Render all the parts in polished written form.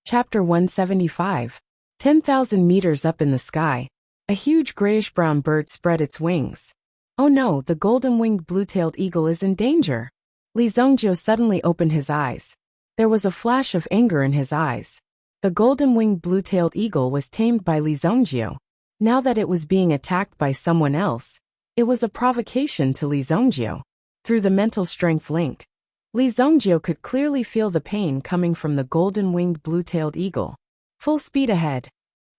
Chapter 175. 10,000 meters up in the sky. A huge grayish-brown bird spread its wings. Oh no, the golden-winged blue-tailed eagle is in danger. Li Zhongjiu suddenly opened his eyes. There was a flash of anger in his eyes. The golden-winged blue-tailed eagle was tamed by Li Zhongjiu. Now that it was being attacked by someone else, it was a provocation to Li Zhongjiu. Through the mental strength link, Li Zhongjiu could clearly feel the pain coming from the golden-winged blue-tailed eagle. Full speed ahead.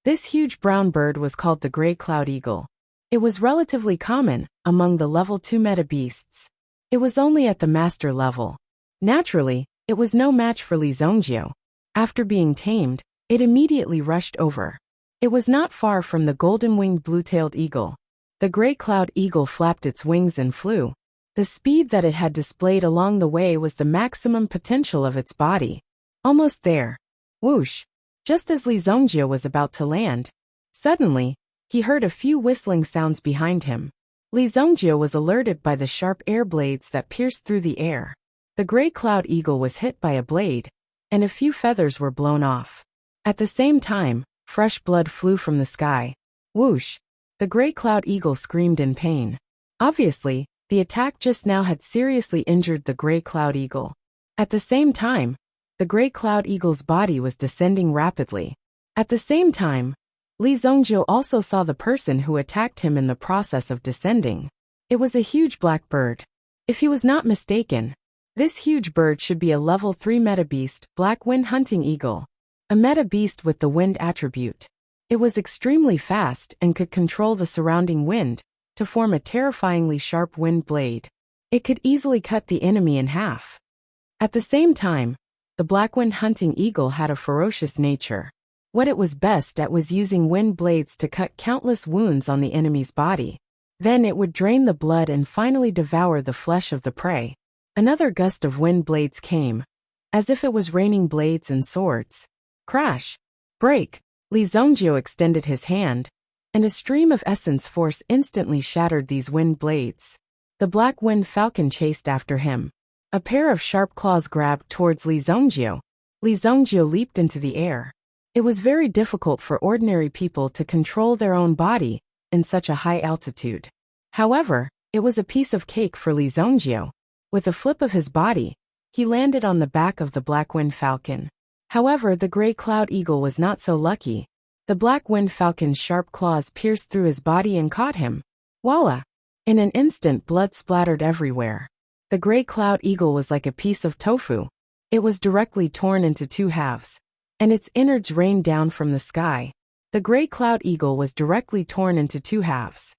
This huge brown bird was called the gray cloud eagle. It was relatively common among the level 2 meta beasts. It was only at the master level. Naturally, it was no match for Li Zhongjiu. After being tamed, it immediately rushed over. It was not far from the golden-winged blue-tailed eagle. The gray cloud eagle flapped its wings and flew. The speed that it had displayed along the way was the maximum potential of its body. Almost there. Whoosh! Just as Li Zhongjiu was about to land, suddenly, he heard a few whistling sounds behind him. Li Zhongjiu was alerted by the sharp air blades that pierced through the air. The gray cloud eagle was hit by a blade, and a few feathers were blown off. At the same time, fresh blood flew from the sky. Whoosh! The gray cloud eagle screamed in pain. Obviously, the attack just now had seriously injured the gray cloud eagle. At the same time, the gray cloud eagle's body was descending rapidly. At the same time, Li Zhongjiu also saw the person who attacked him in the process of descending. It was a huge black bird. If he was not mistaken, this huge bird should be a level 3 meta beast, black wind hunting eagle. A meta beast with the wind attribute. It was extremely fast and could control the surrounding wind to form a terrifyingly sharp wind blade. It could easily cut the enemy in half. At the same time, the black wind hunting eagle had a ferocious nature. What it was best at was using wind blades to cut countless wounds on the enemy's body. Then it would drain the blood and finally devour the flesh of the prey. Another gust of wind blades came, as if it was raining blades and swords. Crash! Break! Li Zhongjiu extended his hand, and a stream of essence force instantly shattered these wind blades. The black wind falcon chased after him. A pair of sharp claws grabbed towards Li Zhongjiu. Li Zhongjiu leaped into the air. It was very difficult for ordinary people to control their own body in such a high altitude. However, it was a piece of cake for Li Zhongjiu. With a flip of his body, he landed on the back of the black wind falcon. However, the gray cloud eagle was not so lucky. The black wind falcon's sharp claws pierced through his body and caught him. Voila! In an instant, blood splattered everywhere. The gray cloud eagle was like a piece of tofu. It was directly torn into 2 halves, and its innards rained down from the sky. The gray cloud eagle was directly torn into 2 halves.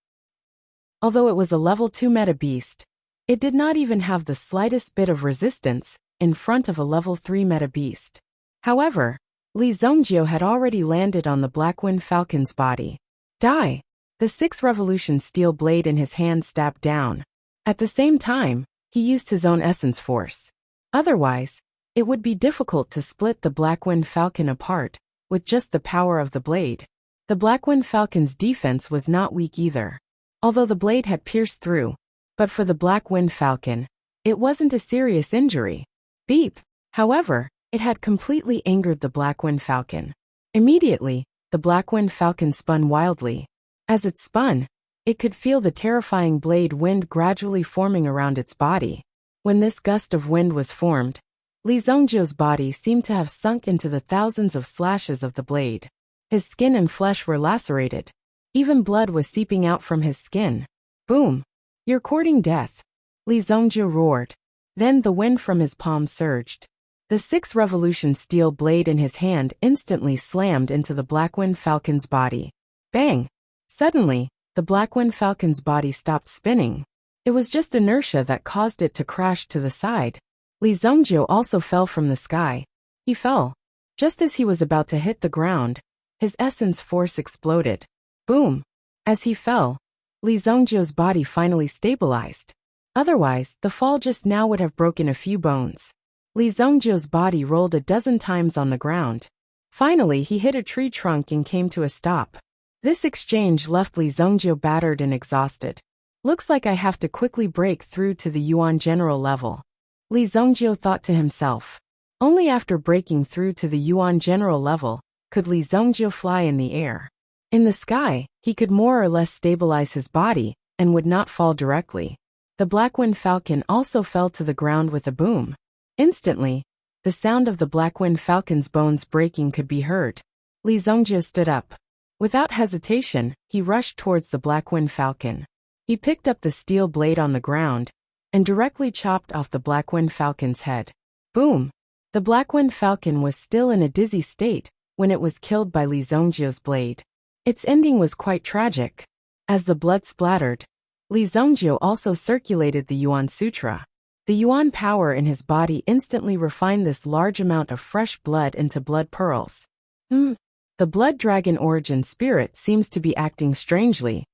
Although it was a level 2 meta beast, it did not even have the slightest bit of resistance in front of a level 3 meta beast. However, Li Zhongjiu had already landed on the black wind falcon's body. Die! The 6 revolution steel blade in his hand stabbed down. At the same time, he used his own essence force. Otherwise, it would be difficult to split the black wind falcon apart with just the power of the blade. The black wind falcon's defense was not weak either, although the blade had pierced through. But for the black wind falcon, it wasn't a serious injury. Beep! However, it had completely angered the black wind falcon. Immediately, the black wind falcon spun wildly. As it spun, it could feel the terrifying blade wind gradually forming around its body. When this gust of wind was formed, Li Zhongjiu's body seemed to have sunk into the thousands of slashes of the blade. His skin and flesh were lacerated. Even blood was seeping out from his skin. Boom! You're courting death. Li Zhongjiu roared. Then the wind from his palm surged. The 6 revolution steel blade in his hand instantly slammed into the black wind falcon's body. Bang! Suddenly, the black wind falcon's body stopped spinning. It was just inertia that caused it to crash to the side. Li Zhongjiu also fell from the sky. He fell. Just as he was about to hit the ground, his essence force exploded. Boom! As he fell, Li Zhongjiu's body finally stabilized. Otherwise, the fall just now would have broken a few bones. Li Zhongjiu's body rolled a dozen times on the ground. Finally, he hit a tree trunk and came to a stop. This exchange left Li Zhongjiu battered and exhausted. Looks like I have to quickly break through to the Yuan general level. Li Zhongjiu thought to himself. Only after breaking through to the Yuan general level could Li Zongjiu fly in the air. In the sky, he could more or less stabilize his body and would not fall directly. The black-winged falcon also fell to the ground with a boom. Instantly, the sound of the black-winged falcon's bones breaking could be heard. Li Zongjiu stood up. Without hesitation, he rushed towards the black-winged falcon. He picked up the steel blade on the ground and directly chopped off the black-winged falcon's head. Boom! The black-winged falcon was still in a dizzy state when it was killed by Li Zongjiu's blade. Its ending was quite tragic. As the blood splattered, Li Zongjiu also circulated the Yuan Sutra. The Yuan power in his body instantly refined this large amount of fresh blood into blood pearls. The blood dragon origin spirit seems to be acting strangely.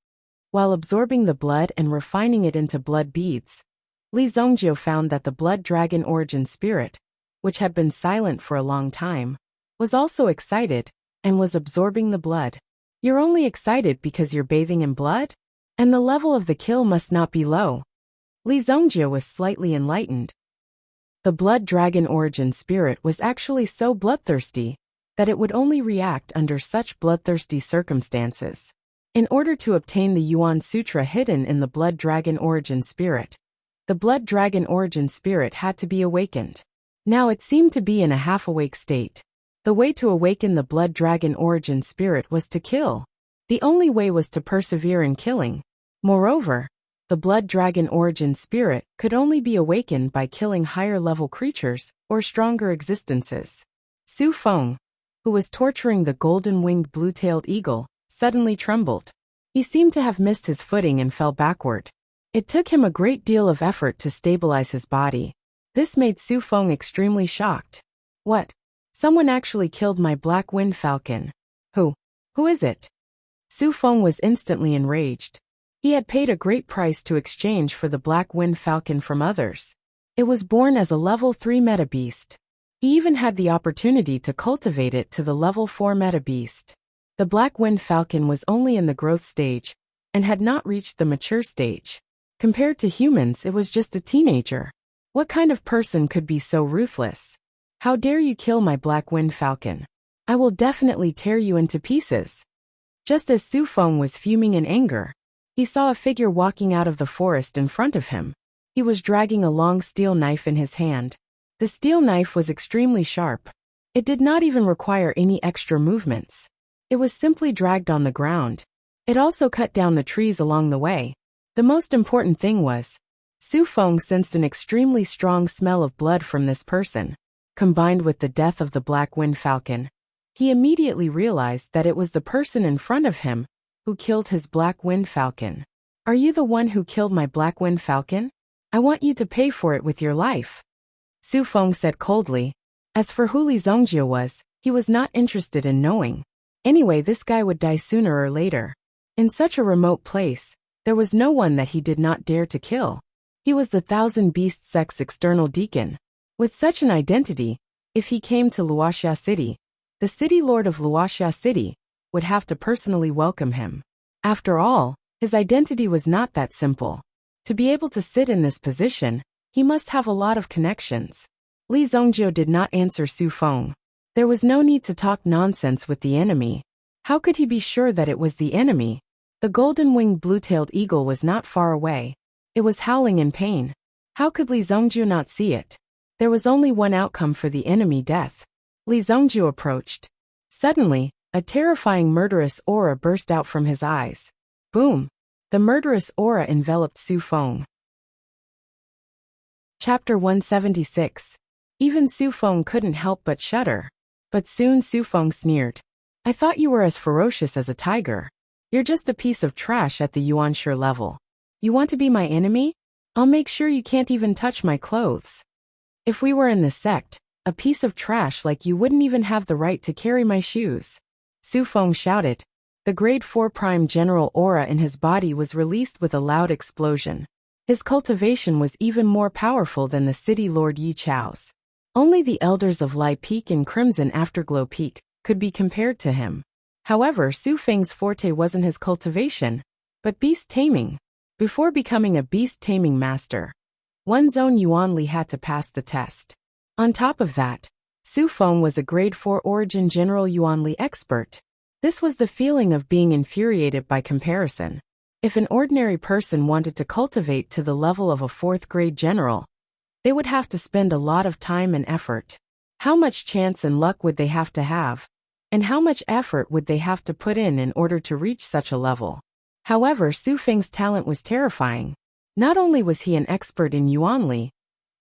While absorbing the blood and refining it into blood beads, Li Zongjiu found that the blood dragon origin spirit, which had been silent for a long time, was also excited and was absorbing the blood. You're only excited because you're bathing in blood? And the level of the kill must not be low. Li Zongjiu was slightly enlightened. The blood dragon origin spirit was actually so bloodthirsty that it would only react under such bloodthirsty circumstances. In order to obtain the Yuan Sutra hidden in the blood dragon origin spirit, the blood dragon origin spirit had to be awakened. Now it seemed to be in a half-awake state. The way to awaken the blood dragon origin spirit was to kill. The only way was to persevere in killing. Moreover, the blood dragon origin spirit could only be awakened by killing higher-level creatures or stronger existences. Su Feng, who was torturing the golden-winged blue-tailed eagle, suddenly trembled. He seemed to have missed his footing and fell backward. It took him a great deal of effort to stabilize his body. This made Su Feng extremely shocked. What? Someone actually killed my black-winged falcon. Who? Who is it? Su Feng was instantly enraged. He had paid a great price to exchange for the black-winged falcon from others. It was born as a level 3 meta beast. He even had the opportunity to cultivate it to the level 4 meta beast. The black-winged falcon was only in the growth stage and had not reached the mature stage. Compared to humans, it was just a teenager. What kind of person could be so ruthless? How dare you kill my black-winged falcon? I will definitely tear you into pieces. Just as Su Feng was fuming in anger, he saw a figure walking out of the forest in front of him. He was dragging a long steel knife in his hand. The steel knife was extremely sharp. It did not even require any extra movements. It was simply dragged on the ground. It also cut down the trees along the way. The most important thing was, Su Feng sensed an extremely strong smell of blood from this person. Combined with the death of the black-winged falcon, he immediately realized that it was the person in front of him who killed his black-winged falcon. Are you the one who killed my black-winged falcon? I want you to pay for it with your life. Su Feng said coldly. As for who Li Zongjiu was, he was not interested in knowing. Anyway, this guy would die sooner or later. In such a remote place, there was no one that he did not dare to kill. He was the Thousand Beasts Sect's external deacon. With such an identity, if he came to Wuxia City, the city lord of Wuxia City would have to personally welcome him. After all, his identity was not that simple. To be able to sit in this position, he must have a lot of connections. Li Zongjiu did not answer Su Feng. There was no need to talk nonsense with the enemy. How could he be sure that it was the enemy? The golden-winged blue-tailed eagle was not far away. It was howling in pain. How could Li Zongjiu not see it? There was only one outcome for the enemy: death. Li Zongjiu approached. Suddenly, a terrifying murderous aura burst out from his eyes. Boom! The murderous aura enveloped Su Feng. Chapter 176. Even Su Feng couldn't help but shudder. But soon Su Feng sneered. I thought you were as ferocious as a tiger. You're just a piece of trash at the Yuanshi level. You want to be my enemy? I'll make sure you can't even touch my clothes. If we were in the sect, a piece of trash like you wouldn't even have the right to carry my shoes. Su Feng shouted. The grade 4 prime general aura in his body was released with a loud explosion. His cultivation was even more powerful than the city lord Yi Chao's. Only the elders of Lai Peak and Crimson Afterglow Peak could be compared to him. However, Su Feng's forte wasn't his cultivation, but beast taming. Before becoming a beast taming master, one Zone Yuanli had to pass the test. On top of that, Su Feng was a grade 4 origin general Yuanli expert. This was the feeling of being infuriated by comparison. If an ordinary person wanted to cultivate to the level of a 4th grade general, they would have to spend a lot of time and effort. How much chance and luck would they have to have? And how much effort would they have to put in order to reach such a level? However, Su Feng's talent was terrifying. Not only was he an expert in Yuanli,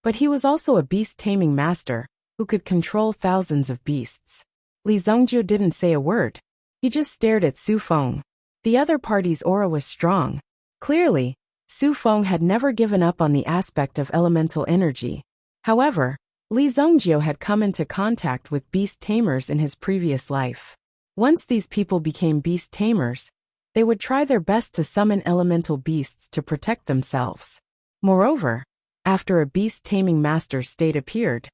but he was also a beast-taming master who could control thousands of beasts. Li Zhongjie didn't say a word. He just stared at Su Feng. The other party's aura was strong. Clearly, Su Feng had never given up on the aspect of elemental energy. However, Li Zhongjie had come into contact with beast tamers in his previous life. Once these people became beast tamers, they would try their best to summon elemental beasts to protect themselves. Moreover, after a beast-taming master's state appeared,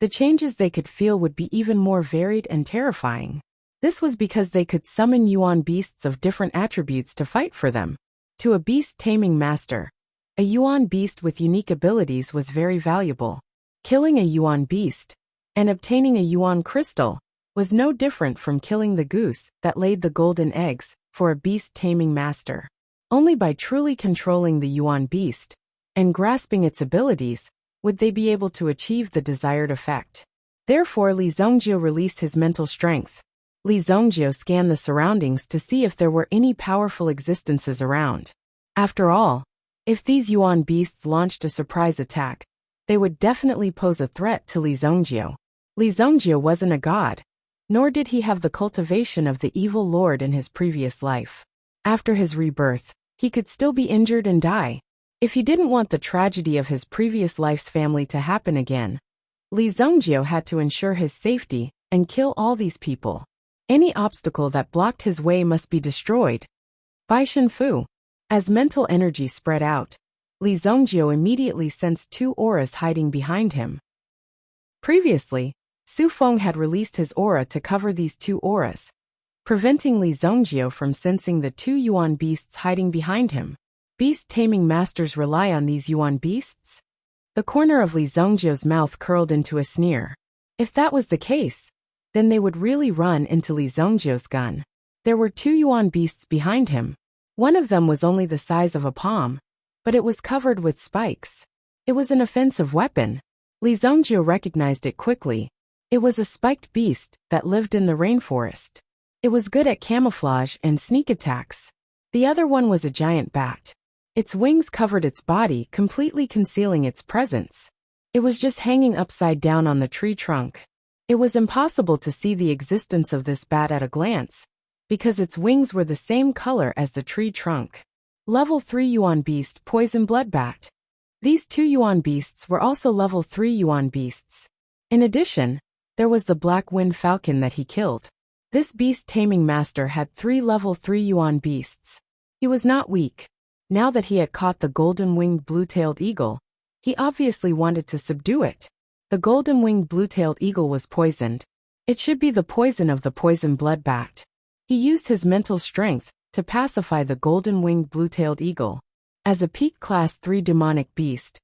the changes they could feel would be even more varied and terrifying. This was because they could summon Yuan beasts of different attributes to fight for them. To a beast-taming master, a Yuan beast with unique abilities was very valuable. Killing a Yuan beast and obtaining a Yuan crystal was no different from killing the goose that laid the golden eggs for a beast-taming master. Only by truly controlling the Yuan beast and grasping its abilities would they be able to achieve the desired effect. Therefore, Li Zhongjie released his mental strength. Li Zhongjie scanned the surroundings to see if there were any powerful existences around. After all, if these Yuan beasts launched a surprise attack, they would definitely pose a threat to Li Zhongjie. Li Zhongjie wasn't a god, nor did he have the cultivation of the evil lord in his previous life. After his rebirth, he could still be injured and die. If he didn't want the tragedy of his previous life's family to happen again, Li Zhongjie had to ensure his safety and kill all these people. Any obstacle that blocked his way must be destroyed. Bai Shenfu. As mental energy spread out, Li Zhongjie immediately sensed 2 auras hiding behind him. Previously, Su Feng had released his aura to cover these 2 auras, preventing Li Zhongjie from sensing the 2 Yuan beasts hiding behind him. Beast-taming masters rely on these Yuan beasts? The corner of Li Zhongjie's mouth curled into a sneer. If that was the case, then they would really run into Li Zhongjie's gun. There were 2 Yuan beasts behind him. One of them was only the size of a palm, but it was covered with spikes. It was an offensive weapon. Li Zhongjie recognized it quickly. It was a spiked beast that lived in the rainforest. It was good at camouflage and sneak attacks. The other one was a giant bat. Its wings covered its body, completely concealing its presence. It was just hanging upside down on the tree trunk. It was impossible to see the existence of this bat at a glance, because its wings were the same color as the tree trunk. Level 3 Yuan Beast Poison Blood Bat. These 2 Yuan beasts were also level 3 Yuan beasts. In addition, there was the Black Wind Falcon that he killed. This beast-taming master had 3 level 3 Yuan beasts. He was not weak. Now that he had caught the golden-winged blue-tailed eagle, he obviously wanted to subdue it. The golden-winged blue-tailed eagle was poisoned. It should be the poison of the poison blood bat. He used his mental strength to pacify the golden-winged blue-tailed eagle. As a peak class 3 demonic beast,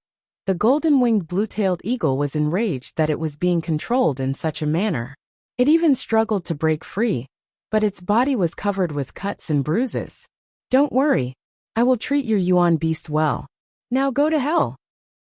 the golden-winged blue-tailed eagle was enraged that it was being controlled in such a manner. It even struggled to break free, but its body was covered with cuts and bruises. Don't worry, I will treat your Yuan beast well. Now go to hell.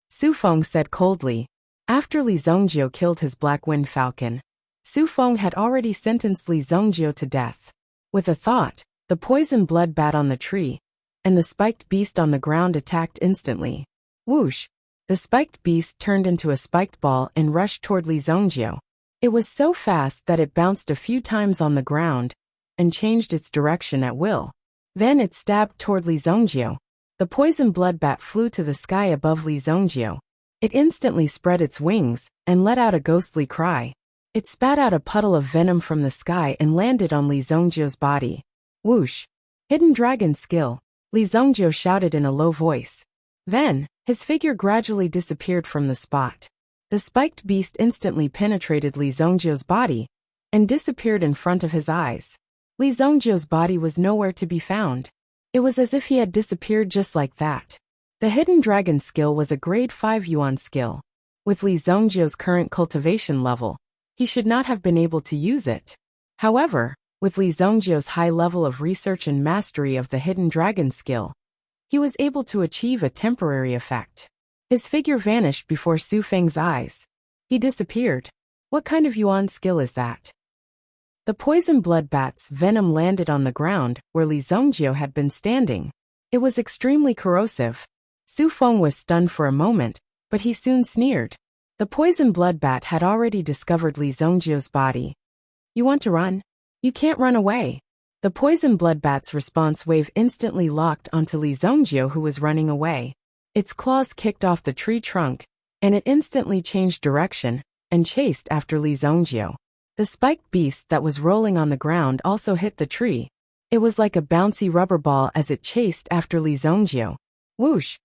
Su Feng said coldly. After Li Zhongjie killed his Black Wind Falcon, Su Feng had already sentenced Li Zhongjie to death. With a thought, the poison blood bat on the tree and the spiked beast on the ground attacked instantly. Whoosh! The spiked beast turned into a spiked ball and rushed toward Li Zhongjie. It was so fast that it bounced a few times on the ground and changed its direction at will. Then it stabbed toward Li Zhongjie. The poison blood bat flew to the sky above Li Zhongjie. It instantly spread its wings and let out a ghostly cry. It spat out a puddle of venom from the sky and landed on Li Zhongjie's body. Whoosh! Hidden dragon skill, Li Zhongjie shouted in a low voice. Then, his figure gradually disappeared from the spot. The spiked beast instantly penetrated Li Zhongjie's body and disappeared in front of his eyes. Li Zhongjie's body was nowhere to be found. It was as if he had disappeared just like that. The hidden dragon skill was a grade 5 Yuan skill. With Li Zhongjio's current cultivation level, he should not have been able to use it. However, with Li Zhongjio's high level of research and mastery of the hidden dragon skill, he was able to achieve a temporary effect. His figure vanished before Su Feng's eyes. He disappeared. What kind of yuan skill is that? The poison blood bat's venom landed on the ground where Li Zhongjio had been standing. It was extremely corrosive. Su Feng was stunned for a moment, but he soon sneered. The poison blood bat had already discovered Li Zhongjio's body. You want to run? You can't run away. The poison blood bat's response wave instantly locked onto Li Zhongjio, who was running away. Its claws kicked off the tree trunk, and it instantly changed direction and chased after Li Zhongjio. The spiked beast that was rolling on the ground also hit the tree. It was like a bouncy rubber ball as it chased after Li Zhongjio. Whoosh!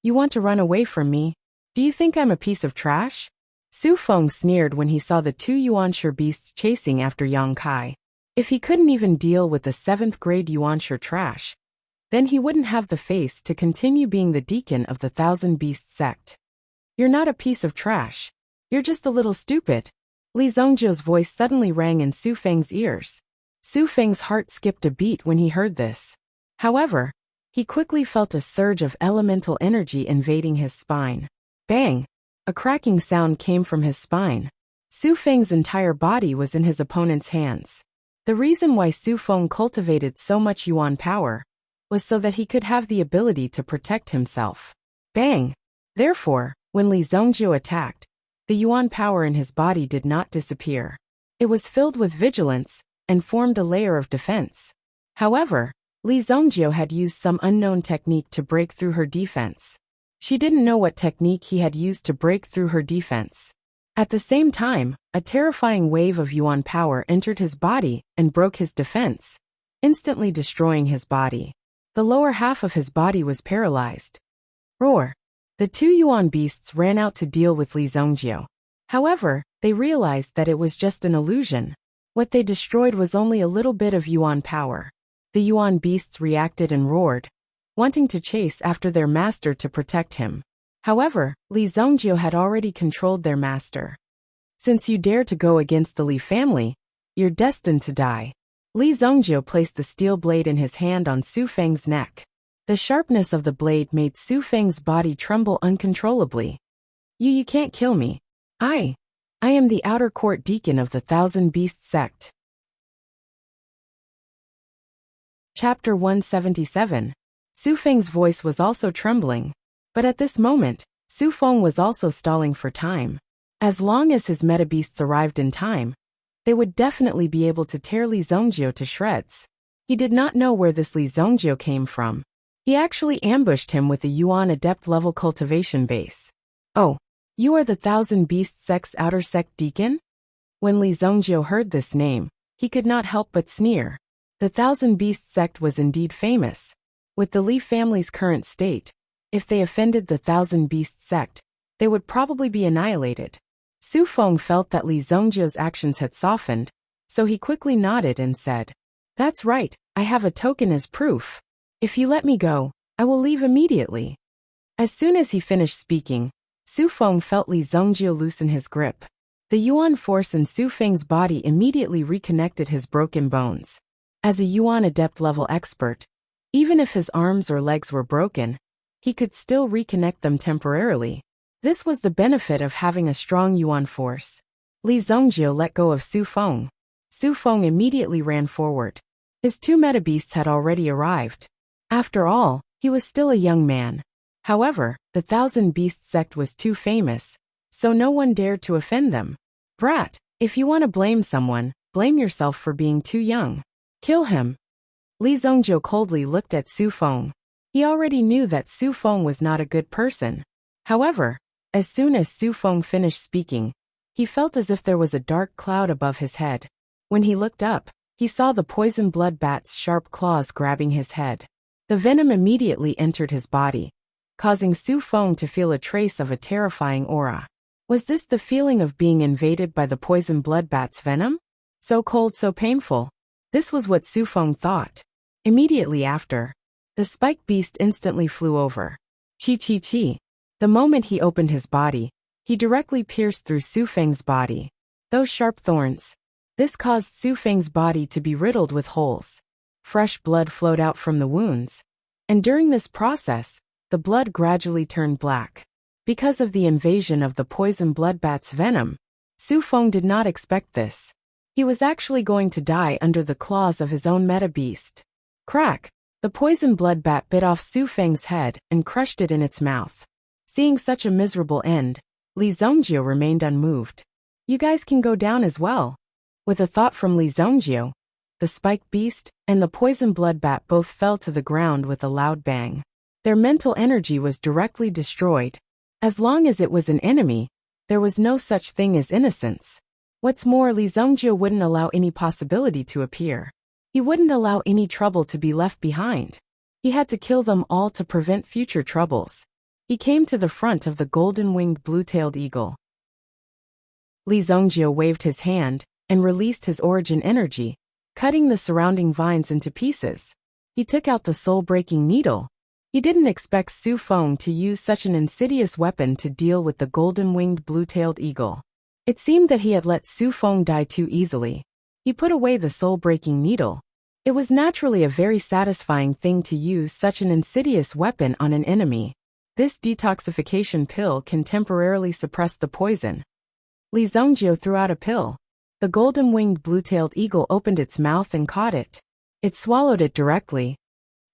You want to run away from me? Do you think I'm a piece of trash? Su Feng sneered when he saw the two Yuanshi beasts chasing after Yang Kai. If he couldn't even deal with the 7th grade Yuanshi trash, then he wouldn't have the face to continue being the deacon of the Thousand Beasts sect. You're not a piece of trash. You're just a little stupid. Li Zhongjio's voice suddenly rang in Su Feng's ears. Su Feng's heart skipped a beat when he heard this. However, he quickly felt a surge of elemental energy invading his spine. Bang! A cracking sound came from his spine. Su Feng's entire body was in his opponent's hands. The reason why Su Feng cultivated so much yuan power was so that he could have the ability to protect himself. Bang! Therefore, when Li Zhongjio attacked, the yuan power in his body did not disappear. It was filled with vigilance and formed a layer of defense. However, Li Zhongjio had used some unknown technique to break through her defense. She didn't know what technique he had used to break through her defense. At the same time, a terrifying wave of yuan power entered his body and broke his defense, instantly destroying his body. The lower half of his body was paralyzed. Roar! The two yuan beasts ran out to deal with Li Zhongjio. However, they realized that it was just an illusion. What they destroyed was only a little bit of yuan power. The yuan beasts reacted and roared, wanting to chase after their master to protect him. However, Li Zhongjio had already controlled their master. Since you dare to go against the Li family, you're destined to die. Li Zhongjio placed the steel blade in his hand on Su Feng's neck. The sharpness of the blade made Su Feng's body tremble uncontrollably. You can't kill me. I am the outer court deacon of the Thousand Beasts sect. Chapter 177. Su Feng's voice was also trembling. But at this moment, Su Feng was also stalling for time. As long as his metabeasts arrived in time, they would definitely be able to tear Li Zhongjio to shreds. He did not know where this Li Zhongjio came from. He actually ambushed him with a Yuan Adept level cultivation base. Oh, you are the Thousand Beasts sect's outer sect deacon? When Li Zhongjio heard this name, he could not help but sneer. The Thousand Beasts sect was indeed famous. With the Li family's current state, if they offended the Thousand Beasts sect, they would probably be annihilated. Su Feng felt that Li Zhongjio's actions had softened, so he quickly nodded and said, "That's right, I have a token as proof. If you let me go, I will leave immediately." As soon as he finished speaking, Su Feng felt Li Zhongjio loosen his grip. The Yuan force in Su Feng's body immediately reconnected his broken bones. As a Yuan Adept level expert, even if his arms or legs were broken, he could still reconnect them temporarily. This was the benefit of having a strong Yuan force. Li Zhongjio let go of Su Feng. Su Feng immediately ran forward. His two metabeasts had already arrived. After all, he was still a young man. However, the Thousand Beasts sect was too famous, so no one dared to offend them. Brat, if you want to blame someone, blame yourself for being too young. Kill him. Li Zhongjio coldly looked at Su Feng. He already knew that Su Feng was not a good person. However, as soon as Su Feng finished speaking, he felt as if there was a dark cloud above his head. When he looked up, he saw the poison blood bat's sharp claws grabbing his head. The venom immediately entered his body, causing Su Feng to feel a trace of a terrifying aura. Was this the feeling of being invaded by the poison blood bat's venom? So cold, so painful. This was what Su Feng thought. Immediately after, the spike beast instantly flew over. Chi chi chi. The moment he opened his body, He directly pierced through Su Feng's body. Those sharp thorns. This caused Su Feng's body to be riddled with holes. Fresh blood flowed out from the wounds. And during this process, the blood gradually turned black. Because of the invasion of the poison bloodbat's venom, Su Feng did not expect this. He was actually going to die under the claws of his own meta-beast. Crack! The poison bloodbat bit off Su Feng's head and crushed it in its mouth. Seeing such a miserable end, Li Zongjio remained unmoved. You guys can go down as well. With a thought from Li Zongjio, the spiked beast and the poison bloodbat both fell to the ground with a loud bang. Their mental energy was directly destroyed. As long as it was an enemy, there was no such thing as innocence. What's more, Li Zongjio wouldn't allow any possibility to appear. He wouldn't allow any trouble to be left behind. He had to kill them all to prevent future troubles. He came to the front of the golden-winged blue-tailed eagle. Li Zongjio waved his hand and released his origin energy, cutting the surrounding vines into pieces. He took out the soul-breaking needle. He didn't expect Su Feng to use such an insidious weapon to deal with the golden-winged blue-tailed eagle. It seemed that he had let Su Feng die too easily. He put away the soul-breaking needle. It was naturally a very satisfying thing to use such an insidious weapon on an enemy. This detoxification pill can temporarily suppress the poison. Li Zongjio threw out a pill. The golden-winged blue-tailed eagle opened its mouth and caught it. It swallowed it directly.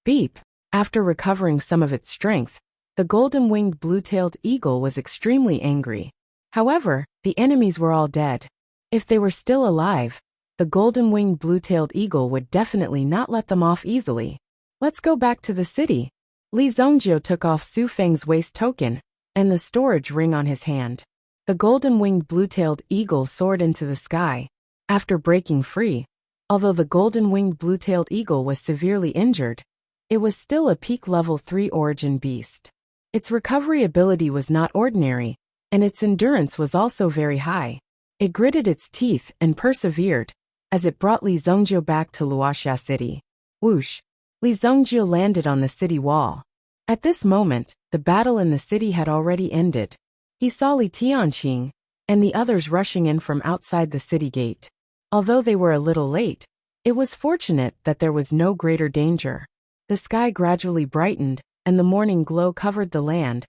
Beep! After recovering some of its strength, the golden-winged blue-tailed eagle was extremely angry. However, the enemies were all dead. If they were still alive, the golden-winged blue-tailed eagle would definitely not let them off easily. Let's go back to the city. Li Zongjio took off Su Feng's waist token and the storage ring on his hand. The golden-winged blue-tailed eagle soared into the sky. After breaking free, although the golden-winged blue-tailed eagle was severely injured, it was still a peak level 3 origin beast. Its recovery ability was not ordinary, and its endurance was also very high. It gritted its teeth and persevered, as it brought Li Zongjio back to Wuxia City. Whoosh! Li Zongjio landed on the city wall. At this moment, the battle in the city had already ended. He saw Li Tianqing and the others rushing in from outside the city gate. Although they were a little late, it was fortunate that there was no greater danger. The sky gradually brightened, and the morning glow covered the land,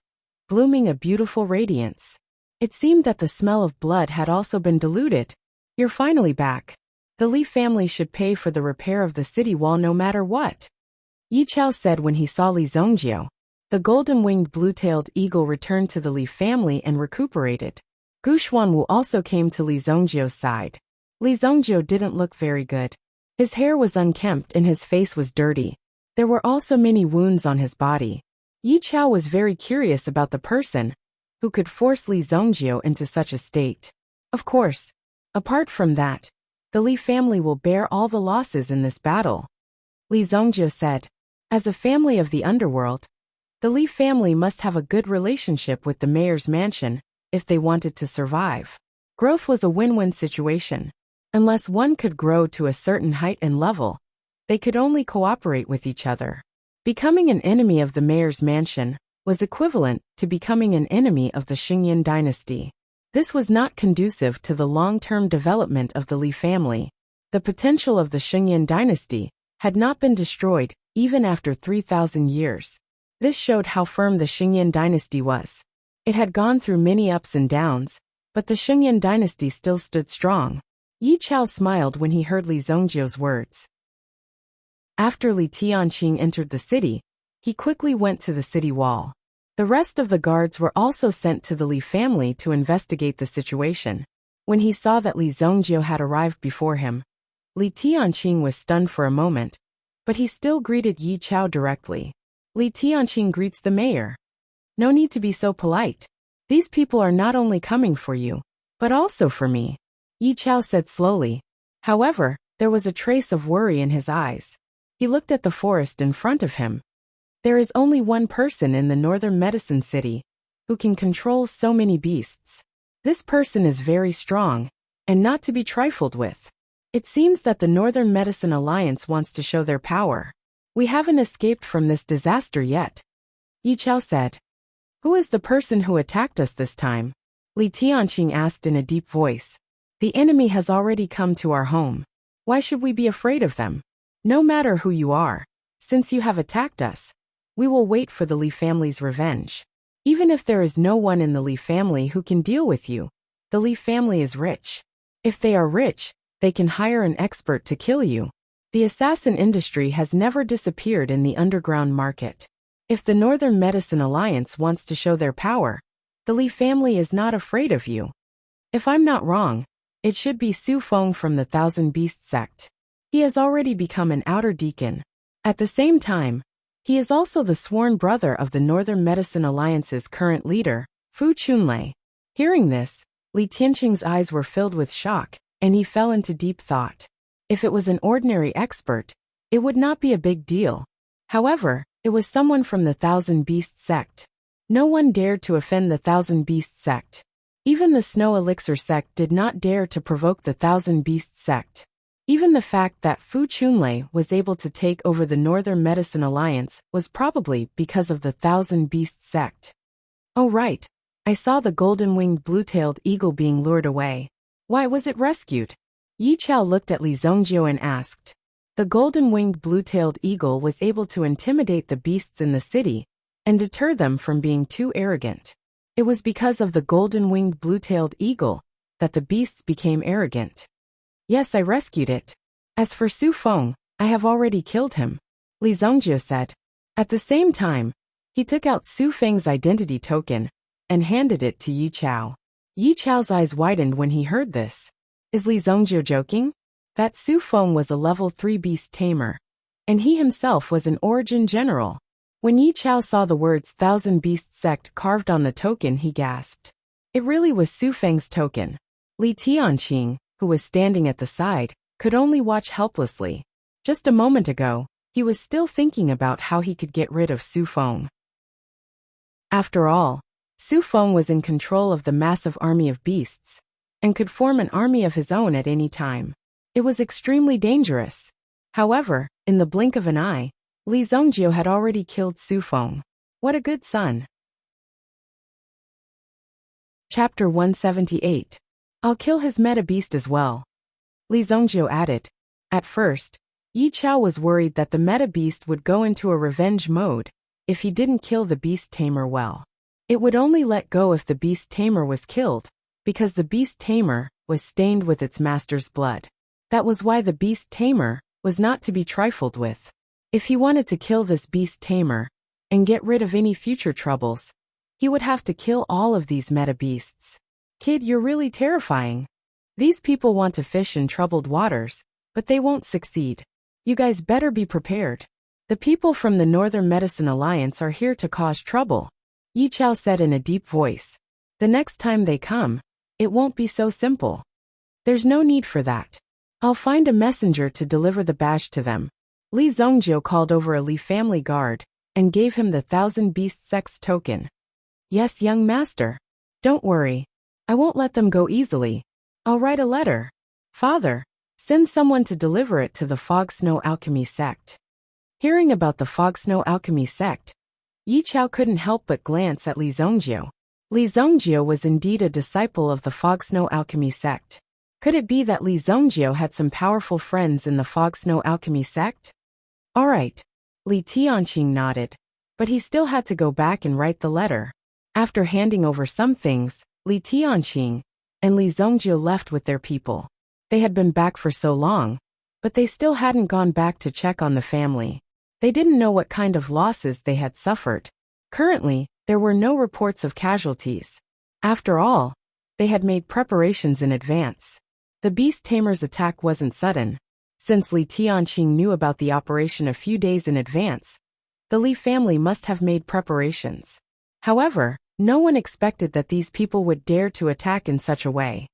blooming a beautiful radiance. It seemed that the smell of blood had also been diluted. You're finally back. The Li family should pay for the repair of the city wall no matter what. Yi Chao said when he saw Li Zongjio. The golden-winged blue-tailed eagle returned to the Li family and recuperated. Gu Xuanwu also came to Li Zongjio's side. Li Zongjio didn't look very good. His hair was unkempt and his face was dirty. There were also many wounds on his body. Yi Chao was very curious about the person who could force Li Zongjio into such a state. Of course, apart from that, the Li family will bear all the losses in this battle. Li Zongjio said, as a family of the underworld, the Li family must have a good relationship with the mayor's mansion if they wanted to survive. Growth was a win-win situation. Unless one could grow to a certain height and level, they could only cooperate with each other. Becoming an enemy of the mayor's mansion was equivalent to becoming an enemy of the Xingyan dynasty. This was not conducive to the long-term development of the Li family. The potential of the Xingyan dynasty had not been destroyed even after 3,000 years. This showed how firm the Xingyan dynasty was. It had gone through many ups and downs, but the Xingyan dynasty still stood strong. Yi Chao smiled when he heard Li Zongjio's words. After Li Tianqing entered the city, he quickly went to the city wall. The rest of the guards were also sent to the Li family to investigate the situation. When he saw that Li Zongjio had arrived before him, Li Tianqing was stunned for a moment, but he still greeted Yi Chao directly. Li Tianqing greets the mayor. No need to be so polite. These people are not only coming for you, but also for me, Yi Chao said slowly. However, there was a trace of worry in his eyes. He looked at the forest in front of him. There is only one person in the northern medicine city who can control so many beasts. This person is very strong, and not to be trifled with. It seems that the Northern Medicine Alliance wants to show their power. We haven't escaped from this disaster yet, Yi Chao said. Who is the person who attacked us this time? Li Tianqing asked in a deep voice. The enemy has already come to our home. Why should we be afraid of them? No matter who you are, since you have attacked us, we will wait for the Li family's revenge. Even if there is no one in the Li family who can deal with you, the Li family is rich. If they are rich, they can hire an expert to kill you. The assassin industry has never disappeared in the underground market. If the Northern Medicine Alliance wants to show their power, the Li family is not afraid of you. If I'm not wrong, it should be Su Feng from the Thousand Beast sect. He has already become an outer deacon. At the same time, he is also the sworn brother of the Northern Medicine Alliance's current leader, Fu Chunlei. Hearing this, Li Tianqing's eyes were filled with shock, and he fell into deep thought. If it was an ordinary expert, it would not be a big deal. However, it was someone from the Thousand Beast sect. No one dared to offend the Thousand Beast sect. Even the Snow Elixir sect did not dare to provoke the Thousand Beast sect. Even the fact that Fu Chunlei was able to take over the Northern Medicine Alliance was probably because of the Thousand Beast sect. Oh right, I saw the golden-winged blue-tailed eagle being lured away. Why was it rescued? Yi Chao looked at Li Zongjiu and asked. The golden-winged blue-tailed eagle was able to intimidate the beasts in the city and deter them from being too arrogant. It was because of the golden-winged blue-tailed eagle that the beasts became arrogant. Yes, I rescued it. As for Su Feng, I have already killed him, Li Zongjiu said. At the same time, he took out Su Feng's identity token and handed it to Yi Chao. Yi Chao's eyes widened when he heard this. Is Li Zongjiu joking? That Su Feng was a level 3 beast tamer, and he himself was an origin general. When Yi Chao saw the words Thousand Beast Sect carved on the token, he gasped. It really was Su Feng's token. Li Tianqing, who was standing at the side, could only watch helplessly. Just a moment ago, he was still thinking about how he could get rid of Su Feng. After all, Su Feng was in control of the massive army of beasts, and could form an army of his own at any time. It was extremely dangerous. However, in the blink of an eye, Li Zongjiu had already killed Su Feng. What a good son. Chapter 178. I'll kill his meta beast as well. Li Zongjiu added. At first, Yi Chao was worried that the meta beast would go into a revenge mode if he didn't kill the beast tamer well. It would only let go if the beast tamer was killed, because the beast tamer was stained with its master's blood. That was why the beast tamer was not to be trifled with. If he wanted to kill this beast tamer and get rid of any future troubles, he would have to kill all of these meta beasts. Kid, you're really terrifying. These people want to fish in troubled waters, but they won't succeed. You guys better be prepared. The people from the Northern Medicine Alliance are here to cause trouble, Yi Chao said in a deep voice. The next time they come, it won't be so simple. There's no need for that. I'll find a messenger to deliver the badge to them. Li Zongjiu called over a Li family guard and gave him the Thousand Beast Sect's token. Yes, young master. Don't worry. I won't let them go easily. I'll write a letter. Father, send someone to deliver it to the Fog Snow Alchemy sect. Hearing about the Fog Snow Alchemy sect, Yi Chao couldn't help but glance at Li Zongjiu. Li Zongjiu was indeed a disciple of the Fog Snow Alchemy sect. Could it be that Li Zongjiu had some powerful friends in the Fog Snow Alchemy sect? All right. Li Tianqing nodded, but he still had to go back and write the letter. After handing over some things, Li Tianqing and Li Zongjiu left with their people. They had been back for so long, but they still hadn't gone back to check on the family. They didn't know what kind of losses they had suffered. Currently, there were no reports of casualties. After all, they had made preparations in advance. The beast tamer's attack wasn't sudden. Since Li Tianqing knew about the operation a few days in advance, the Li family must have made preparations. However, no one expected that these people would dare to attack in such a way.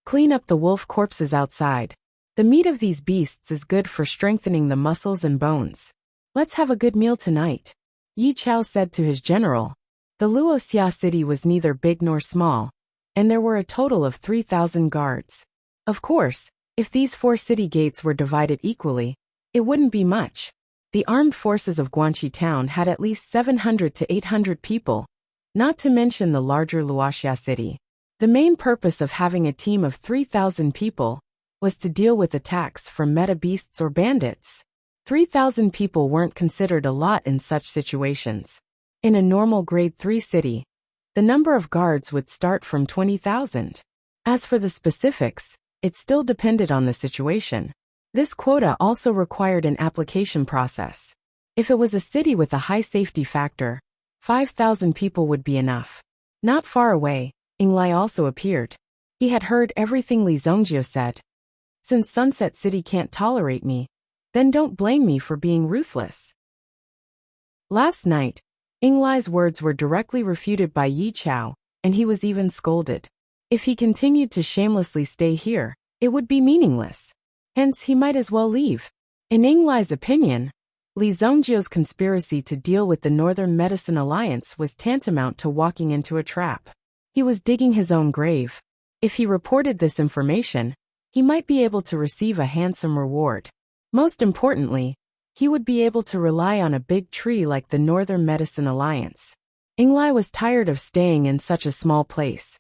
Clean up the wolf corpses outside. The meat of these beasts is good for strengthening the muscles and bones. Let's have a good meal tonight, Yi Chao said to his general. The Luoxia city was neither big nor small, and there were a total of 3,000 guards. Of course, if these 4 city gates were divided equally, it wouldn't be much. The armed forces of Guanxi town had at least 700 to 800 people, not to mention the larger Luoxia city. The main purpose of having a team of 3,000 people was to deal with attacks from meta beasts or bandits. 3,000 people weren't considered a lot in such situations. In a normal grade 3 city, the number of guards would start from 20,000. As for the specifics, it still depended on the situation. This quota also required an application process. If it was a city with a high safety factor, 5,000 people would be enough. Not far away, Yinglai also appeared. He had heard everything Li Zongjie said. Since Sunset City can't tolerate me, then don't blame me for being ruthless. Last night, Yinglai's words were directly refuted by Yi Chao, and he was even scolded. If he continued to shamelessly stay here, it would be meaningless. Hence he might as well leave. In Yinglai's opinion, Li Zongjie's conspiracy to deal with the Northern Medicine Alliance was tantamount to walking into a trap. He was digging his own grave. If he reported this information, he might be able to receive a handsome reward. Most importantly, he would be able to rely on a big tree like the Northern Medicine Alliance. Yinglai was tired of staying in such a small place.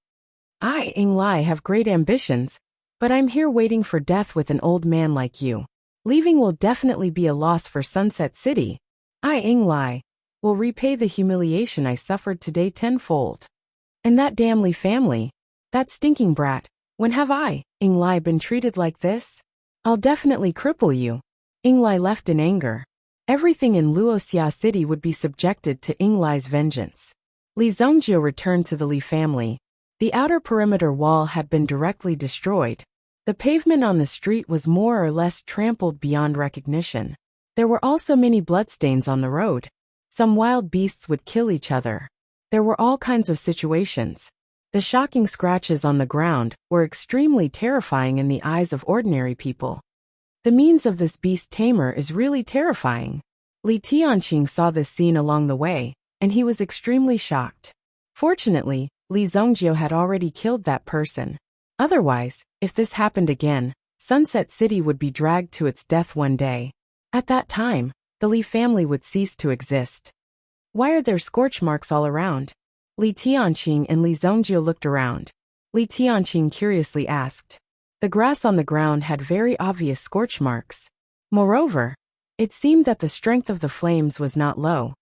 I, Yinglai, have great ambitions, but I'm here waiting for death with an old man like you. Leaving will definitely be a loss for Sunset City. I, Yinglai, will repay the humiliation I suffered today tenfold. And that damn Li family, that stinking brat, when have I, Yinglai, been treated like this? I'll definitely cripple you. Yinglai left in anger. Everything in Wuxia City would be subjected to Yinglai's vengeance. Li Zongjie returned to the Li family. The outer perimeter wall had been directly destroyed. The pavement on the street was more or less trampled beyond recognition. There were also many bloodstains on the road. Some wild beasts would kill each other. There were all kinds of situations. The shocking scratches on the ground were extremely terrifying in the eyes of ordinary people. The means of this beast tamer is really terrifying. Li Tianqing saw this scene along the way, and he was extremely shocked. Fortunately, Li Zongjie had already killed that person. Otherwise, if this happened again, Sunset City would be dragged to its death one day. At that time, the Li family would cease to exist. Why are there scorch marks all around? Li Tianqing and Li Zongjie looked around. Li Tianqing curiously asked. The grass on the ground had very obvious scorch marks. Moreover, it seemed that the strength of the flames was not low.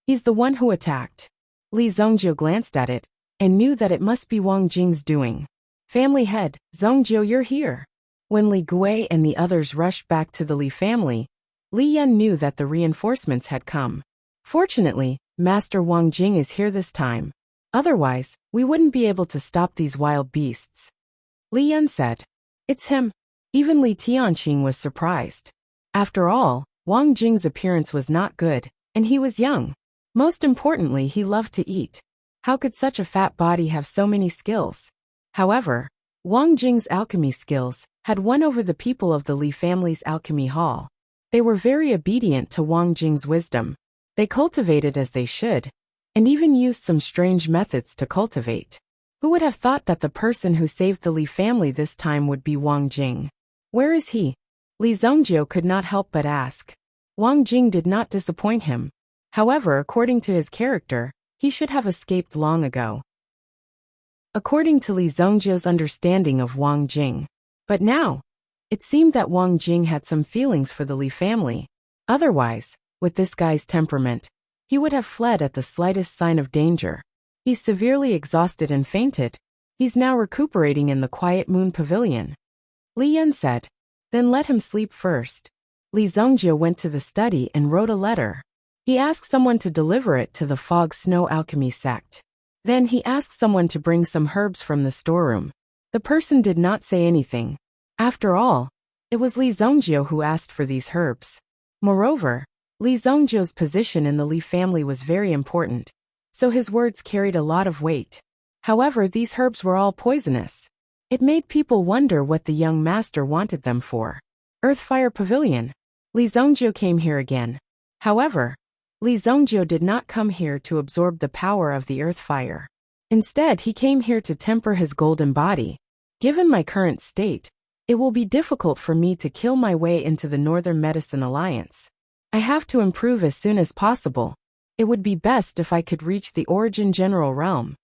He's the one who attacked. Li Zongjie glanced at it, and knew that it must be Wang Jing's doing. Family head, Zongjie, you're here. When Li Gui and the others rushed back to the Li family, Li Yan knew that the reinforcements had come. Fortunately, Master Wang Jing is here this time. Otherwise, we wouldn't be able to stop these wild beasts. Li Yan said. It's him. Even Li Tianqing was surprised. After all, Wang Jing's appearance was not good, and he was young. Most importantly, he loved to eat. How could such a fat body have so many skills? However, Wang Jing's alchemy skills had won over the people of the Li family's alchemy hall. They were very obedient to Wang Jing's wisdom. They cultivated as they should, and even used some strange methods to cultivate. Who would have thought that the person who saved the Li family this time would be Wang Jing? Where is he? Li Zongjie could not help but ask. Wang Jing did not disappoint him. However, according to his character, he should have escaped long ago. According to Li Zongjie's understanding of Wang Jing. But now, it seemed that Wang Jing had some feelings for the Li family. Otherwise, with this guy's temperament, he would have fled at the slightest sign of danger. He's severely exhausted and fainted. He's now recuperating in the Quiet Moon Pavilion. Li Yan said. Then let him sleep first. Li Zongjie went to the study and wrote a letter. He asked someone to deliver it to the Fog Snow Alchemy sect. Then he asked someone to bring some herbs from the storeroom. The person did not say anything. After all, it was Li Zongjie who asked for these herbs. Moreover, Li Zongjie's position in the Li family was very important, so his words carried a lot of weight. However, these herbs were all poisonous. It made people wonder what the young master wanted them for. Earthfire Pavilion. Li Zongjie came here again. However, Li Zongjie did not come here to absorb the power of the earth fire. Instead, he came here to temper his golden body. Given my current state, it will be difficult for me to kill my way into the Northern Medicine Alliance. I have to improve as soon as possible. It would be best if I could reach the Origin General realm.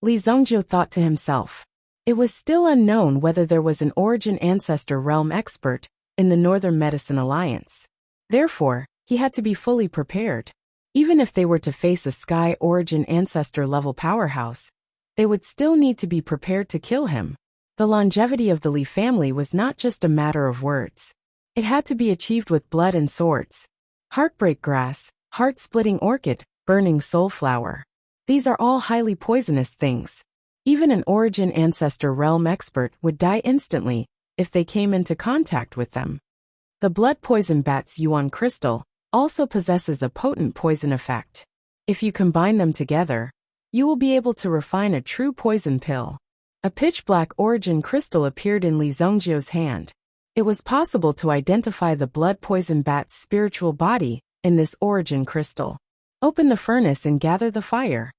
Li Zongjiu thought to himself. It was still unknown whether there was an origin ancestor realm expert in the Northern Medicine Alliance. Therefore, he had to be fully prepared. Even if they were to face a sky origin ancestor level powerhouse, they would still need to be prepared to kill him. The longevity of the Li family was not just a matter of words. It had to be achieved with blood and swords. Heartbreak grass, heart-splitting orchid, burning soul flower. These are all highly poisonous things. Even an origin ancestor realm expert would die instantly if they came into contact with them. The blood poison bat's yuan crystal also possesses a potent poison effect. If you combine them together, you will be able to refine a true poison pill. A pitch-black origin crystal appeared in Li Zongjiu's hand. It was possible to identify the blood poison bat's spiritual body in this origin crystal. Open the furnace and gather the fire.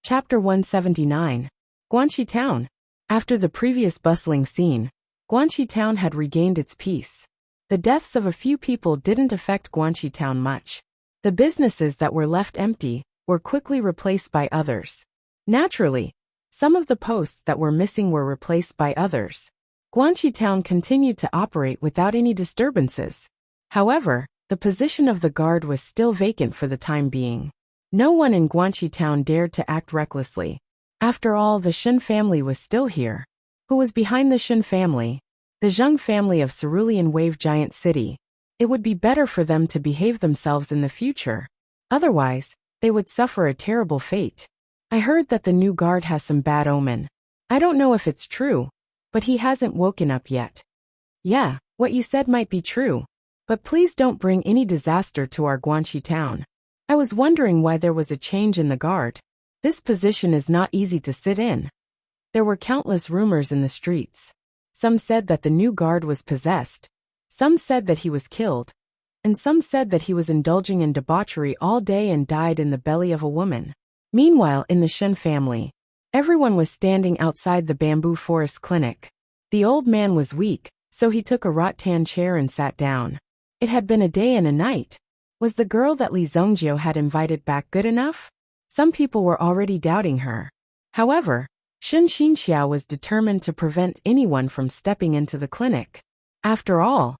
Chapter 179. Guanxi Town. After the previous bustling scene, Guanxi Town had regained its peace. The deaths of a few people didn't affect Guanxi Town much. The businesses that were left empty were quickly replaced by others. Naturally, some of the posts that were missing were replaced by others. Guanxi Town continued to operate without any disturbances. However, the position of the guard was still vacant for the time being. No one in Guanxi Town dared to act recklessly. After all, the Shen family was still here. Who was behind the Shen family? The Zheng family of Cerulean Wave Giant City. It would be better for them to behave themselves in the future. Otherwise, they would suffer a terrible fate. I heard that the new guard has some bad omen. I don't know if it's true, but he hasn't woken up yet. Yeah, what you said might be true. But please don't bring any disaster to our Guanxi Town. I was wondering why there was a change in the guard. This position is not easy to sit in. There were countless rumors in the streets. Some said that the new guard was possessed. Some said that he was killed. And some said that he was indulging in debauchery all day and died in the belly of a woman. Meanwhile, in the Shen family, everyone was standing outside the bamboo forest clinic. The old man was weak, so he took a rattan chair and sat down. It had been a day and a night. Was the girl that Li Zongjiu had invited back good enough? Some people were already doubting her. However, Shen Xinxiao was determined to prevent anyone from stepping into the clinic. After all,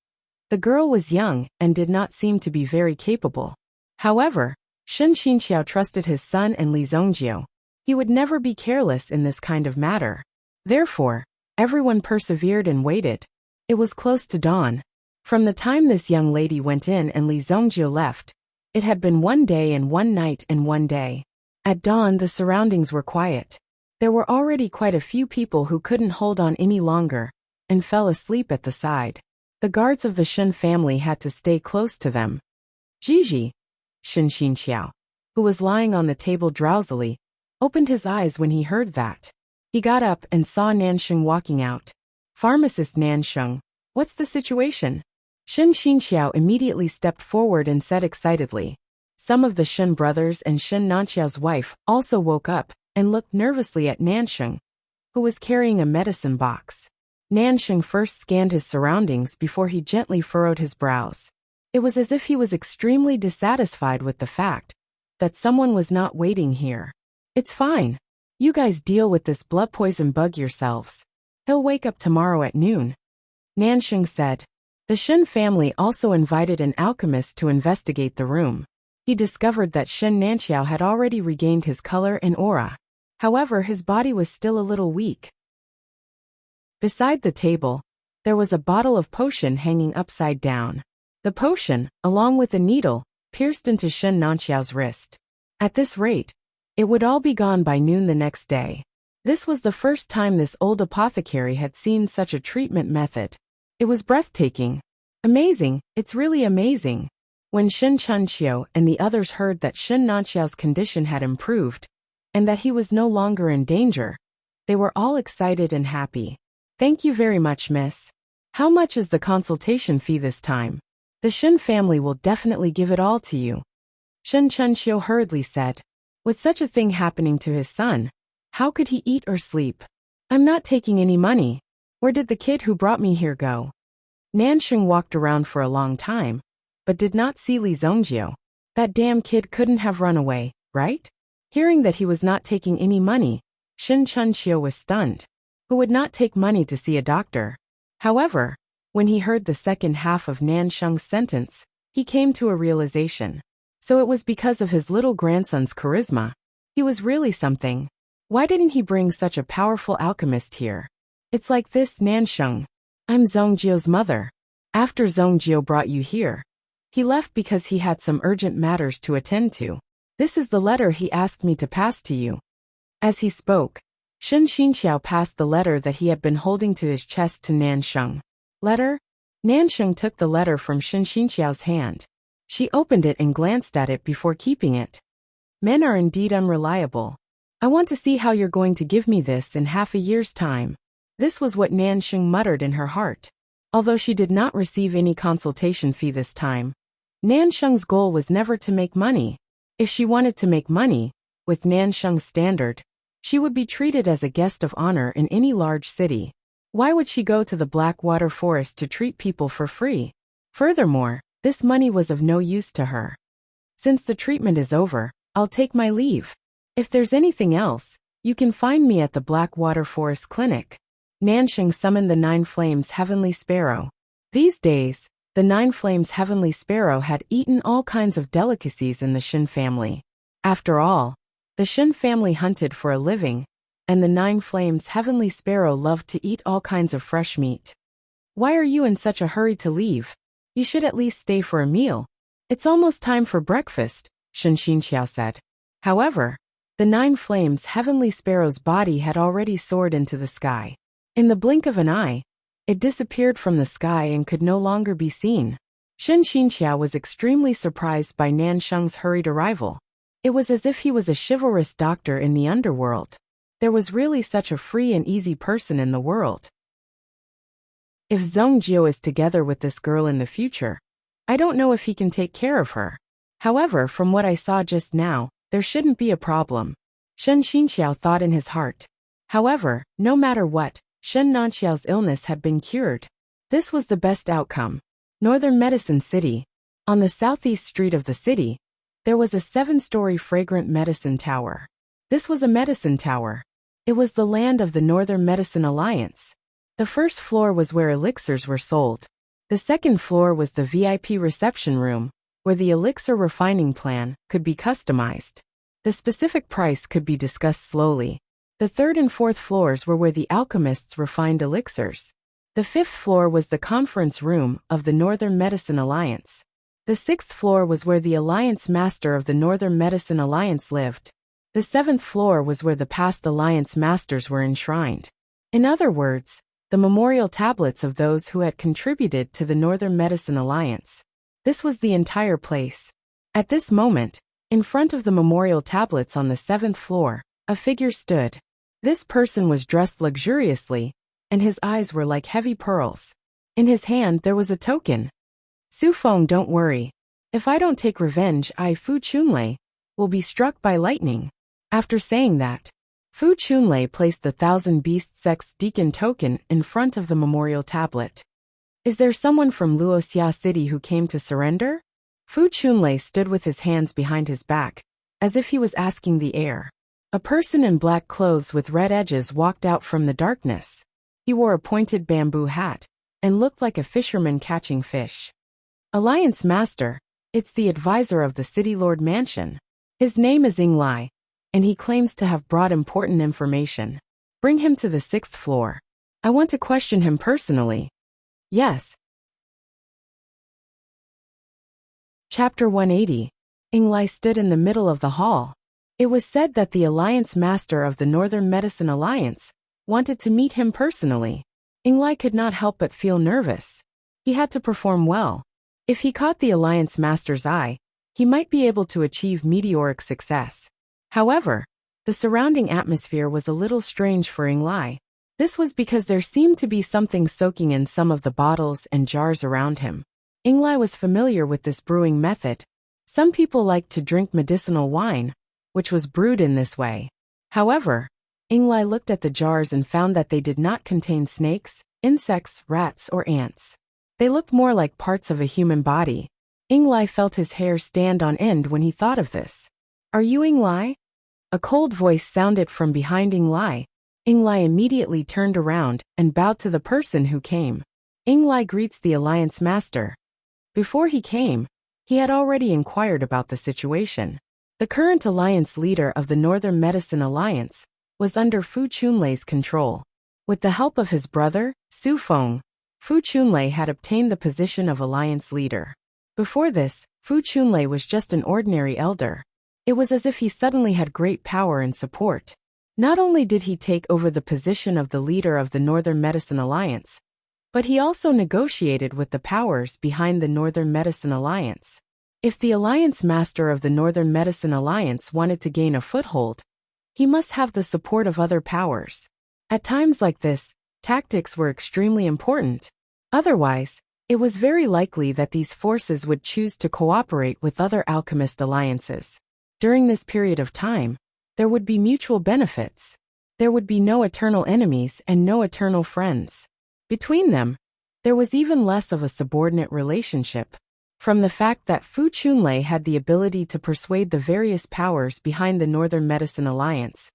the girl was young and did not seem to be very capable. However, Shen Xinxiao trusted his son and Li Zongjiu. He would never be careless in this kind of matter. Therefore, everyone persevered and waited. It was close to dawn. From the time this young lady went in and Li Zongjiu left, it had been 1 day and 1 night and 1 day. At dawn, the surroundings were quiet. There were already quite a few people who couldn't hold on any longer and fell asleep at the side. The guards of the Shen family had to stay close to them. Gigi, Shen Xinxiao, who was lying on the table drowsily, opened his eyes when he heard that. He got up and saw Nansheng walking out. Pharmacist Nansheng, what's the situation? Shen Xinxiao immediately stepped forward and said excitedly. Some of the Shen brothers and Shen Nanxiao's wife also woke up and looked nervously at Nansheng, who was carrying a medicine box. Nansheng first scanned his surroundings before he gently furrowed his brows. It was as if he was extremely dissatisfied with the fact that someone was not waiting here. It's fine. You guys deal with this blood poison bug yourselves. He'll wake up tomorrow at noon. Nansheng said. The Shen family also invited an alchemist to investigate the room. He discovered that Shen Nanxiao had already regained his color and aura. However, his body was still a little weak. Beside the table, there was a bottle of potion hanging upside down. The potion, along with a needle, pierced into Shen Nanxiao's wrist. At this rate, it would all be gone by noon the next day. This was the first time this old apothecary had seen such a treatment method. It was breathtaking. Amazing, it's really amazing. When Shen Chunqiu and the others heard that Shen Nanxiao's condition had improved, and that he was no longer in danger, they were all excited and happy. Thank you very much, miss. How much is the consultation fee this time? The Shen family will definitely give it all to you. Shen Chunqiu hurriedly said. With such a thing happening to his son, how could he eat or sleep? I'm not taking any money. Where did the kid who brought me here go? Nansheng walked around for a long time, but did not see Li Zongjiu. That damn kid couldn't have run away, right? Hearing that he was not taking any money, Shin Chunxiu was stunned. Who would not take money to see a doctor? However, when he heard the second half of Nan Sheng's sentence, he came to a realization. So it was because of his little grandson's charisma. He was really something. Why didn't he bring such a powerful alchemist here? It's like this, Nan Sheng. I'm Zongjio's mother. After Zongjio brought you here, he left because he had some urgent matters to attend to. This is the letter he asked me to pass to you. As he spoke, Shen Xinxiao passed the letter that he had been holding to his chest to Nan Sheng. Letter? Nan Sheng took the letter from Shen Xinxiao's hand. She opened it and glanced at it before keeping it. Men are indeed unreliable. I want to see how you're going to give me this in half a year's time. This was what Nan Sheng muttered in her heart. Although she did not receive any consultation fee this time, Nan Sheng's goal was never to make money. If she wanted to make money, with Nan Sheng's standard, she would be treated as a guest of honor in any large city. Why would she go to the Blackwater Forest to treat people for free? Furthermore, this money was of no use to her. Since the treatment is over, I'll take my leave. If there's anything else, you can find me at the Blackwater Forest Clinic. Nansheng summoned the Nine Flames Heavenly Sparrow. These days, the Nine Flames Heavenly Sparrow had eaten all kinds of delicacies in the Shin family. After all, the Shin family hunted for a living, and the Nine Flames Heavenly Sparrow loved to eat all kinds of fresh meat. Why are you in such a hurry to leave? You should at least stay for a meal. It's almost time for breakfast, Shen Xinxiao said. However, the Nine Flames Heavenly Sparrow's body had already soared into the sky. In the blink of an eye, it disappeared from the sky and could no longer be seen. Shen Xinxiao was extremely surprised by Nan Sheng's hurried arrival. It was as if he was a chivalrous doctor in the underworld. There was really such a free and easy person in the world. If Zongjio is together with this girl in the future, I don't know if he can take care of her. However, from what I saw just now, there shouldn't be a problem. Shen Xinxiao thought in his heart. However, no matter what, Shen Nanxiao's illness had been cured. This was the best outcome. Northern Medicine City. On the southeast street of the city, there was a 7-story fragrant medicine tower. This was a medicine tower. It was the land of the Northern Medicine Alliance. The first floor was where elixirs were sold. The second floor was the VIP reception room, where the elixir refining plan could be customized. The specific price could be discussed slowly. The third and fourth floors were where the alchemists refined elixirs. The fifth floor was the conference room of the Northern Medicine Alliance. The sixth floor was where the Alliance Master of the Northern Medicine Alliance lived. The seventh floor was where the past Alliance Masters were enshrined. In other words, the memorial tablets of those who had contributed to the Northern Medicine Alliance. This was the entire place. At this moment, in front of the memorial tablets on the 7th floor, a figure stood. This person was dressed luxuriously, and his eyes were like heavy pearls. In his hand there was a token. Su Feng, don't worry. If I don't take revenge, Fu Chunlei will be struck by lightning. After saying that, Fu Chunlei placed the 1,000 Beasts X Deacon token in front of the memorial tablet. Is there someone from Luoxia City who came to surrender? Fu Chunlei stood with his hands behind his back, as if he was asking the air. A person in black clothes with red edges walked out from the darkness. He wore a pointed bamboo hat, and looked like a fisherman catching fish. Alliance Master, it's the advisor of the City Lord Mansion. His name is Ying Lai, and he claims to have brought important information. Bring him to the 6th floor. I want to question him personally. Yes. Chapter 180. Ying Lai stood in the middle of the hall. It was said that the Alliance Master of the Northern Medicine Alliance wanted to meet him personally. Ying Lai could not help but feel nervous. He had to perform well. If he caught the Alliance Master's eye, he might be able to achieve meteoric success. However, the surrounding atmosphere was a little strange for Ying Lai. This was because there seemed to be something soaking in some of the bottles and jars around him. Ying Lai was familiar with this brewing method. Some people liked to drink medicinal wine, which was brewed in this way. However, Ying Lai looked at the jars and found that they did not contain snakes, insects, rats, or ants. They looked more like parts of a human body. Ying Lai felt his hair stand on end when he thought of this. Are you Ying Lai? A cold voice sounded from behind Ying Lai. Ying Lai immediately turned around and bowed to the person who came. Ying Lai greets the Alliance Master. Before he came, he had already inquired about the situation. The current alliance leader of the Northern Medicine Alliance was under Fu Chunlei's control. With the help of his brother, Su Feng, Fu Chunlei had obtained the position of alliance leader. Before this, Fu Chunlei was just an ordinary elder. It was as if he suddenly had great power and support. Not only did he take over the position of the leader of the Northern Medicine Alliance, but he also negotiated with the powers behind the Northern Medicine Alliance. If the Alliance Master of the Northern Medicine Alliance wanted to gain a foothold, he must have the support of other powers. At times like this, tactics were extremely important. Otherwise, it was very likely that these forces would choose to cooperate with other alchemist alliances. During this period of time, there would be mutual benefits. There would be no eternal enemies and no eternal friends. Between them, there was even less of a subordinate relationship. From the fact that Fu Chunlei had the ability to persuade the various powers behind the Northern Medicine Alliance,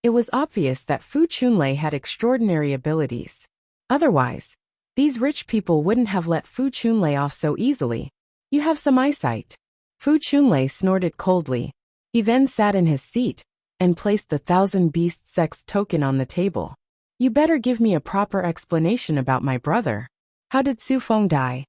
it was obvious that Fu Chunlei had extraordinary abilities. Otherwise, these rich people wouldn't have let Fu Chunlei off so easily. You have some eyesight. Fu Chunlei snorted coldly. He then sat in his seat and placed the 1,000 Beasts Sex token on the table. You better give me a proper explanation about my brother. How did Su Feng die?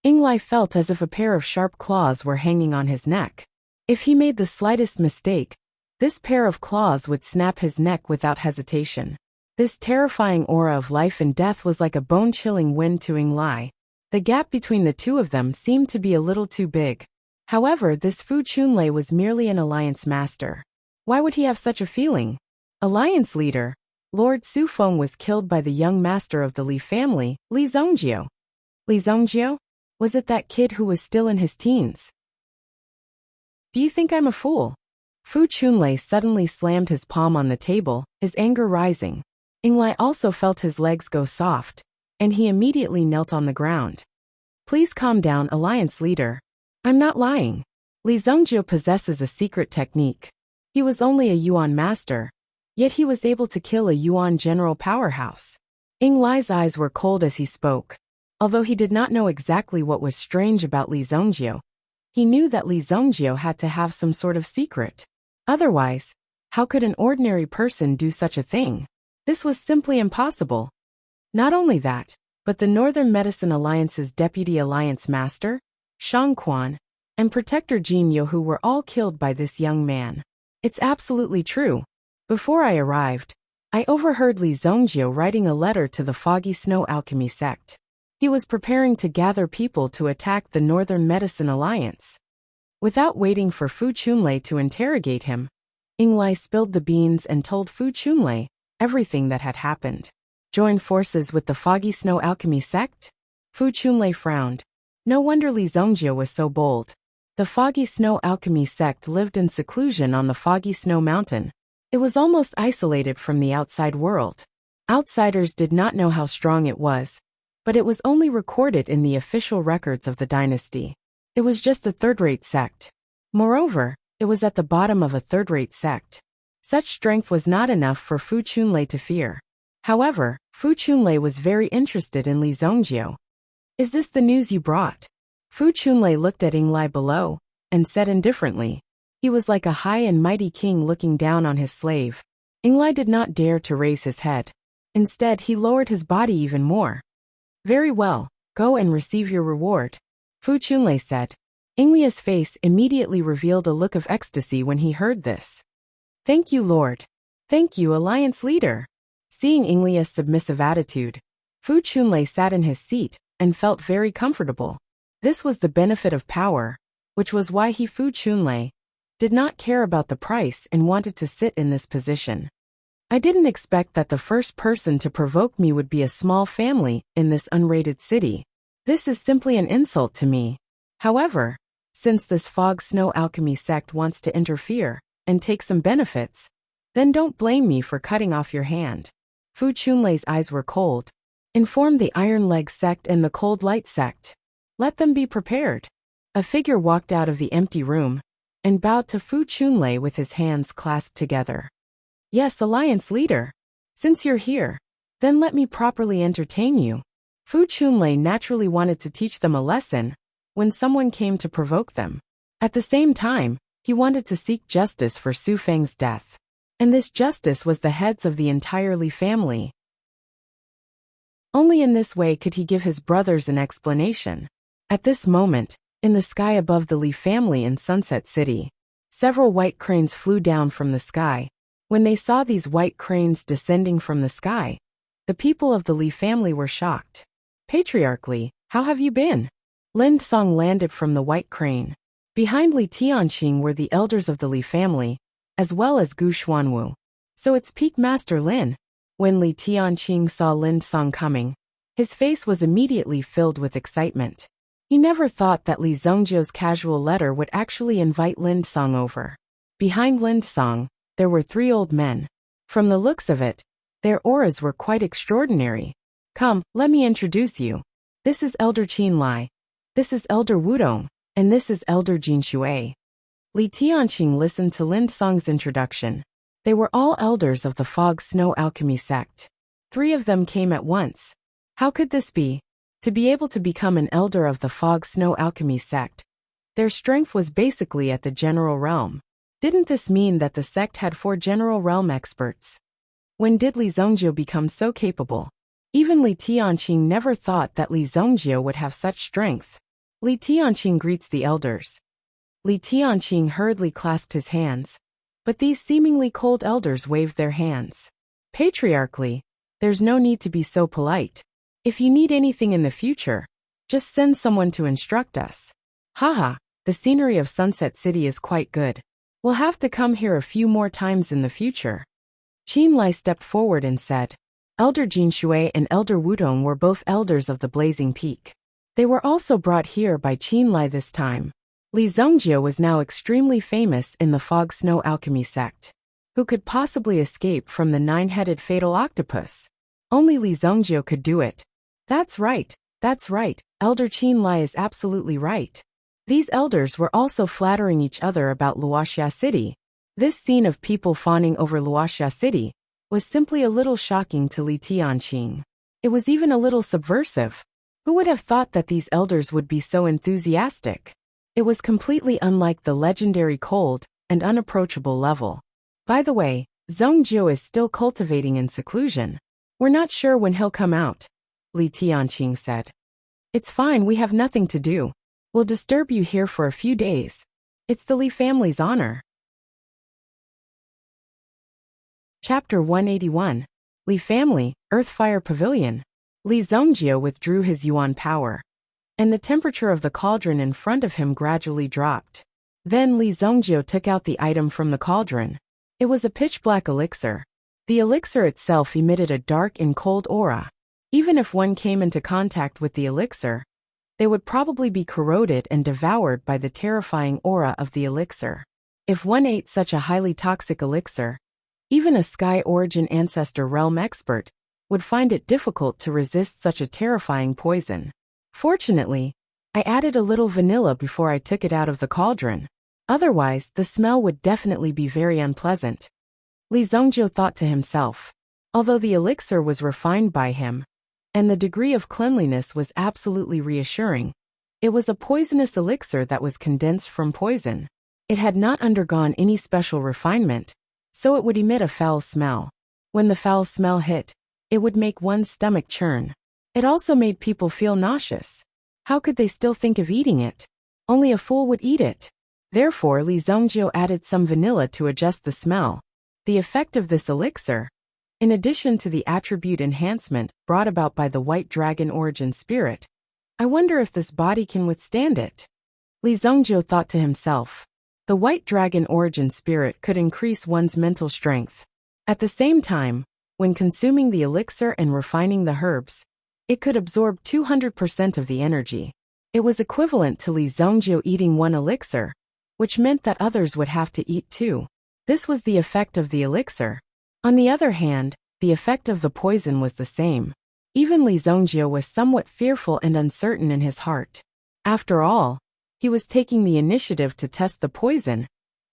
Ying Lai felt as if a pair of sharp claws were hanging on his neck. If he made the slightest mistake, this pair of claws would snap his neck without hesitation. This terrifying aura of life and death was like a bone-chilling wind to Ying Lai. The gap between the two of them seemed to be a little too big. However, this Fu Chunlei was merely an alliance master. Why would he have such a feeling? Alliance leader, Lord Su Feng, was killed by the young master of the Li family, Li Zhongjio. Li Zhongjio? Was it that kid who was still in his teens? Do you think I'm a fool? Fu Chunlei suddenly slammed his palm on the table, his anger rising. Ying Lai also felt his legs go soft, and he immediately knelt on the ground. Please calm down, alliance leader. I'm not lying. Li Zhongjio possesses a secret technique. He was only a Yuan master, yet he was able to kill a Yuan general powerhouse. Ying Lai's eyes were cold as he spoke. Although he did not know exactly what was strange about Li Zhongjio, he knew that Li Zhongjio had to have some sort of secret. Otherwise, how could an ordinary person do such a thing? This was simply impossible. Not only that, but the Northern Medicine Alliance's Deputy Alliance Master, Shang Quan, and Protector Jin Yohu were all killed by this young man. It's absolutely true. Before I arrived, I overheard Li Zhongjio writing a letter to the Foggy Snow Alchemy sect. He was preparing to gather people to attack the Northern Medicine Alliance. Without waiting for Fu Chunlei to interrogate him, Ying Lai spilled the beans and told Fu Chunlei everything that had happened. Join forces with the Foggy Snow Alchemy sect? Fu Chunlei frowned. No wonder Li Zhongjio was so bold. The Foggy Snow Alchemy sect lived in seclusion on the Foggy Snow Mountain. It was almost isolated from the outside world. Outsiders did not know how strong it was, but it was only recorded in the official records of the dynasty. It was just a third-rate sect. Moreover, it was at the bottom of a third-rate sect. Such strength was not enough for Fu Chunlei to fear. However, Fu Chunlei was very interested in Li Zhongjio. Is this the news you brought? Fu Chunlei looked at Ying Lai below, and said indifferently. He was like a high and mighty king looking down on his slave. Ying Lai did not dare to raise his head. Instead, he lowered his body even more. Very well, go and receive your reward, Fu Chunlei said. Ying Lai's face immediately revealed a look of ecstasy when he heard this. Thank you, Lord. Thank you, Alliance Leader. Seeing Ying Lai's submissive attitude, Fu Chunlei sat in his seat and felt very comfortable. This was the benefit of power, which was why he, Fu Chunlei, did not care about the price and wanted to sit in this position. I didn't expect that the first person to provoke me would be a small family in this unrated city. This is simply an insult to me. However, since this Fog Snow Alchemy sect wants to interfere and take some benefits, then don't blame me for cutting off your hand. Fu Chunlei's eyes were cold. Inform the Iron Leg sect and the Cold Light sect. Let them be prepared. A figure walked out of the empty room, and bowed to Fu Chunlei with his hands clasped together. Yes, Alliance leader. Since you're here, then let me properly entertain you. Fu Chunlei naturally wanted to teach them a lesson when someone came to provoke them. At the same time, he wanted to seek justice for Su Feng's death. And this justice was the heads of the entire Li family. Only in this way could he give his brothers an explanation. At this moment, in the sky above the Li family in Sunset City, several white cranes flew down from the sky. When they saw these white cranes descending from the sky, the people of the Li family were shocked. Patriarchally, how have you been? Lin Song landed from the white crane. Behind Li Tianqing were the elders of the Li family, as well as Gu Xuanwu. So it's Peak Master Lin. When Li Tianqing saw Lin Song coming, his face was immediately filled with excitement. He never thought that Li Zhongjiu's casual letter would actually invite Lin Song over. Behind Lin Song, there were 3 old men. From the looks of it, their auras were quite extraordinary. Come, let me introduce you. This is Elder Qin Lai. This is Elder Wudong, and this is Elder Jin Shui. Li Tianqing listened to Lin Song's introduction. They were all elders of the Fog Snow Alchemy sect. 3 of them came at once. How could this be? To be able to become an elder of the Fog Snow Alchemy sect, their strength was basically at the general realm. Didn't this mean that the sect had 4 general realm experts? When did Li Zhongjiu become so capable? Even Li Tianqing never thought that Li Zhongjiu would have such strength. Li Tianqing greets the elders. Li Tianqing hurriedly clasped his hands, but these seemingly cold elders waved their hands. Patriarchally, there's no need to be so polite. If you need anything in the future, just send someone to instruct us. Haha, the scenery of Sunset City is quite good. We'll have to come here a few more times in the future. Qin Lai stepped forward and said. Elder Jin Shui and Elder Wudong were both elders of the Blazing Peak. They were also brought here by Qin Lai this time. Li Zhongjiu was now extremely famous in the Fog Snow Alchemy sect. Who could possibly escape from the 9-headed fatal octopus? Only Li Zhongjiu could do it. That's right, Elder Qin Lai is absolutely right. These elders were also flattering each other about Wuxia City. This scene of people fawning over Wuxia City was simply a little shocking to Li Tianqing. It was even a little subversive. Who would have thought that these elders would be so enthusiastic? It was completely unlike the legendary cold and unapproachable level. By the way, Zhongjiu is still cultivating in seclusion. We're not sure when he'll come out, Li Tianqing said. It's fine, we have nothing to do. We'll disturb you here for a few days. It's the Li family's honor. Chapter 181. Li Family, Earthfire Pavilion. Li Zhongjiu withdrew his yuan power, and the temperature of the cauldron in front of him gradually dropped. Then Li Zhongjiu took out the item from the cauldron. It was a pitch-black elixir. The elixir itself emitted a dark and cold aura. Even if one came into contact with the elixir, they would probably be corroded and devoured by the terrifying aura of the elixir. If one ate such a highly toxic elixir, even a Sky Origin Ancestor Realm expert would find it difficult to resist such a terrifying poison. Fortunately, I added a little vanilla before I took it out of the cauldron. Otherwise, the smell would definitely be very unpleasant. Li Zhongjiu thought to himself. Although the elixir was refined by him, and the degree of cleanliness was absolutely reassuring, it was a poisonous elixir that was condensed from poison. It had not undergone any special refinement, so it would emit a foul smell. When the foul smell hit, it would make one's stomach churn. It also made people feel nauseous. How could they still think of eating it? Only a fool would eat it. Therefore, Li Zhongjiu added some vanilla to adjust the smell. The effect of this elixir, in addition to the attribute enhancement brought about by the White Dragon Origin Spirit, I wonder if this body can withstand it. Li Zhongjiu thought to himself. The White Dragon Origin Spirit could increase one's mental strength. At the same time, when consuming the elixir and refining the herbs, it could absorb 200% of the energy. It was equivalent to Li Zhongjiu eating one elixir, which meant that others would have to eat too. This was the effect of the elixir. On the other hand, the effect of the poison was the same. Even Li Zhongjiu was somewhat fearful and uncertain in his heart. After all, He was taking the initiative to test the poison,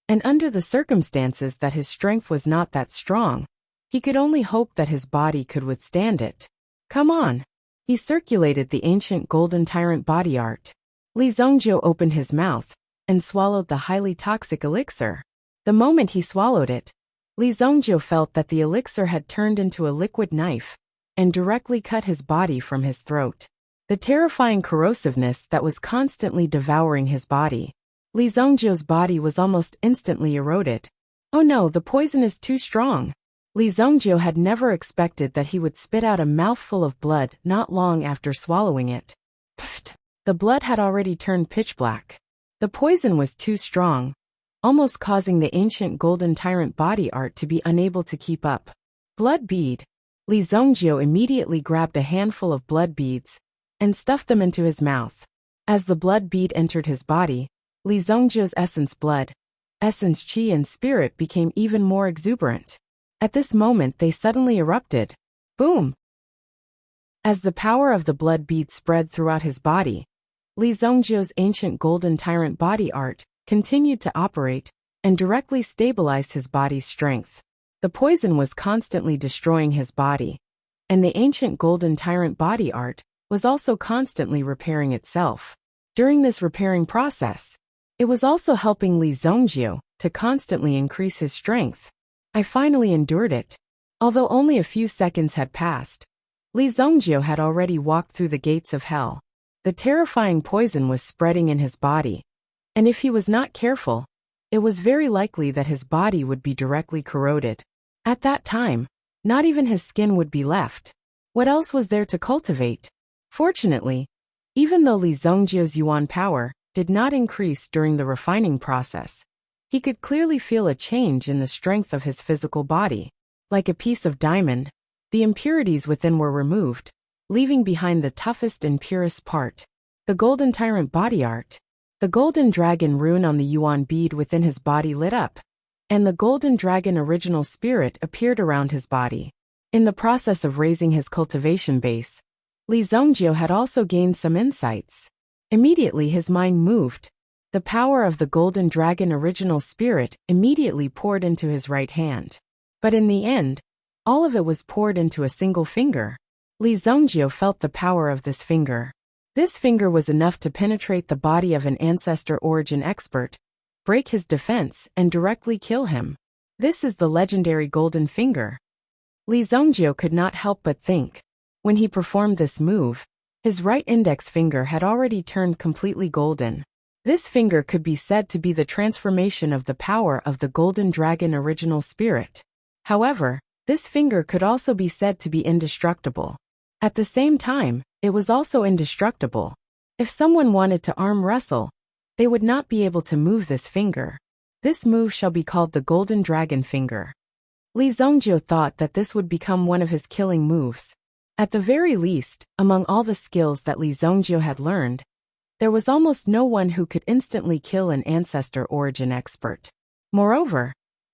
and under the circumstances that his strength was not that strong, he could only hope that his body could withstand it. Come on. He circulated the ancient golden tyrant body art. Li Zhongjiu opened his mouth and swallowed the highly toxic elixir. The moment he swallowed it, Li Zhongjiu felt that the elixir had turned into a liquid knife and directly cut his body from his throat. The terrifying corrosiveness that was constantly devouring his body. Li Zhongjiu's body was almost instantly eroded. Oh no, the poison is too strong. Li Zhongjiu had never expected that he would spit out a mouthful of blood not long after swallowing it. Pfft! The blood had already turned pitch black. The poison was too strong, almost causing the ancient golden tyrant body art to be unable to keep up. Blood bead. Li Zhongjiu immediately grabbed a handful of blood beads and stuffed them into his mouth. As the blood bead entered his body, Li Zhongjiu's essence blood, essence qi and spirit became even more exuberant. At this moment they suddenly erupted. Boom! As the power of the blood bead spread throughout his body, Li Zhongjiu's ancient golden tyrant body art continued to operate and directly stabilized his body's strength. The poison was constantly destroying his body, and the ancient golden tyrant body art was also constantly repairing itself. During this repairing process, it was also helping Li Zhongjiu to constantly increase his strength. I finally endured it. Although only a few seconds had passed, Li Zhongjiu had already walked through the gates of hell. The terrifying poison was spreading in his body, and if he was not careful, it was very likely that his body would be directly corroded. At that time, not even his skin would be left. What else was there to cultivate? Fortunately, even though Li Zhongjiu's yuan power did not increase during the refining process, he could clearly feel a change in the strength of his physical body. Like a piece of diamond, the impurities within were removed, leaving behind the toughest and purest part, the golden tyrant body art. The golden dragon rune on the yuan bead within his body lit up, and the golden dragon original spirit appeared around his body. In the process of raising his cultivation base, Li Zhongjiu had also gained some insights. Immediately his mind moved. The power of the golden dragon original spirit immediately poured into his right hand. But in the end, all of it was poured into a single finger. Li Zhongjiu felt the power of this finger. This finger was enough to penetrate the body of an ancestor origin expert, break his defense, and directly kill him. This is the legendary golden finger. Li Zhongjiu could not help but think. When he performed this move, his right index finger had already turned completely golden. This finger could be said to be the transformation of the power of the golden dragon original spirit. However, this finger could also be said to be indestructible. At the same time, it was also indestructible. If someone wanted to arm wrestle, they would not be able to move this finger. This move shall be called the golden dragon finger. Li Zhongjiu thought that this would become one of his killing moves. At the very least, among all the skills that Li Zhongjiu had learned, there was almost no one who could instantly kill an ancestor origin expert. Moreover,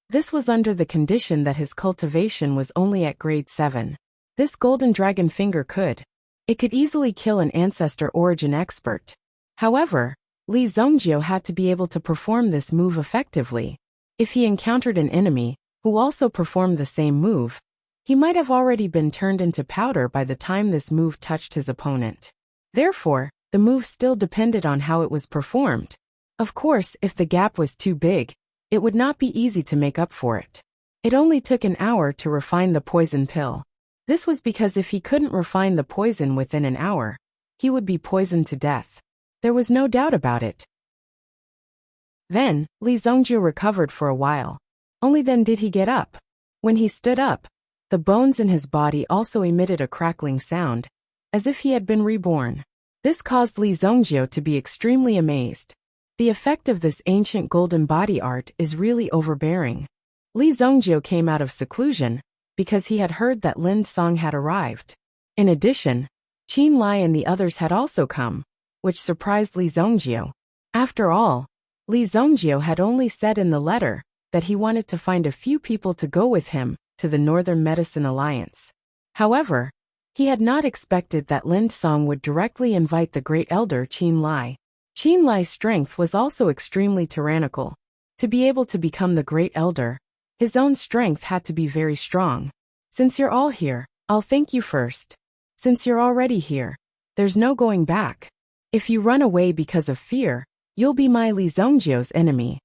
this was under the condition that his cultivation was only at grade 7. This golden dragon finger could. It could easily kill an ancestor origin expert. However, Li Zhongjiu had to be able to perform this move effectively. If he encountered an enemy who also performed the same move, he might have already been turned into powder by the time this move touched his opponent. Therefore, the move still depended on how it was performed. Of course, if the gap was too big, it would not be easy to make up for it. It only took an hour to refine the poison pill. This was because if he couldn't refine the poison within an hour, he would be poisoned to death. There was no doubt about it. Then, Li Zhongjiu recovered for a while. Only then did he get up. When he stood up, the bones in his body also emitted a crackling sound, as if he had been reborn. This caused Li Zhongjiu to be extremely amazed. The effect of this ancient golden body art is really overbearing. Li Zhongjiu came out of seclusion because he had heard that Lin Song had arrived. In addition, Qin Lai and the others had also come, which surprised Li Zhongjiu. After all, Li Zhongjiu had only said in the letter that he wanted to find a few people to go with him to the Northern Medicine Alliance. However, he had not expected that Lin Song would directly invite the great elder Qin Lai. Qin Lai's strength was also extremely tyrannical. To be able to become the great elder, his own strength had to be very strong. Since you're all here, I'll thank you first. Since you're already here, there's no going back. If you run away because of fear, you'll be my Li Zongjio's enemy.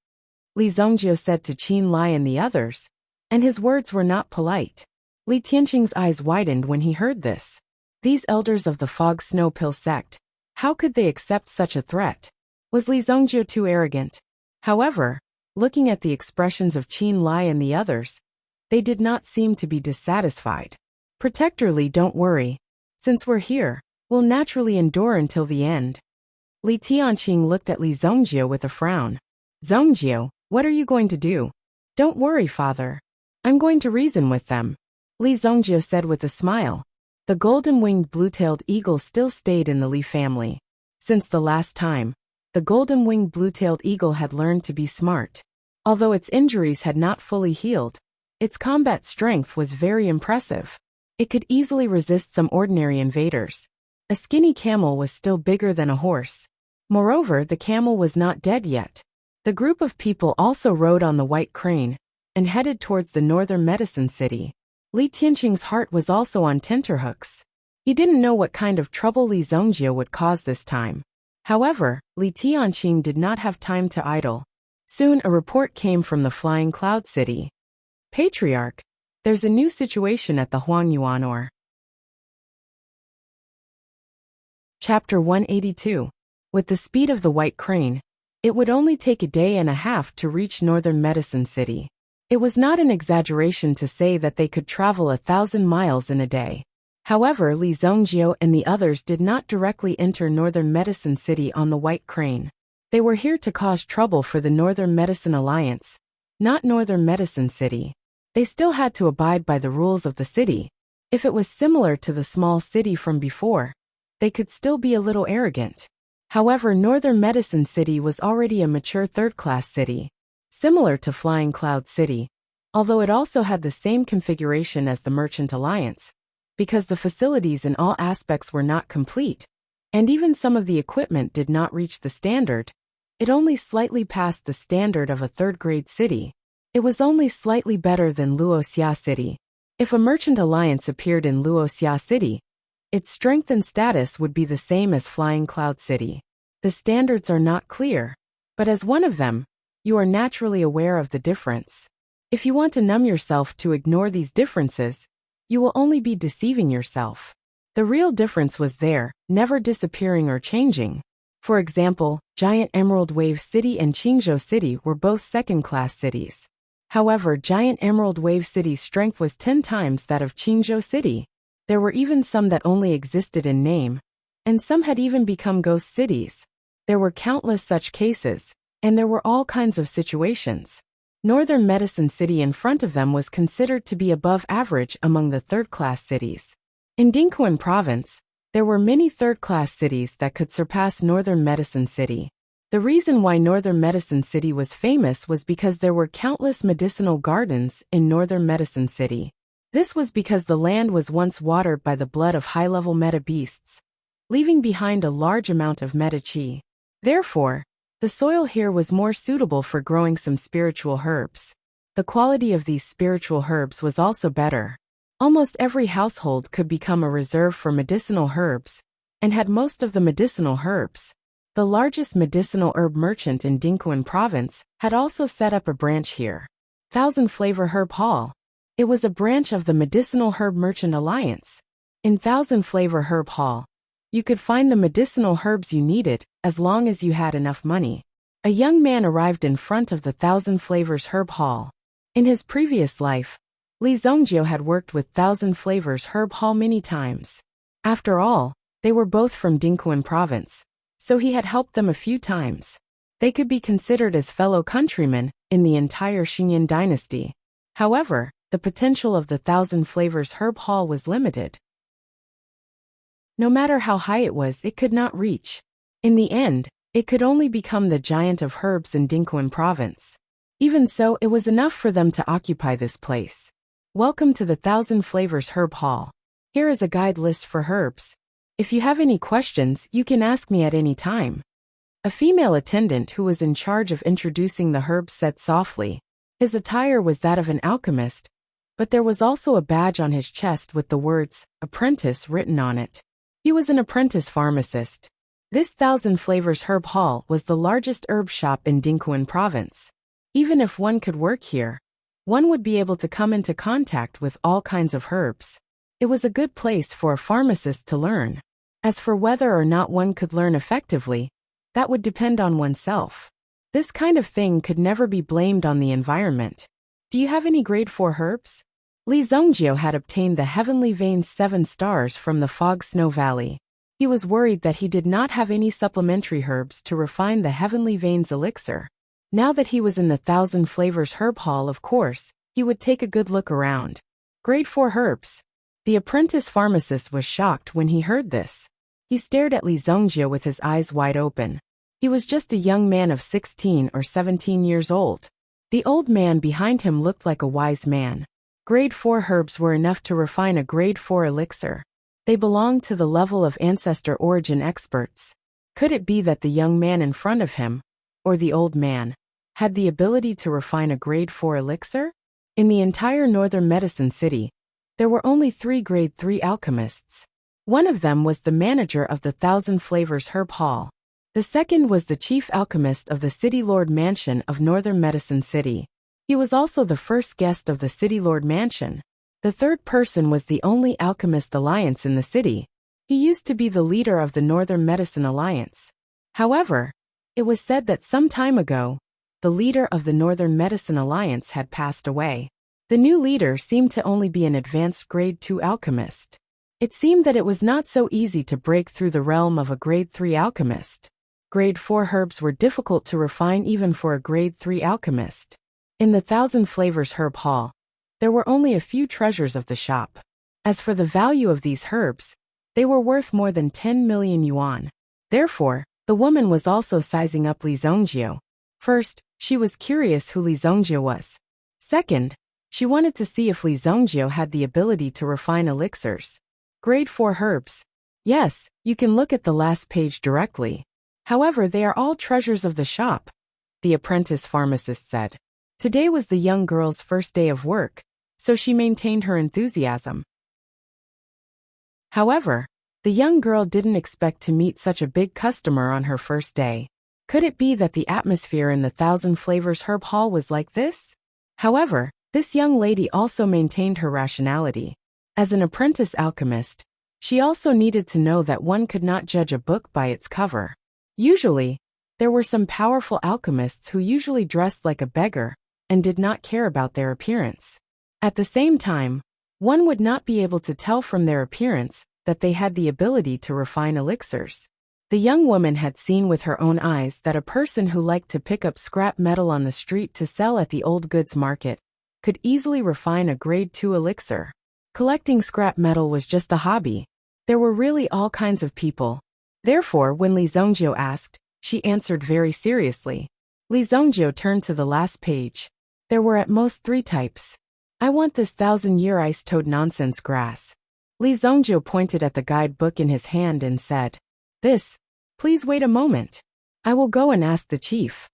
Li Zongjio said to Qin Lai and the others, and his words were not polite. Li Tianqing's eyes widened when he heard this. These elders of the Fog Snow Pill sect, how could they accept such a threat? Was Li Zongjio too arrogant? However, looking at the expressions of Qin Lai and the others, they did not seem to be dissatisfied. Protector Li, don't worry. Since we're here, we'll naturally endure until the end. Li Tianqing looked at Li Zongjio with a frown. Zongjio, what are you going to do? Don't worry, father. I'm going to reason with them. Li Zongjio said with a smile. The golden-winged blue-tailed eagle still stayed in the Li family. Since the last time, the golden-winged blue-tailed eagle had learned to be smart. Although its injuries had not fully healed, its combat strength was very impressive. It could easily resist some ordinary invaders. A skinny camel was still bigger than a horse. Moreover, the camel was not dead yet. The group of people also rode on the white crane and headed towards the northern medicine city. Li Tianqing's heart was also on tenterhooks. He didn't know what kind of trouble Li Zongjio would cause this time. However, Li Tianqing did not have time to idle. Soon a report came from the Flying Cloud City. Patriarch, there's a new situation at the Huangyuan Ore. Chapter 182. With the speed of the white crane, it would only take a day and a half to reach northern medicine city. It was not an exaggeration to say that they could travel 1,000 miles in a day. However, Li Zongjio and the others did not directly enter northern medicine city on the white crane. They were here to cause trouble for the Northern Medicine Alliance, not northern medicine city. They still had to abide by the rules of the city. If it was similar to the small city from before, they could still be a little arrogant. However, Northern Medicine City was already a mature third-class city, similar to Flying Cloud City, although it also had the same configuration as the Merchant Alliance, because the facilities in all aspects were not complete, and even some of the equipment did not reach the standard. It only slightly passed the standard of a third-grade city. It was only slightly better than Wuxia City. If a Merchant Alliance appeared in Wuxia City, its strength and status would be the same as Flying Cloud City. The standards are not clear, but as one of them, you are naturally aware of the difference. If you want to numb yourself to ignore these differences, you will only be deceiving yourself. The real difference was there, never disappearing or changing. For example, Giant Emerald Wave City and Qingzhou City were both second-class cities. However, Giant Emerald Wave City's strength was 10 times that of Qingzhou City. There were even some that only existed in name, and some had even become ghost cities. There were countless such cases, and there were all kinds of situations. Northern Medicine City in front of them was considered to be above average among the third-class cities. In Dingquan Province, there were many third-class cities that could surpass Northern Medicine City. The reason why Northern Medicine City was famous was because there were countless medicinal gardens in Northern Medicine City. This was because the land was once watered by the blood of high-level meta beasts, leaving behind a large amount of meta chi. Therefore, the soil here was more suitable for growing some spiritual herbs. The quality of these spiritual herbs was also better. Almost every household could become a reserve for medicinal herbs, and had most of the medicinal herbs. The largest medicinal herb merchant in Dingquan Province had also set up a branch here. Thousand Flavor Herb Hall. It was a branch of the Medicinal Herb Merchant Alliance. In Thousand Flavor Herb Hall, you could find the medicinal herbs you needed, as long as you had enough money. A young man arrived in front of the Thousand Flavors Herb Hall. In his previous life, Li Zongjio had worked with Thousand Flavors Herb Hall many times. After all, they were both from Dingquan Province, so he had helped them a few times. They could be considered as fellow countrymen in the entire Xingyan dynasty. However, the potential of the Thousand Flavors Herb Hall was limited. No matter how high it was, it could not reach. In the end, it could only become the giant of herbs in Dingquan Province. Even so, it was enough for them to occupy this place. Welcome to the Thousand Flavors Herb Hall. Here is a guide list for herbs. If you have any questions, you can ask me at any time. A female attendant who was in charge of introducing the herbs said softly. His attire was that of an alchemist, but there was also a badge on his chest with the words, apprentice, written on it. He was an apprentice pharmacist. This Thousand Flavors Herb Hall was the largest herb shop in Dingquan province. Even if one could work here, one would be able to come into contact with all kinds of herbs. It was a good place for a pharmacist to learn. As for whether or not one could learn effectively, that would depend on oneself. This kind of thing could never be blamed on the environment. Do you have any grade 4 herbs? Li Zongjio had obtained the Heavenly Veins 7 stars from the Fog Snow Valley. He was worried that he did not have any supplementary herbs to refine the Heavenly Veins elixir. Now that he was in the Thousand Flavors Herb Hall, of course, he would take a good look around. Grade 4 herbs. The apprentice pharmacist was shocked when he heard this. He stared at Li Zongjio with his eyes wide open. He was just a young man of 16 or 17 years old. The old man behind him looked like a wise man. Grade 4 herbs were enough to refine a grade 4 elixir. They belonged to the level of ancestor origin experts. Could it be that the young man in front of him, or the old man, had the ability to refine a grade 4 elixir? In the entire northern medicine city, there were only 3 grade 3 alchemists. One of them was the manager of the Thousand Flavors Herb Hall. The second was the chief alchemist of the City Lord Mansion of Northern Medicine City. He was also the first guest of the City Lord Mansion. The third person was the only alchemist alliance in the city. He used to be the leader of the Northern Medicine Alliance. However, it was said that some time ago, the leader of the Northern Medicine Alliance had passed away. The new leader seemed to only be an advanced grade 2 alchemist. It seemed that it was not so easy to break through the realm of a grade 3 alchemist. Grade 4 herbs were difficult to refine even for a grade 3 alchemist. In the Thousand Flavors Herb Hall, there were only a few treasures of the shop. As for the value of these herbs, they were worth more than 10 million yuan. Therefore, the woman was also sizing up Li Zongjio. First, she was curious who Li Zongjio was. Second, she wanted to see if Li Zongjio had the ability to refine elixirs. Grade 4 herbs. Yes, you can look at the last page directly. However, they are all treasures of the shop, the apprentice pharmacist said. Today was the young girl's first day of work, so she maintained her enthusiasm. However, the young girl didn't expect to meet such a big customer on her first day. Could it be that the atmosphere in the Thousand Flavors Herb Hall was like this? However, this young lady also maintained her rationality. As an apprentice alchemist, she also needed to know that one could not judge a book by its cover. Usually, there were some powerful alchemists who usually dressed like a beggar and did not care about their appearance. At the same time, one would not be able to tell from their appearance that they had the ability to refine elixirs. The young woman had seen with her own eyes that a person who liked to pick up scrap metal on the street to sell at the old goods market could easily refine a grade 2 elixir. Collecting scrap metal was just a hobby. There were really all kinds of people. Therefore, when Li Zongjio asked, she answered very seriously. Li Zongjio turned to the last page. There were at most 3 types. I want this 1,000-year ice-toad nonsense grass. Li Zongjio pointed at the guidebook in his hand and said, This, please wait a moment. I will go and ask the chief.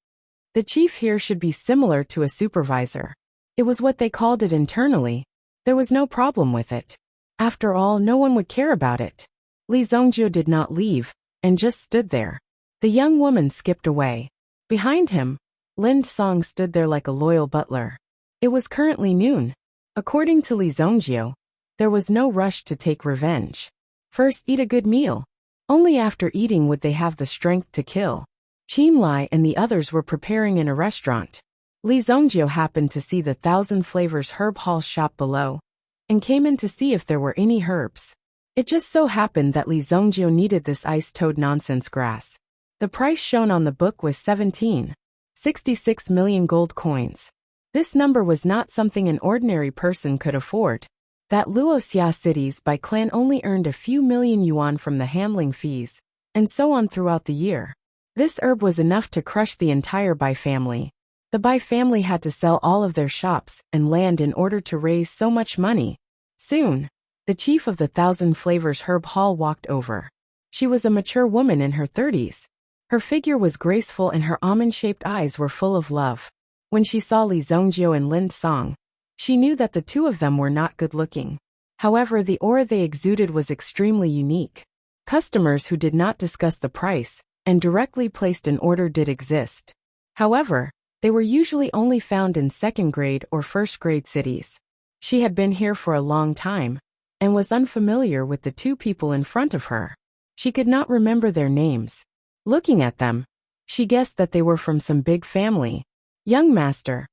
The chief here should be similar to a supervisor. It was what they called it internally. There was no problem with it. After all, no one would care about it. Li Zongjio did not leave, and just stood there. The young woman skipped away. Behind him, Lind Song stood there like a loyal butler. It was currently noon. According to Li Zongjio, there was no rush to take revenge. First, eat a good meal. Only after eating would they have the strength to kill. Qin Lai and the others were preparing in a restaurant. Li Zongjio happened to see the Thousand Flavors Herb Hall shop below, and came in to see if there were any herbs. It just so happened that Li Zongjio needed this ice-toad nonsense grass. The price shown on the book was 17.66 million gold coins. This number was not something an ordinary person could afford. That Luoxia cities by clan only earned a few million yuan from the handling fees, and so on throughout the year. This herb was enough to crush the entire Bai family. The Bai family had to sell all of their shops and land in order to raise so much money. Soon, the chief of the Thousand Flavors Herb Hall walked over. She was a mature woman in her 30s. Her figure was graceful and her almond-shaped eyes were full of love. When she saw Li Zongjio and Lin Song, she knew that the two of them were not good-looking. However, the aura they exuded was extremely unique. Customers who did not discuss the price and directly placed an order did exist. However, they were usually only found in second-grade or first-grade cities. She had been here for a long time and was unfamiliar with the two people in front of her. She could not remember their names. Looking at them, she guessed that they were from some big family. Young master,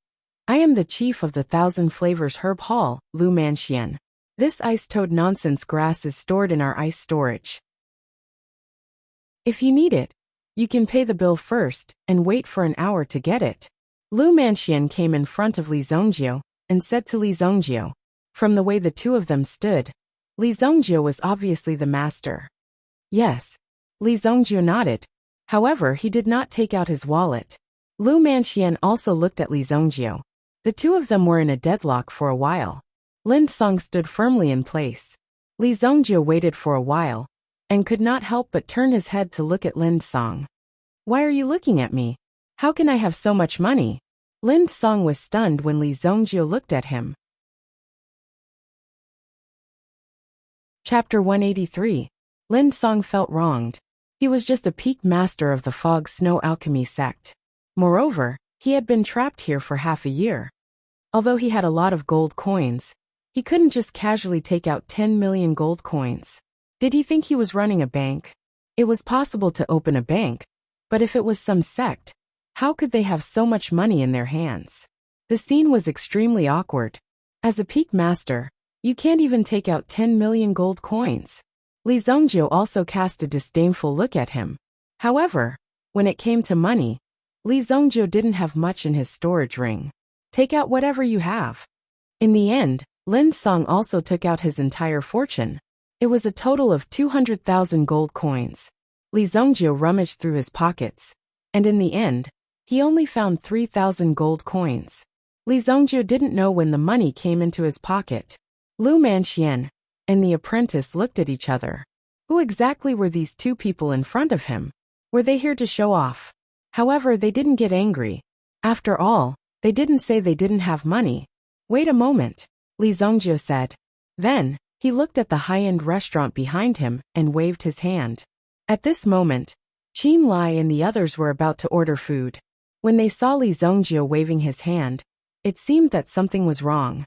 I am the chief of the Thousand Flavors Herb Hall, Lu Manxian. This ice-toad nonsense grass is stored in our ice storage. If you need it, you can pay the bill first and wait for an hour to get it. Lu Manxian came in front of Li Zongjio and said to Li Zongjio. From the way the two of them stood, Li Zongjio was obviously the master. Yes. Li Zongjio nodded. However, he did not take out his wallet. Lu Manxian also looked at Li Zongjio. The two of them were in a deadlock for a while. Lin Song stood firmly in place. Li Zongjio waited for a while and could not help but turn his head to look at Lin Song. Why are you looking at me? How can I have so much money? Lin Song was stunned when Li Zongjio looked at him. Chapter 183. Lin Song felt wronged. He was just a peak master of the Fog Snow Alchemy sect. Moreover, he had been trapped here for half a year. Although he had a lot of gold coins, he couldn't just casually take out 10 million gold coins. Did he think he was running a bank? It was possible to open a bank, but if it was some sect, how could they have so much money in their hands? The scene was extremely awkward. As a peak master, you can't even take out 10 million gold coins. Li Zongjio also cast a disdainful look at him. However, when it came to money, Li Zongjio didn't have much in his storage ring. Take out whatever you have. In the end, Lin Song also took out his entire fortune. It was a total of 200,000 gold coins. Li Zongjio rummaged through his pockets, and in the end, he only found 3,000 gold coins. Li Zongjio didn't know when the money came into his pocket. Lu Manxian and the apprentice looked at each other. Who exactly were these two people in front of him? Were they here to show off? However, they didn't get angry. After all, they didn't say they didn't have money. Wait a moment, Li Zongjio said. Then, he looked at the high-end restaurant behind him and waved his hand. At this moment, Qin Lai and the others were about to order food. When they saw Li Zongjio waving his hand, it seemed that something was wrong.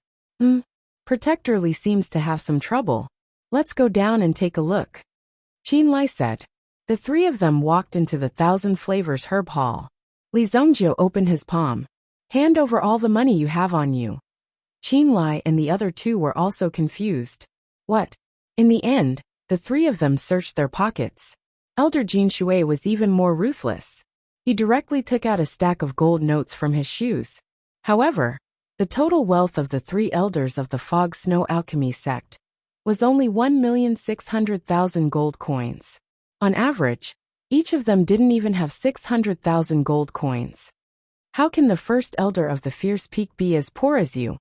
Protector Li seems to have some trouble. Let's go down and take a look, Qin Lai said. The three of them walked into the Thousand Flavors Herb Hall. Li Zongjio opened his palm. Hand over all the money you have on you. Qin Lai and the other two were also confused. What? In the end, the three of them searched their pockets. Elder Jin Shui was even more ruthless. He directly took out a stack of gold notes from his shoes. However, the total wealth of the three elders of the Fog Snow Alchemy sect was only 1,600,000 gold coins. On average, each of them didn't even have 600,000 gold coins. How can the first elder of the Fierce Peak be as poor as you?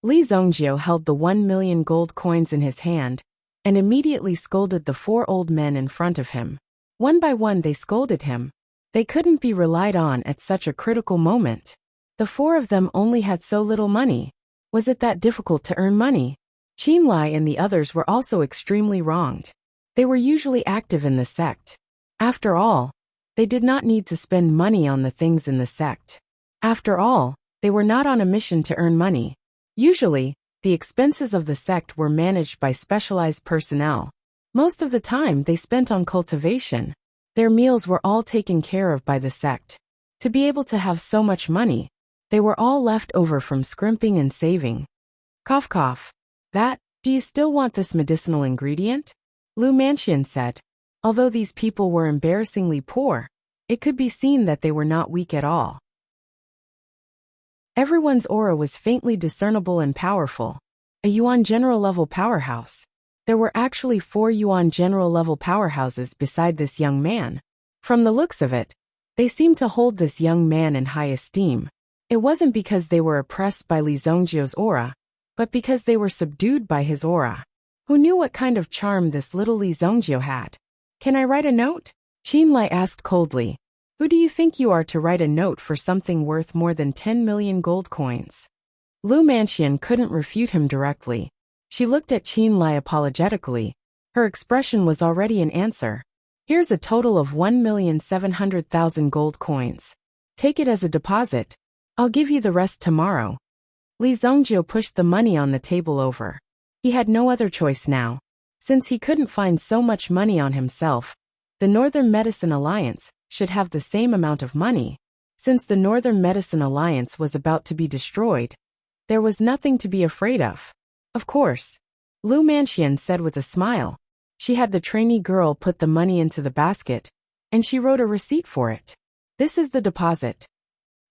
Li Zongjio held the 1 million gold coins in his hand and immediately scolded the four old men in front of him. One by one they scolded him. They couldn't be relied on at such a critical moment. The four of them only had so little money. Was it that difficult to earn money? Qin Lai and the others were also extremely wronged. They were usually active in the sect. After all, they did not need to spend money on the things in the sect. After all, they were not on a mission to earn money. Usually, the expenses of the sect were managed by specialized personnel. Most of the time they spent on cultivation. Their meals were all taken care of by the sect. To be able to have so much money, they were all left over from scrimping and saving. Cough cough. Do you still want this medicinal ingredient? Lu Manxian said. Although these people were embarrassingly poor, it could be seen that they were not weak at all. Everyone's aura was faintly discernible and powerful. A Yuan general level powerhouse. There were actually 4 Yuan general level powerhouses beside this young man. From the looks of it, they seemed to hold this young man in high esteem. It wasn't because they were oppressed by Li Zongjio's aura, but because they were subdued by his aura. Who knew what kind of charm this little Li Zongjio had? Can I write a note? Qin Lai asked coldly. Who do you think you are to write a note for something worth more than 10 million gold coins? Lu Manxian couldn't refute him directly. She looked at Qin Lai apologetically. Her expression was already an answer. Here's a total of 1,700,000 gold coins. Take it as a deposit. I'll give you the rest tomorrow. Li Zongjiu pushed the money on the table over. He had no other choice now. Since he couldn't find so much money on himself, the Northern Medicine Alliance should have the same amount of money. Since the Northern Medicine Alliance was about to be destroyed, there was nothing to be afraid of. Of course, Lu Manxian said with a smile. She had the trainee girl put the money into the basket, and she wrote a receipt for it. This is the deposit.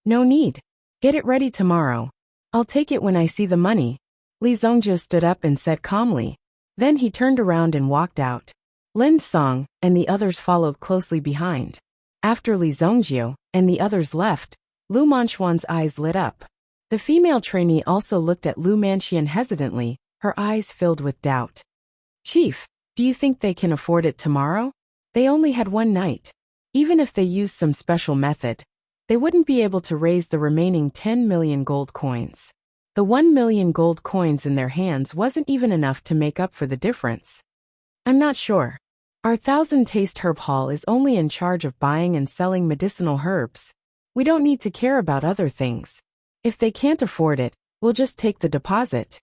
No need. Get it ready tomorrow. I'll take it when I see the money. Li Zongjiu stood up and said calmly. Then he turned around and walked out. Lin Song and the others followed closely behind. After Li Zongjiu and the others left, Lu Manxuan's eyes lit up. The female trainee also looked at Lu Manxian hesitantly, her eyes filled with doubt. Chief, do you think they can afford it tomorrow? They only had one night. Even if they used some special method, they wouldn't be able to raise the remaining 10 million gold coins. The 1 million gold coins in their hands wasn't even enough to make up for the difference. I'm not sure. Our 1,000 Taste Herb Hall is only in charge of buying and selling medicinal herbs. We don't need to care about other things. If they can't afford it, we'll just take the deposit.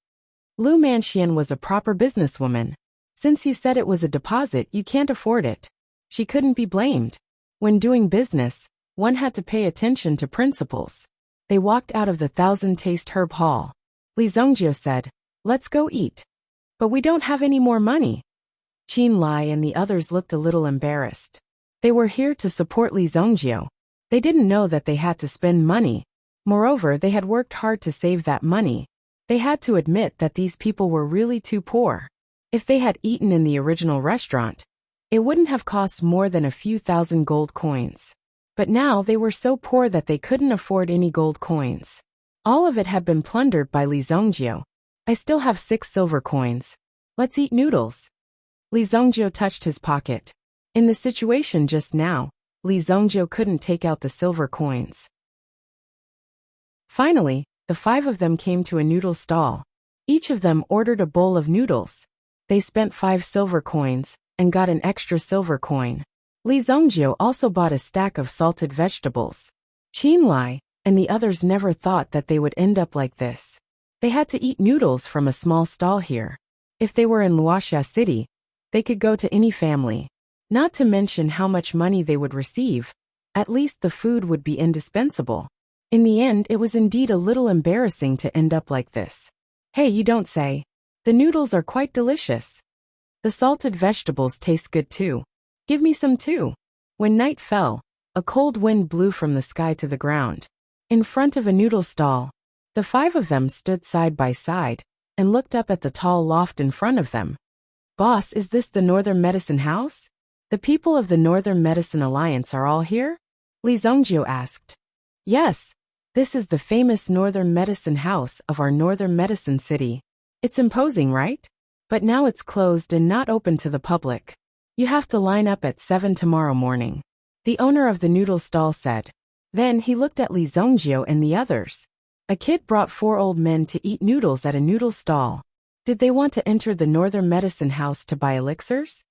Lu Manxian was a proper businesswoman. Since you said it was a deposit, you can't afford it. She couldn't be blamed. When doing business, one had to pay attention to principles. They walked out of the 1,000 Taste Herb Hall. Li Zongjiu said, let's go eat. But we don't have any more money. Qin Lai and the others looked a little embarrassed. They were here to support Li Zongjiu. They didn't know that they had to spend money. Moreover, they had worked hard to save that money. They had to admit that these people were really too poor. If they had eaten in the original restaurant, it wouldn't have cost more than a few thousand gold coins. But now they were so poor that they couldn't afford any gold coins. All of it had been plundered by Li Zongjiu. I still have 6 silver coins. Let's eat noodles. Li Zongjiu touched his pocket. In the situation just now, Li Zongjiu couldn't take out the silver coins. Finally, the 5 of them came to a noodle stall. Each of them ordered a bowl of noodles. They spent 5 silver coins and got an extra silver coin. Li Zongjiu also bought a stack of salted vegetables. Qin Lai and the others never thought that they would end up like this. They had to eat noodles from a small stall here. If they were in Wuxia City, they could go to any family. Not to mention how much money they would receive. At least the food would be indispensable. In the end, it was indeed a little embarrassing to end up like this. Hey, you don't say. The noodles are quite delicious. The salted vegetables taste good too. Give me some too. When night fell, a cold wind blew from the sky to the ground. In front of a noodle stall, the 5 of them stood side by side and looked up at the tall loft in front of them. Boss, is this the Northern Medicine House? The people of the Northern Medicine Alliance are all here? Li Zongjiu asked. Yes, this is the famous Northern Medicine House of our Northern Medicine City. It's imposing, right? But now it's closed and not open to the public. You have to line up at 7 tomorrow morning. The owner of the noodle stall said. Then he looked at Li Zongjiu and the others. A kid brought 4 old men to eat noodles at a noodle stall. Did they want to enter the Northern Medicine House to buy elixirs?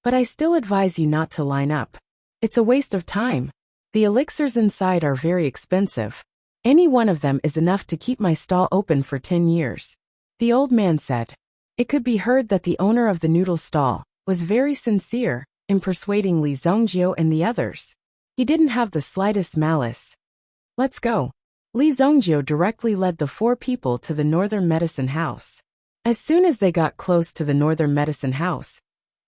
But I still advise you not to line up. It's a waste of time. The elixirs inside are very expensive. Any one of them is enough to keep my stall open for 10 years. The old man said. It could be heard that the owner of the noodle stall was very sincere in persuading Li Zongjiu and the others. He didn't have the slightest malice. Let's go. Li Zongjiu directly led the 4 people to the Northern Medicine House. As soon as they got close to the Northern Medicine House,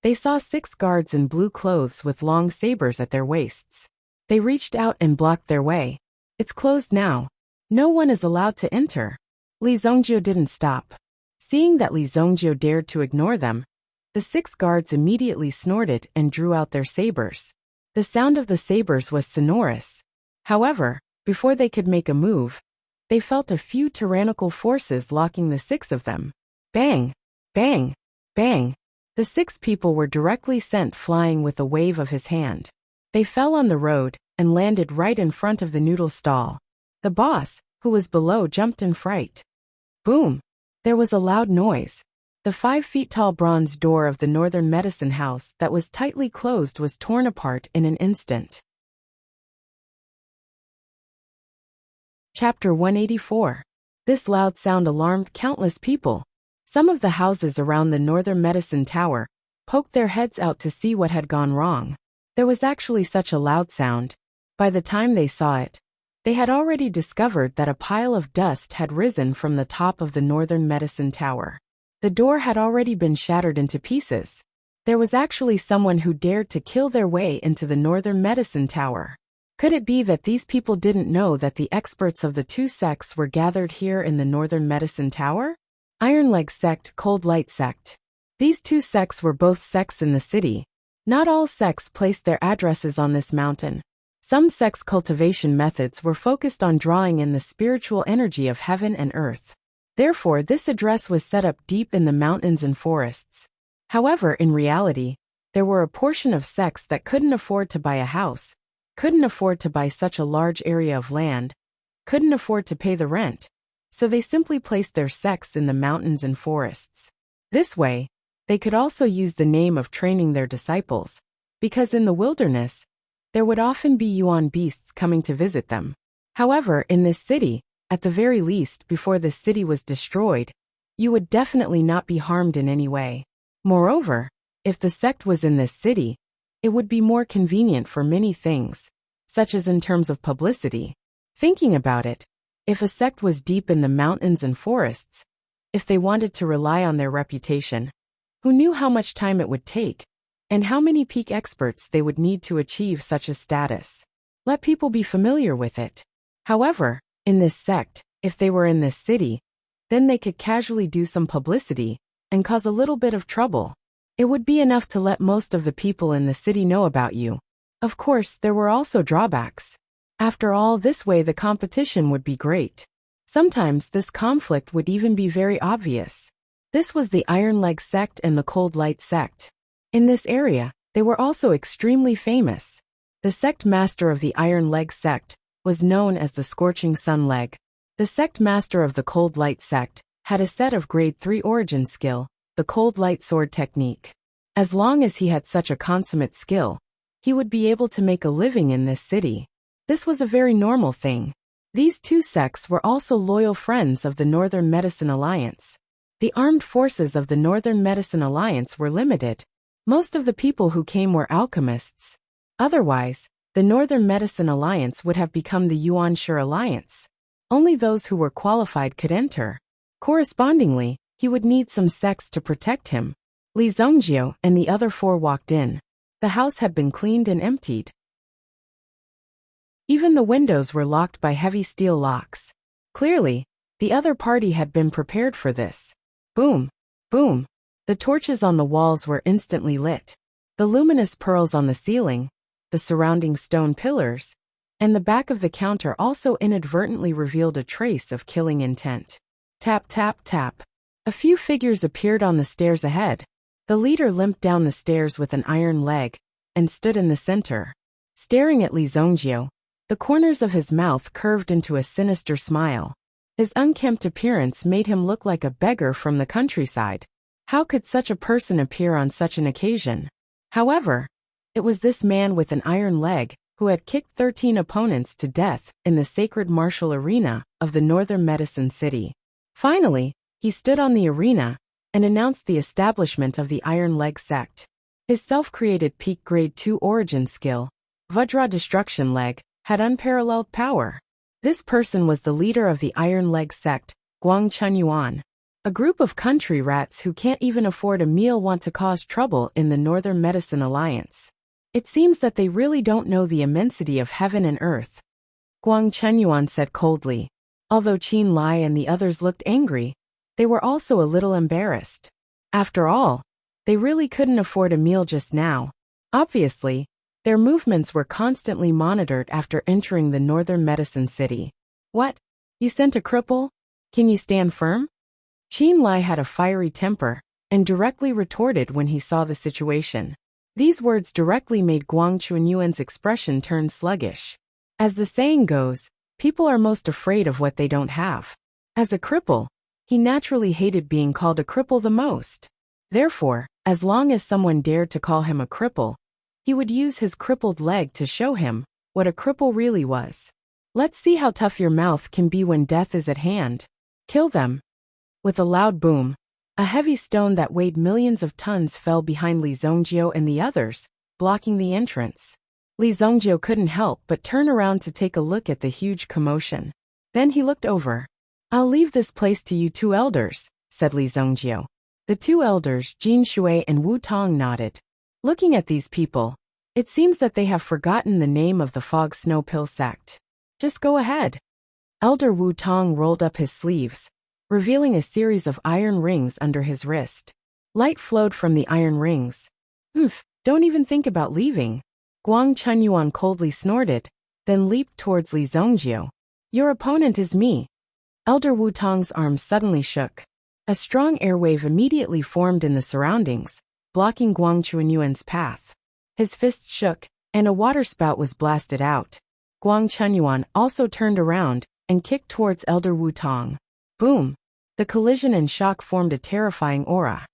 they saw 6 guards in blue clothes with long sabers at their waists. They reached out and blocked their way. It's closed now. No one is allowed to enter. Li Zongjiu didn't stop. Seeing that Li Zongjiu dared to ignore them, the 6 guards immediately snorted and drew out their sabers. The sound of the sabers was sonorous. However, before they could make a move, they felt a few tyrannical forces locking the 6 of them. Bang! Bang! Bang! The 6 people were directly sent flying with a wave of his hand. They fell on the road and landed right in front of the noodle stall. The boss, who was below, jumped in fright. Boom! There was a loud noise. The 5-feet-tall bronze door of the northern medicine house that was tightly closed was torn apart in an instant. Chapter 184. This loud sound alarmed countless people. Some of the houses around the northern medicine tower poked their heads out to see what had gone wrong. There was actually such a loud sound. By the time they saw it, they had already discovered that a pile of dust had risen from the top of the northern medicine tower. The door had already been shattered into pieces. There was actually someone who dared to kill their way into the northern medicine tower. Could it be that these people didn't know that the experts of the two sects were gathered here in the northern medicine tower? Iron Leg Sect, Cold Light Sect. These two sects were both sects in the city. Not all sects placed their addresses on this mountain. Some sects' cultivation methods were focused on drawing in the spiritual energy of heaven and earth. Therefore, this address was set up deep in the mountains and forests. However, in reality, there were a portion of sects that couldn't afford to buy a house, couldn't afford to buy such a large area of land, couldn't afford to pay the rent, so they simply placed their sects in the mountains and forests. This way, they could also use the name of training their disciples, because in the wilderness, there would often be yuan beasts coming to visit them. However, in this city, at the very least before the city was destroyed, you would definitely not be harmed in any way. Moreover, if the sect was in this city, it would be more convenient for many things, such as in terms of publicity. Thinking about it, if a sect was deep in the mountains and forests, if they wanted to rely on their reputation, who knew how much time it would take, and how many peak experts they would need to achieve such a status? Let people be familiar with it. However, in this sect, if they were in this city, then they could casually do some publicity and cause a little bit of trouble. It would be enough to let most of the people in the city know about you. Of course, there were also drawbacks. After all, this way the competition would be great. Sometimes this conflict would even be very obvious. This was the Iron Leg Sect and the Cold Light Sect. In this area, they were also extremely famous. The sect master of the Iron Leg Sect was known as the Scorching Sun Leg. The sect master of the Cold Light Sect had a set of grade 3 origin skill, the Cold Light Sword technique. As long as he had such a consummate skill, he would be able to make a living in this city. This was a very normal thing. These two sects were also loyal friends of the Northern Medicine Alliance. The armed forces of the Northern Medicine Alliance were limited. Most of the people who came were alchemists. Otherwise, the Northern Medicine Alliance would have become the Yuan-Shur Alliance. Only those who were qualified could enter. Correspondingly, he would need some sects to protect him. Li Zhongjiu and the other 4 walked in. The house had been cleaned and emptied. Even the windows were locked by heavy steel locks. Clearly, the other party had been prepared for this. Boom! Boom! The torches on the walls were instantly lit. The luminous pearls on the ceiling, the surrounding stone pillars, and the back of the counter also inadvertently revealed a trace of killing intent. Tap, tap, tap. A few figures appeared on the stairs ahead. The leader limped down the stairs with an iron leg and stood in the center. Staring at Li Zhongjiu, the corners of his mouth curved into a sinister smile. His unkempt appearance made him look like a beggar from the countryside. How could such a person appear on such an occasion? However, it was this man with an iron leg who had kicked 13 opponents to death in the sacred martial arena of the Northern Medicine City. Finally, he stood on the arena and announced the establishment of the Iron Leg Sect. His self-created peak grade 2 origin skill, Vajra Destruction Leg, had unparalleled power. This person was the leader of the Iron Leg Sect, Guang Chunyuan. A group of country rats who can't even afford a meal want to cause trouble in the Northern Medicine Alliance. It seems that they really don't know the immensity of heaven and earth. Guang Chunyuan said coldly. Although Qin Lai and the others looked angry, they were also a little embarrassed. After all, they really couldn't afford a meal just now. Obviously, their movements were constantly monitored after entering the Northern Medicine City. What? You sent a cripple? Can you stand firm? Qin Lai had a fiery temper and directly retorted when he saw the situation. These words directly made Guang Chunyuan's expression turn sluggish. As the saying goes, people are most afraid of what they don't have. As a cripple, he naturally hated being called a cripple the most. Therefore, as long as someone dared to call him a cripple, he would use his crippled leg to show him what a cripple really was. Let's see how tough your mouth can be when death is at hand. Kill them. With a loud boom, a heavy stone that weighed millions of tons fell behind Li Zongjio and the others, blocking the entrance. Li Zongjio couldn't help but turn around to take a look at the huge commotion. Then he looked over. "I'll leave this place to you two elders," said Li Zongjio. The two elders, Jin Shui and Wu Tong, nodded. Looking at these people, it seems that they have forgotten the name of the Fog Snow Pill sect. Just go ahead. Elder Wu Tong rolled up his sleeves, revealing a series of iron rings under his wrist. Light flowed from the iron rings. Don't even think about leaving. Guang Chunyuan coldly snorted, then leaped towards Li Zongjio. "Your opponent is me." Elder Wu Tong's arms suddenly shook. A strong airwave immediately formed in the surroundings, blocking Guang Chunyuan's path. His fist shook, and a waterspout was blasted out. Guang Chunyuan also turned around and kicked towards Elder Wu Tong. Boom! The collision and shock formed a terrifying aura.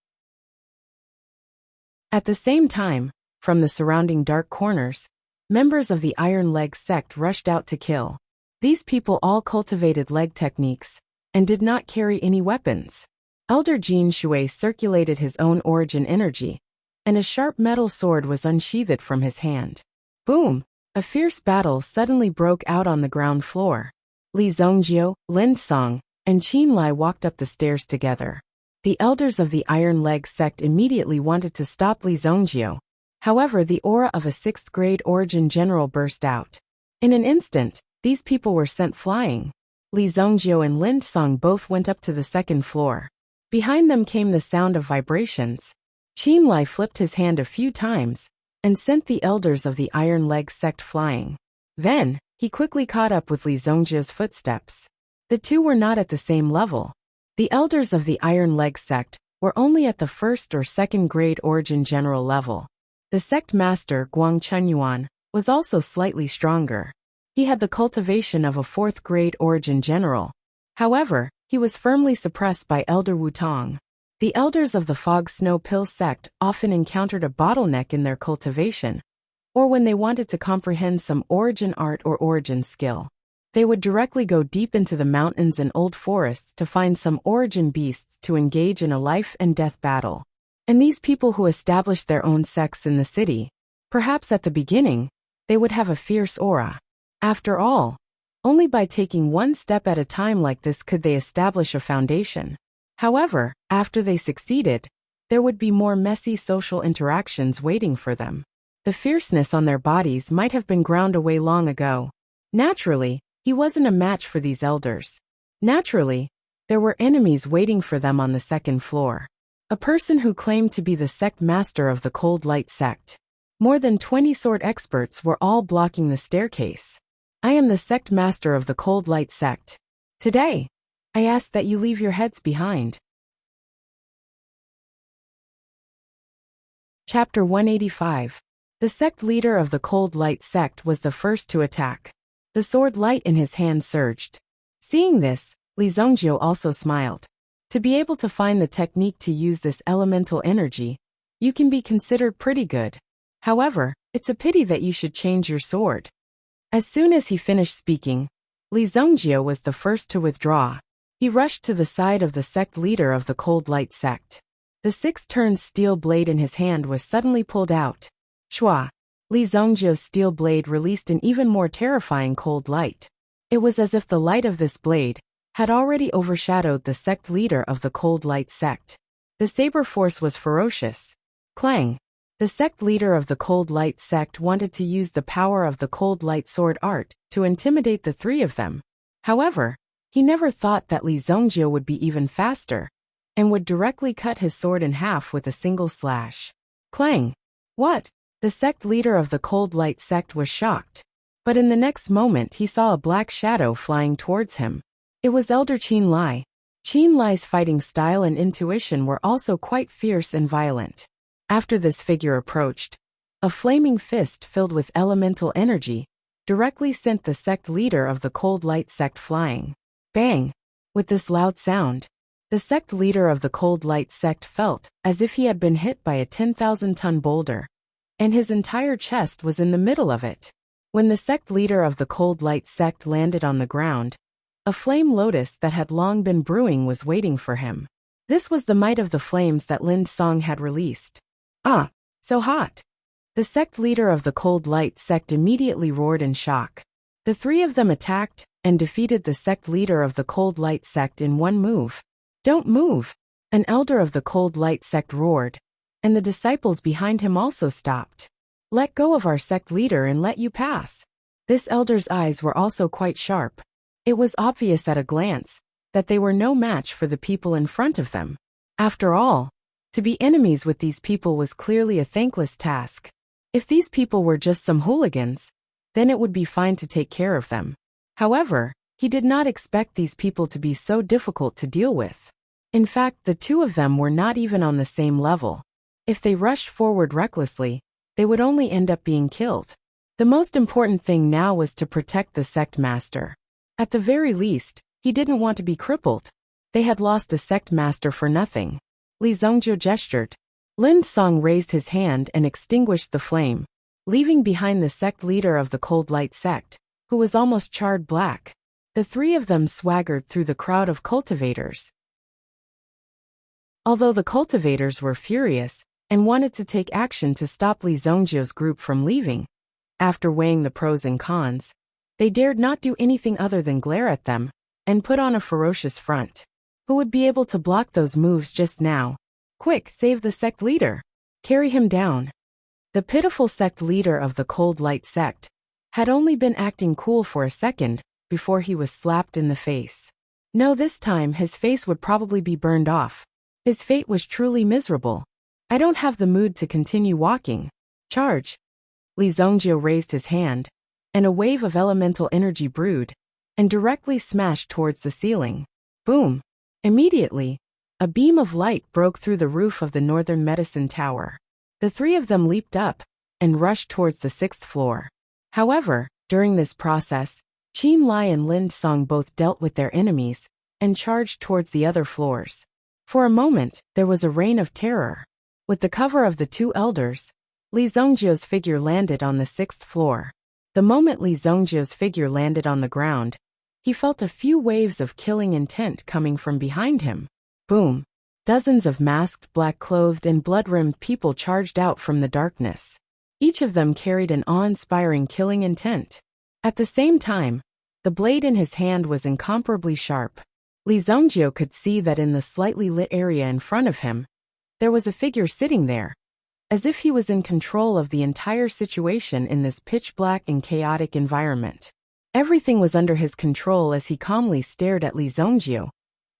At the same time, from the surrounding dark corners, members of the Iron Leg sect rushed out to kill. These people all cultivated leg techniques and did not carry any weapons. Elder Jin Shui circulated his own origin energy, and a sharp metal sword was unsheathed from his hand. Boom! A fierce battle suddenly broke out on the ground floor. Li Zongjio, Lin Song, and Qin Lai walked up the stairs together. The elders of the Iron Leg sect immediately wanted to stop Li Zongjio. However, the aura of a 6th grade origin general burst out. In an instant, these people were sent flying. Li Zongjio and Lin Song both went up to the 2nd floor. Behind them came the sound of vibrations. Qin Lai flipped his hand a few times and sent the elders of the Iron Leg sect flying. Then, he quickly caught up with Li Zongjio's footsteps. The two were not at the same level. The elders of the Iron Leg sect were only at the 1st or 2nd grade origin general level. The sect master, Guang Chunyuan, was also slightly stronger. He had the cultivation of a 4th grade origin general. However, he was firmly suppressed by Elder Wu Tong. The elders of the Fog Snow Pill sect often encountered a bottleneck in their cultivation, or when they wanted to comprehend some origin art or origin skill. They would directly go deep into the mountains and old forests to find some origin beasts to engage in a life and death battle. And these people who established their own sects in the city, perhaps at the beginning, they would have a fierce aura. After all, only by taking one step at a time like this could they establish a foundation. However, after they succeeded, there would be more messy social interactions waiting for them. The fierceness on their bodies might have been ground away long ago. Naturally, he wasn't a match for these elders. Naturally, there were enemies waiting for them on the 2nd floor. A person who claimed to be the sect master of the Cold Light sect. More than 20 sword experts were all blocking the staircase. "I am the sect master of the Cold Light sect. Today, I ask that you leave your heads behind." Chapter 185. The sect leader of the Cold Light sect was the first to attack. The sword light in his hand surged. Seeing this, Li Zongjio also smiled. To be able to find the technique to use this elemental energy, you can be considered pretty good. However, it's a pity that you should change your sword. As soon as he finished speaking, Li Zongjio was the first to withdraw. He rushed to the side of the sect leader of the Cold Light sect. The 6-turned steel blade in his hand was suddenly pulled out. Shua! Li Zongjio's steel blade released an even more terrifying cold light. It was as if the light of this blade had already overshadowed the sect leader of the Cold Light sect. The saber force was ferocious. Clang! The sect leader of the Cold Light sect wanted to use the power of the Cold Light sword art to intimidate the three of them. However, he never thought that Li Zongjio would be even faster, and would directly cut his sword in half with a single slash. Clang! What? The sect leader of the Cold Light sect was shocked. But in the next moment he saw a black shadow flying towards him. It was Elder Qin Lai. Qin Lai's fighting style and intuition were also quite fierce and violent. After this figure approached, A flaming fist filled with elemental energy directly sent the sect leader of the Cold Light sect flying. Bang! With this loud sound, the sect leader of the Cold Light sect felt as if he had been hit by a 10,000-ton boulder, and his entire chest was in the middle of it. When the sect leader of the Cold Light sect landed on the ground, a flame lotus that had long been brewing was waiting for him. This was the might of the flames that Lin Song had released. Ah, so hot! The sect leader of the Cold Light sect immediately roared in shock. The three of them attacked and defeated the sect leader of the Cold Light sect in one move. Don't move! An elder of the Cold Light sect roared, and the disciples behind him also stopped. Let go of our sect leader and let you pass. This elder's eyes were also quite sharp. It was obvious at a glance that they were no match for the people in front of them. After all, to be enemies with these people was clearly a thankless task. If these people were just some hooligans, then it would be fine to take care of them. However, he did not expect these people to be so difficult to deal with. In fact, the two of them were not even on the same level. If they rushed forward recklessly, they would only end up being killed. The most important thing now was to protect the sect master. At the very least, he didn't want to be crippled. They had lost a sect master for nothing. Li Zhongjiu gestured. Lin Song raised his hand and extinguished the flame, leaving behind the sect leader of the Cold Light sect, who was almost charred black. The three of them swaggered through the crowd of cultivators. Although the cultivators were furious and wanted to take action to stop Li Zhongjiu's group from leaving, after weighing the pros and cons, they dared not do anything other than glare at them and put on a ferocious front. Who would be able to block those moves just now? Quick, save the sect leader. Carry him down. The pitiful sect leader of the Cold Light sect had only been acting cool for a second before he was slapped in the face. No, this time his face would probably be burned off. His fate was truly miserable. I don't have the mood to continue walking. Charge! Li Zhongjiu raised his hand, and a wave of elemental energy brewed and directly smashed towards the ceiling. Boom! Immediately, a beam of light broke through the roof of the northern medicine tower. The three of them leaped up and rushed towards the 6th floor. However, during this process, Qin Lai and Lin Song both dealt with their enemies and charged towards the other floors. For a moment, there was a reign of terror. With the cover of the two elders, Li Zhongjiu's figure landed on the 6th floor. The moment Li Zhongjiu's figure landed on the ground, he felt a few waves of killing intent coming from behind him. Boom! Dozens of masked, black-clothed and blood-rimmed people charged out from the darkness. Each of them carried an awe-inspiring killing intent. At the same time, the blade in his hand was incomparably sharp. Li Zhongjiu could see that in the slightly lit area in front of him, there was a figure sitting there, as if he was in control of the entire situation in this pitch-black and chaotic environment. Everything was under his control as he calmly stared at Li Zhongjiu,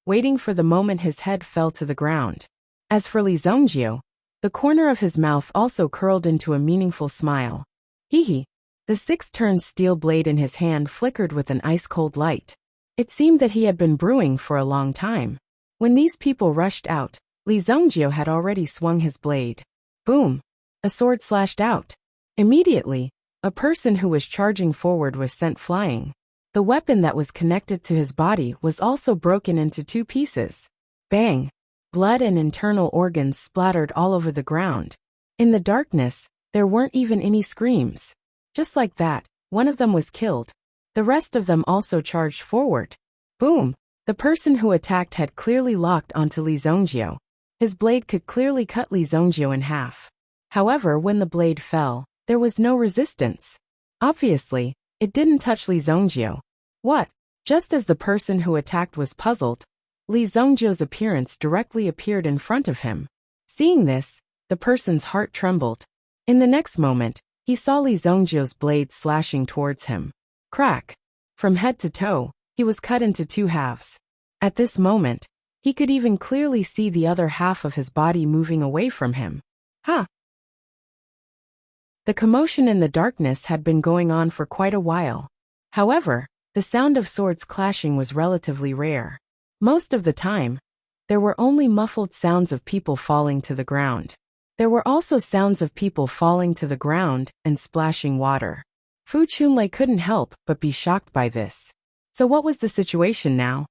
waiting for the moment his head fell to the ground. As for Li Zhongjiu, the corner of his mouth also curled into a meaningful smile. Hee. The 6-turned steel blade in his hand flickered with an ice-cold light. It seemed that he had been brewing for a long time. When these people rushed out, Li Zhongjiu had already swung his blade. Boom! A sword slashed out. Immediately, a person who was charging forward was sent flying. The weapon that was connected to his body was also broken into 2 pieces. Bang! Blood and internal organs splattered all over the ground. In the darkness, there weren't even any screams. Just like that, one of them was killed. The rest of them also charged forward. Boom! The person who attacked had clearly locked onto Li Zhongjiu. His blade could clearly cut Li Zhongjiu in half. However, when the blade fell, there was no resistance. Obviously, it didn't touch Li Zhongjiu. What? Just as the person who attacked was puzzled, Li Zhongjiu's appearance directly appeared in front of him. Seeing this, the person's heart trembled. In the next moment, he saw Li Zhongjiu's blade slashing towards him. Crack! From head to toe, he was cut into 2 halves. At this moment, he could even clearly see the other half of his body moving away from him. Ha! The commotion in the darkness had been going on for quite a while. However, the sound of swords clashing was relatively rare. Most of the time, there were only muffled sounds of people falling to the ground. There were also sounds of people falling to the ground and splashing water. Fu Chunlei couldn't help but be shocked by this. So what was the situation now?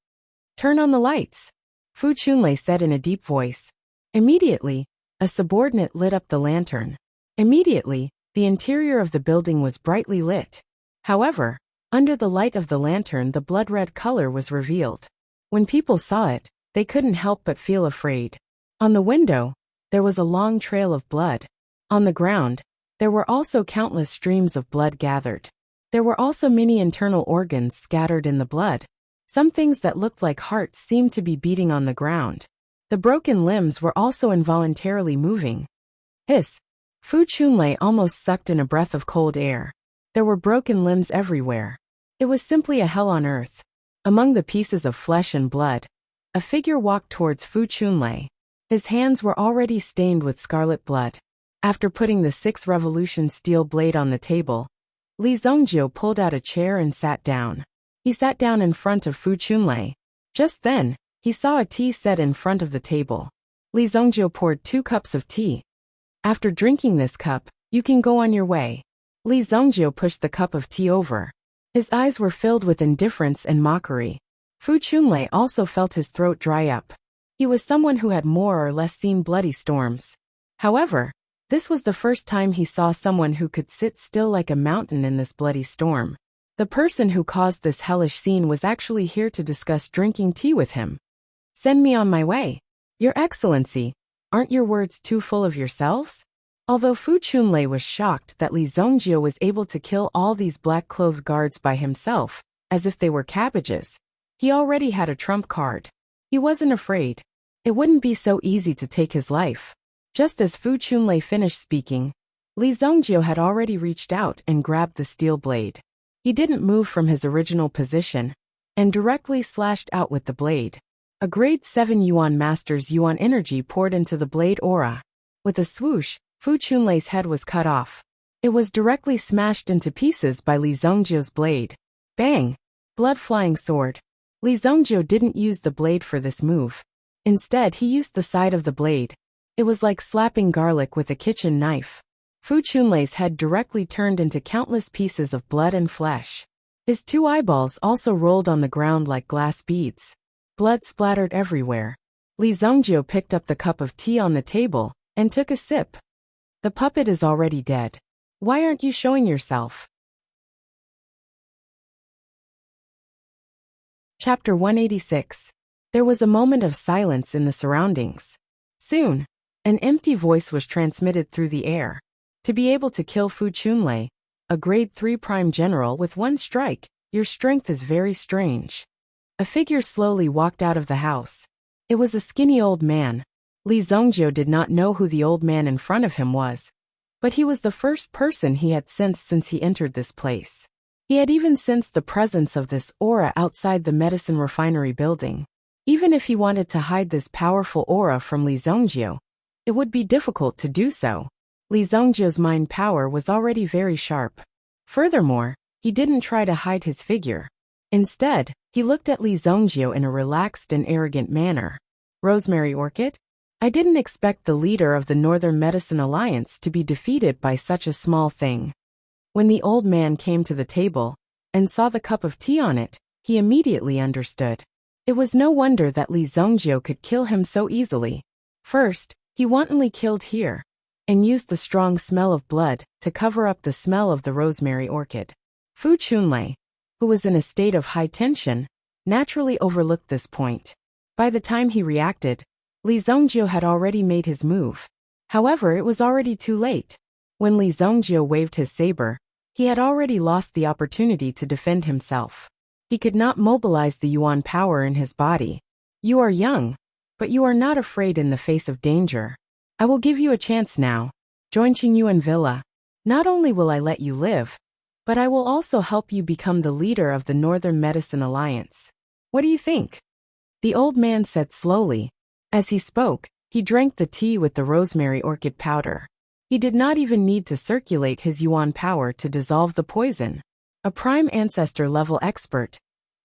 Turn on the lights, Fu Chunlei said in a deep voice. Immediately, a subordinate lit up the lantern. Immediately, the interior of the building was brightly lit. However, under the light of the lantern the blood-red color was revealed. When people saw it, they couldn't help but feel afraid. On the window, there was a long trail of blood. On the ground, there were also countless streams of blood gathered. There were also many internal organs scattered in the blood. Some things that looked like hearts seemed to be beating on the ground. The broken limbs were also involuntarily moving. Hiss! Fu Chunlei almost sucked in a breath of cold air. There were broken limbs everywhere. It was simply a hell on earth. Among the pieces of flesh and blood, a figure walked towards Fu Chunlei. His hands were already stained with scarlet blood. After putting the 6 revolution steel blade on the table, Li Zongjio pulled out a chair and sat down. He sat down in front of Fu Chunlei. Just then, he saw a tea set in front of the table. Li Zongjio poured 2 cups of tea. After drinking this cup, you can go on your way. Li Zongjio pushed the cup of tea over. His eyes were filled with indifference and mockery. Fu Chunlei also felt his throat dry up. He was someone who had more or less seen bloody storms. However, this was the first time he saw someone who could sit still like a mountain in this bloody storm. The person who caused this hellish scene was actually here to discuss drinking tea with him. Send me on my way. Your Excellency, aren't your words too full of yourselves? Although Fu Chunlei was shocked that Li Zongjio was able to kill all these black-clothed guards by himself, as if they were cabbages, he already had a trump card. He wasn't afraid. It wouldn't be so easy to take his life. Just as Fu Chunlei finished speaking, Li Zongjio had already reached out and grabbed the steel blade. He didn't move from his original position, and directly slashed out with the blade. A grade 7 Yuan Master's Yuan energy poured into the blade aura. With a swoosh, Fu Chunlei's head was cut off. It was directly smashed into pieces by Li Zongjio's blade. Bang! Blood flying sword. Li Zongjio didn't use the blade for this move. Instead, he used the side of the blade. It was like slapping garlic with a kitchen knife. Fu Chunlei's head directly turned into countless pieces of blood and flesh. His 2 eyeballs also rolled on the ground like glass beads. Blood splattered everywhere. Li Zongjio picked up the cup of tea on the table and took a sip. The puppet is already dead. Why aren't you showing yourself? Chapter 186. There was a moment of silence in the surroundings. Soon, an empty voice was transmitted through the air. To be able to kill Fu Chunlei, a grade 3 prime general with 1 strike, your strength is very strange. A figure slowly walked out of the house. It was a skinny old man. Li Zongjio did not know who the old man in front of him was, but he was the first person he had sensed since he entered this place. He had even sensed the presence of this aura outside the medicine refinery building. Even if he wanted to hide this powerful aura from Li Zongjio, it would be difficult to do so. Li Zongjio's mind power was already very sharp. Furthermore, he didn't try to hide his figure. Instead, he looked at Li Zongjio in a relaxed and arrogant manner. Rosemary Orchid? I didn't expect the leader of the Northern Medicine Alliance to be defeated by such a small thing. When the old man came to the table and saw the cup of tea on it, he immediately understood. It was no wonder that Li Zongjio could kill him so easily. First, he wantonly killed here, and used the strong smell of blood to cover up the smell of the rosemary orchid. Fu Chunlei, who was in a state of high tension, naturally overlooked this point. By the time he reacted, Li Zongjio had already made his move. However, it was already too late. When Li Zongjio waved his saber, he had already lost the opportunity to defend himself. He could not mobilize the Yuan power in his body. You are young, but you are not afraid in the face of danger. I will give you a chance now. Join Qingyuan Villa. Not only will I let you live, but I will also help you become the leader of the Northern Medicine Alliance. What do you think? The old man said slowly. As he spoke, he drank the tea with the rosemary orchid powder. He did not even need to circulate his Yuan power to dissolve the poison. A prime ancestor level expert.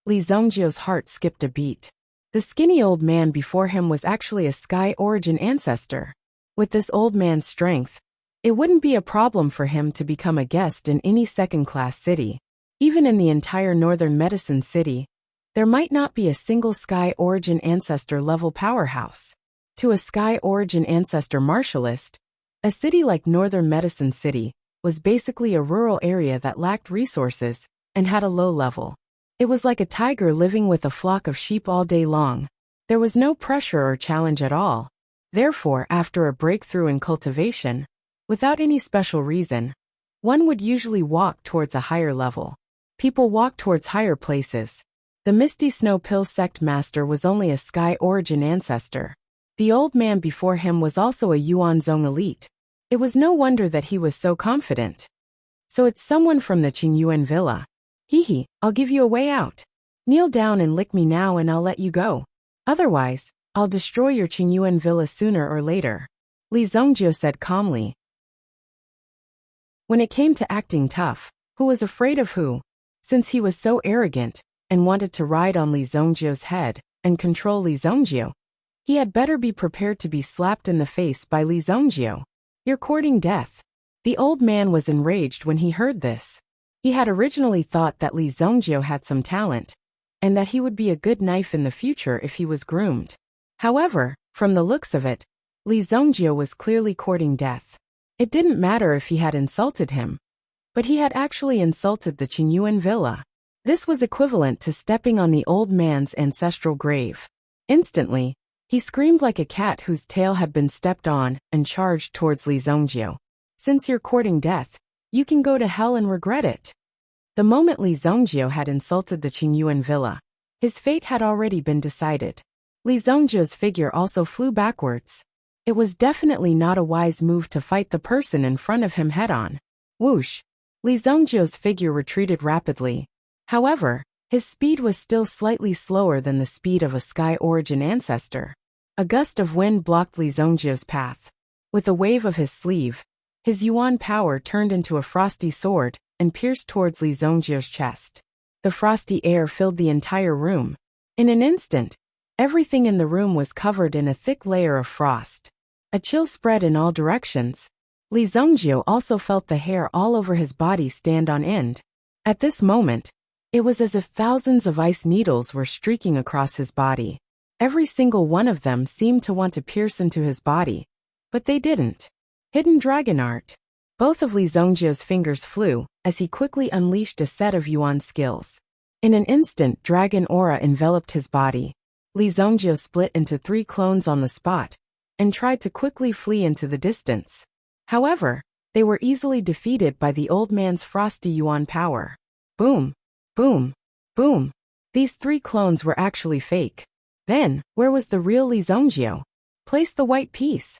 Li Zongjio's heart skipped a beat. The skinny old man before him was actually a sky origin ancestor. With this old man's strength, it wouldn't be a problem for him to become a guest in any second-class city. Even in the entire northern medicine city, there might not be a single Sky Origin Ancestor level powerhouse. To a Sky Origin Ancestor martialist, a city like Northern Medicine City was basically a rural area that lacked resources and had a low level. It was like a tiger living with a flock of sheep all day long. There was no pressure or challenge at all. Therefore, after a breakthrough in cultivation, without any special reason, one would usually walk towards a higher level. People walk towards higher places. The Misty Snow Pill Sect Master was only a Sky Origin Ancestor. The old man before him was also a Yuan Zong elite. It was no wonder that he was so confident. So it's someone from the Qingyuan Villa. Hee, I'll give you a way out. Kneel down and lick me now and I'll let you go. Otherwise, I'll destroy your Qingyuan Villa sooner or later, Li Zongjio said calmly. When it came to acting tough, who was afraid of who? Since he was so arrogant and wanted to ride on Li Zongjio's head and control Li Zongjio, he had better be prepared to be slapped in the face by Li Zongjio. You're courting death. The old man was enraged when he heard this. He had originally thought that Li Zongjio had some talent, and that he would be a good knife in the future if he was groomed. However, from the looks of it, Li Zongjio was clearly courting death. It didn't matter if he had insulted him, but he had actually insulted the Qingyuan Villa. This was equivalent to stepping on the old man's ancestral grave. Instantly, he screamed like a cat whose tail had been stepped on and charged towards Li Zongjio. Since you're courting death, you can go to hell and regret it. The moment Li Zongjio had insulted the Qingyuan Villa, his fate had already been decided. Li Zongjio's figure also flew backwards. It was definitely not a wise move to fight the person in front of him head-on. Whoosh! Li Zongjio's figure retreated rapidly. However, his speed was still slightly slower than the speed of a Sky Origin Ancestor. A gust of wind blocked Li Zongjio's path. With a wave of his sleeve, his Yuan power turned into a frosty sword and pierced towards Li Zongjio's chest. The frosty air filled the entire room. In an instant, everything in the room was covered in a thick layer of frost. A chill spread in all directions. Li Zongjio also felt the hair all over his body stand on end. At this moment, it was as if thousands of ice needles were streaking across his body. Every single one of them seemed to want to pierce into his body, but they didn't. Hidden Dragon Art. Both of Li Zongjio's fingers flew as he quickly unleashed a set of Yuan skills. In an instant, dragon aura enveloped his body. Li Zongjio split into 3 clones on the spot and tried to quickly flee into the distance. However, they were easily defeated by the old man's frosty Yuan power. Boom, boom, boom. These 3 clones were actually fake. Then, where was the real Li Zongjio? Place the white piece.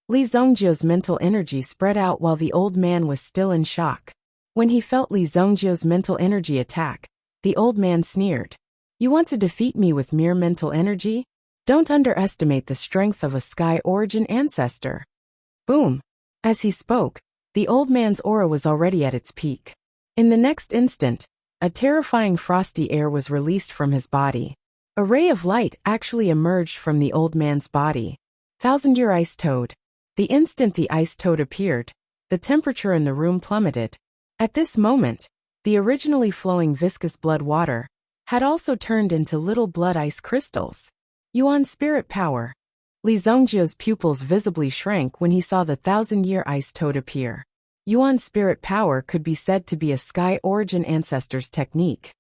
Li Zongjio's mental energy spread out while the old man was still in shock. When he felt Li Zongjio's mental energy attack, the old man sneered. You want to defeat me with mere mental energy? Don't underestimate the strength of a Sky Origin Ancestor. Boom. As he spoke, the old man's aura was already at its peak. In the next instant, a terrifying frosty air was released from his body. A ray of light actually emerged from the old man's body. Thousand-year ice toad. The instant the ice toad appeared, the temperature in the room plummeted. At this moment, the originally flowing viscous blood water had also turned into little blood ice crystals. Yuan spirit power. Li Zongjio's pupils visibly shrank when he saw the thousand-year ice toad appear. Yuan spirit power could be said to be a Sky Origin Ancestor's technique.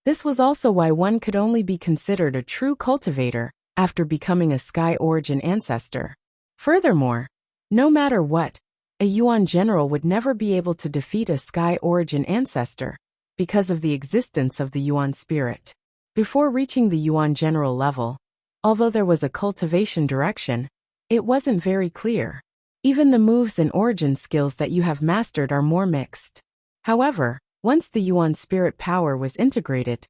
This was also why one could only be considered a true cultivator after becoming a Sky Origin Ancestor. Furthermore, no matter what, a Yuan general would never be able to defeat a Sky Origin Ancestor because of the existence of the Yuan spirit. Before reaching the Yuan general level, although there was a cultivation direction, it wasn't very clear. Even the moves and origin skills that you have mastered are more mixed. However, once the Yuan spirit power was integrated,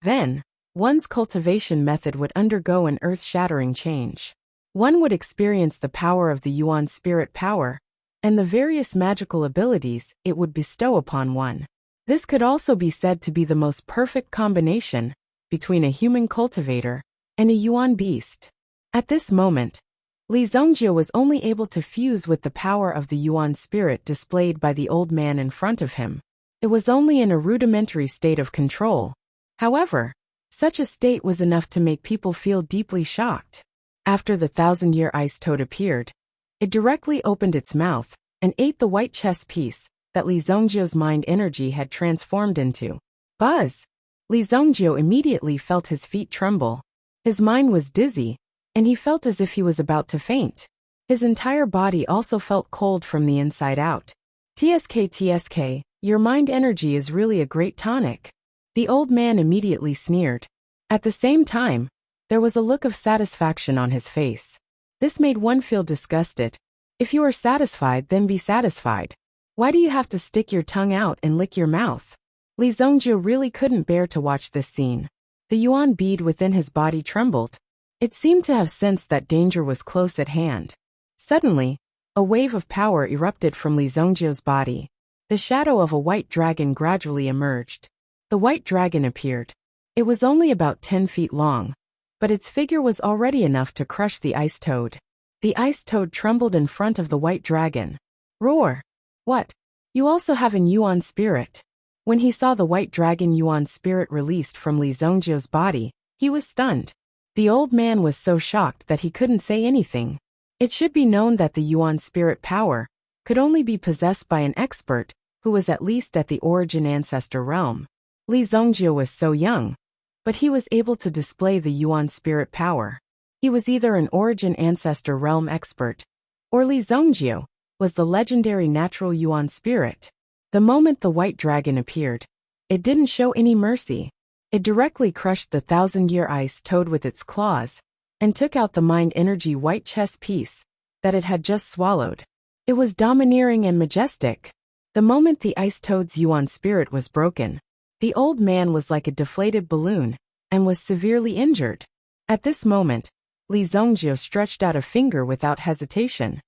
then, one's cultivation method would undergo an earth-shattering change. One would experience the power of the Yuan spirit power, and the various magical abilities it would bestow upon one. This could also be said to be the most perfect combination between a human cultivator and a Yuan beast. At this moment, Li Zongjie was only able to fuse with the power of the Yuan spirit displayed by the old man in front of him. It was only in a rudimentary state of control. However, such a state was enough to make people feel deeply shocked. After the 1,000-year ice toad appeared, it directly opened its mouth and ate the white chess piece that Li Zongjie's mind energy had transformed into. Buzz! Li Zongjie immediately felt his feet tremble. His mind was dizzy, and he felt as if he was about to faint. His entire body also felt cold from the inside out. TSK, your mind energy is really a great tonic. The old man immediately sneered. At the same time, there was a look of satisfaction on his face. This made one feel disgusted. If you are satisfied, then be satisfied. Why do you have to stick your tongue out and lick your mouth? Li Zongjie really couldn't bear to watch this scene. The yuan bead within his body trembled. It seemed to have sensed that danger was close at hand. Suddenly, a wave of power erupted from Li Zongjie's body. The shadow of a white dragon gradually emerged. The white dragon appeared. It was only about 10 feet long, but its figure was already enough to crush the ice toad. The ice toad trembled in front of the white dragon. Roar! What? You also have an yuan spirit. When he saw the white dragon yuan spirit released from Li Zongjie's body, he was stunned. The old man was so shocked that he couldn't say anything. It should be known that the yuan spirit power could only be possessed by an expert who was at least at the origin ancestor realm. Li Zongjie was so young, but he was able to display the yuan spirit power. He was either an origin ancestor realm expert, or Li Zongjie was the legendary natural yuan spirit. The moment the white dragon appeared, it didn't show any mercy. It directly crushed the 1,000-year ice toad with its claws, and took out the mind energy white chess piece that it had just swallowed. It was domineering and majestic. The moment the ice toad's yuan spirit was broken, the old man was like a deflated balloon, and was severely injured. At this moment, Li Zongjie stretched out a finger without hesitation.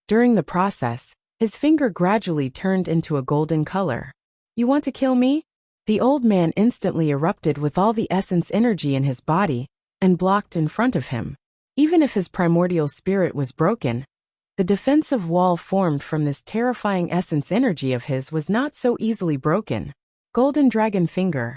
During the process, his finger gradually turned into a golden color. You want to kill me? The old man instantly erupted with all the essence energy in his body, and blocked in front of him. Even if his primordial spirit was broken, the defensive wall formed from this terrifying essence energy of his was not so easily broken. Golden Dragon Finger.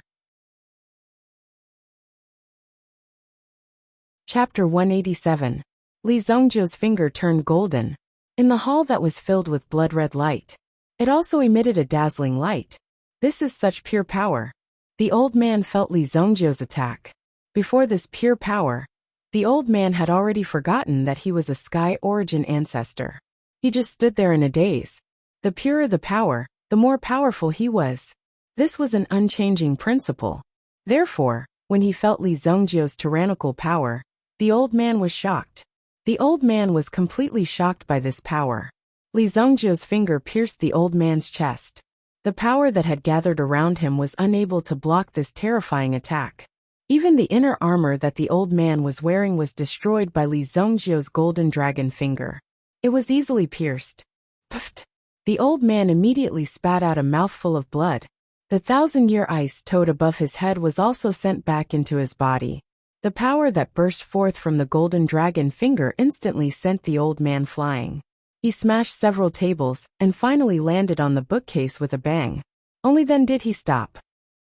Chapter 187. Li Zongjie's finger turned golden. In the hall that was filled with blood-red light, it also emitted a dazzling light. This is such pure power. The old man felt Li Zongjie's attack. Before this pure power, the old man had already forgotten that he was a sky origin ancestor. He just stood there in a daze. The purer the power, the more powerful he was. This was an unchanging principle. Therefore, when he felt Li Zongjie's tyrannical power, the old man was shocked. The old man was completely shocked by this power. Li Zongjie's finger pierced the old man's chest. The power that had gathered around him was unable to block this terrifying attack. Even the inner armor that the old man was wearing was destroyed by Li Zongjie's golden dragon finger. It was easily pierced. Puffed! The old man immediately spat out a mouthful of blood. The 1,000-year ice toad above his head was also sent back into his body. The power that burst forth from the golden dragon finger instantly sent the old man flying. He smashed several tables and finally landed on the bookcase with a bang. Only then did he stop.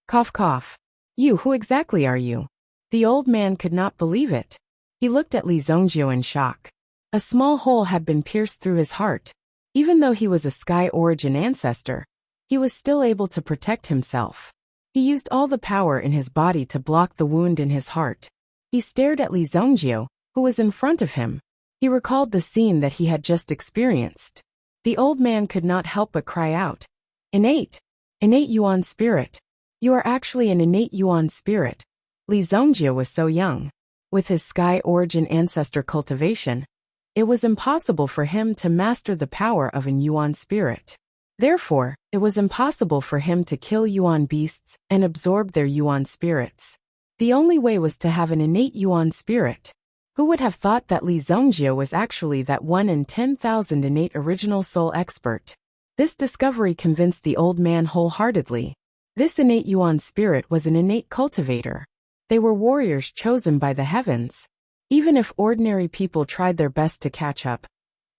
Cough cough. You, who exactly are you? The old man could not believe it. He looked at Li Zongjie in shock. A small hole had been pierced through his heart. Even though he was a sky origin ancestor, he was still able to protect himself. He used all the power in his body to block the wound in his heart. He stared at Li Zongjie, who was in front of him. He recalled the scene that he had just experienced. The old man could not help but cry out. Innate yuan spirit. You are actually an innate yuan spirit. Li Zongjie was so young. With his sky origin ancestor cultivation, it was impossible for him to master the power of an yuan spirit. Therefore, it was impossible for him to kill yuan beasts and absorb their yuan spirits. The only way was to have an innate yuan spirit. Who would have thought that Li Zongjie was actually that 1 in 10,000 innate original soul expert? This discovery convinced the old man wholeheartedly. This innate yuan spirit was an innate cultivator. They were warriors chosen by the heavens. Even if ordinary people tried their best to catch up,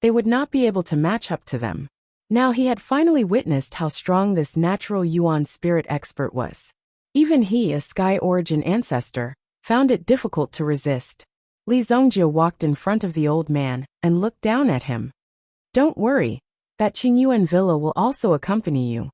they would not be able to match up to them. Now he had finally witnessed how strong this natural Yuan spirit expert was. Even he, a sky origin ancestor, found it difficult to resist. Li Zongjie walked in front of the old man and looked down at him. "Don't worry, that Qingyuan villa will also accompany you."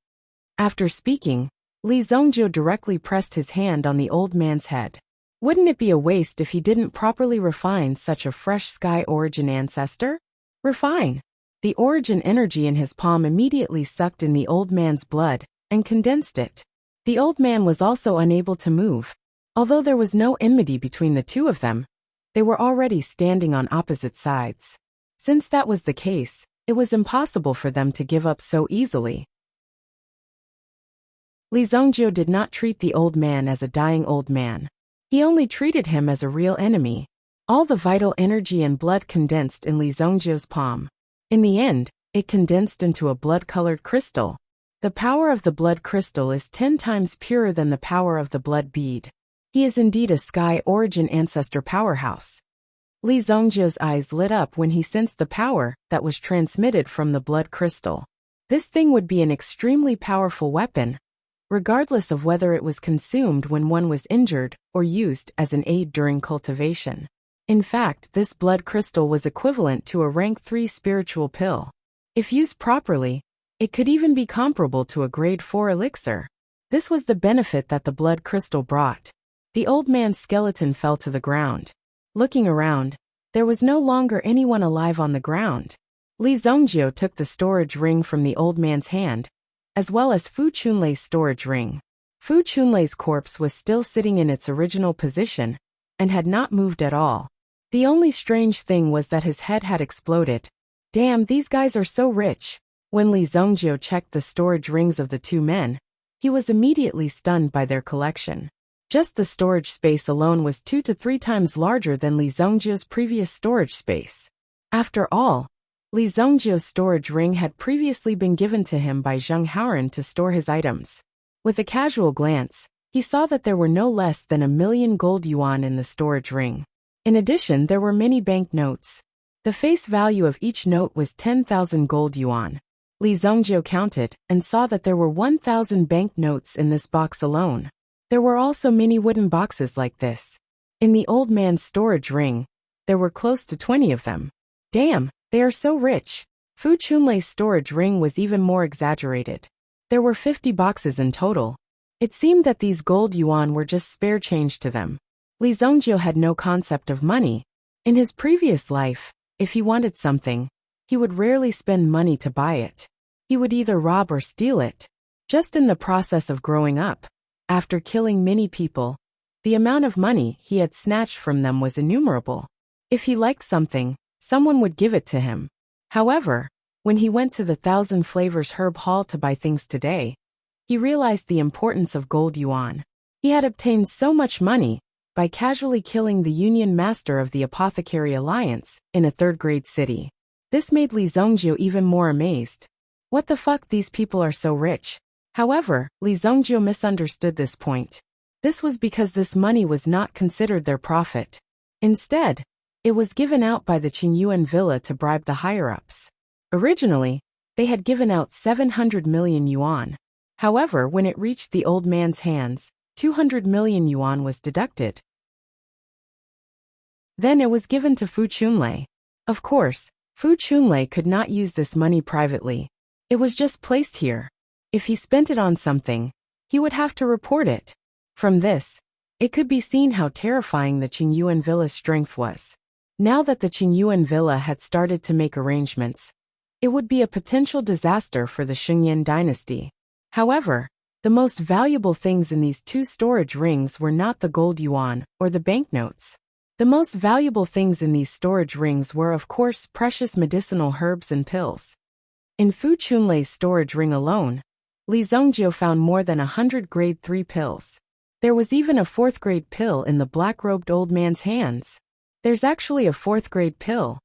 After speaking, Li Zongjie directly pressed his hand on the old man's head. Wouldn't it be a waste if he didn't properly refine such a fresh sky origin ancestor? Refine. The origin energy in his palm immediately sucked in the old man's blood and condensed it. The old man was also unable to move. Although there was no enmity between the two of them, they were already standing on opposite sides. Since that was the case, it was impossible for them to give up so easily. Li Zongjie did not treat the old man as a dying old man. He only treated him as a real enemy. All the vital energy and blood condensed in Li Zongjie's palm. In the end, it condensed into a blood-colored crystal. The power of the blood crystal is 10 times purer than the power of the blood bead. He is indeed a sky origin ancestor powerhouse. Li Zongjie's eyes lit up when he sensed the power that was transmitted from the blood crystal. This thing would be an extremely powerful weapon, regardless of whether it was consumed when one was injured or used as an aid during cultivation. In fact, this blood crystal was equivalent to a rank 3 spiritual pill. If used properly, it could even be comparable to a grade 4 elixir. This was the benefit that the blood crystal brought. The old man's skeleton fell to the ground. Looking around, there was no longer anyone alive on the ground. Li Zongjie took the storage ring from the old man's hand, as well as Fu Chunlei's storage ring. Fu Chunlei's corpse was still sitting in its original position, and had not moved at all. The only strange thing was that his head had exploded. Damn, these guys are so rich. When Li Zongjie checked the storage rings of the two men, he was immediately stunned by their collection. Just the storage space alone was 2 to 3 times larger than Li Zongjie's previous storage space. After all, Li Zongjie's storage ring had previously been given to him by Zheng Haoran to store his items. With a casual glance, he saw that there were no less than 1,000,000 gold yuan in the storage ring. In addition, there were many bank notes. The face value of each note was 10,000 gold yuan. Li Zongjie counted and saw that there were 1,000 bank notes in this box alone. There were also many wooden boxes like this. In the old man's storage ring, there were close to 20 of them. Damn, they are so rich. Fu Chunlei's storage ring was even more exaggerated. There were 50 boxes in total. It seemed that these gold yuan were just spare change to them. Li Zongjie had no concept of money. In his previous life, if he wanted something, he would rarely spend money to buy it. He would either rob or steal it. Just in the process of growing up, after killing many people, the amount of money he had snatched from them was innumerable. If he liked something, someone would give it to him. However, when he went to the Thousand Flavors Herb Hall to buy things today, he realized the importance of gold yuan. He had obtained so much money by casually killing the Union Master of the Apothecary Alliance in a third-grade city. This made Li Zongjie even more amazed. What the fuck, these people are so rich? However, Li Zongjie misunderstood this point. This was because this money was not considered their profit. Instead, it was given out by the Qingyuan villa to bribe the higher-ups. Originally, they had given out 700 million yuan. However, when it reached the old man's hands, 200 million yuan was deducted. Then it was given to Fu Chunlei. Of course, Fu Chunlei could not use this money privately. It was just placed here. If he spent it on something, he would have to report it. From this, it could be seen how terrifying the Qingyuan villa's strength was. Now that the Qingyuan villa had started to make arrangements, it would be a potential disaster for the Shengyan dynasty. However, the most valuable things in these two storage rings were not the gold yuan or the banknotes. The most valuable things in these storage rings were, of course, precious medicinal herbs and pills. In Fu Chunlei's storage ring alone, Li Zongjie found more than 100 grade 3 pills. There was even a 4th grade pill in the black-robed old man's hands. There's actually a 4th grade pill.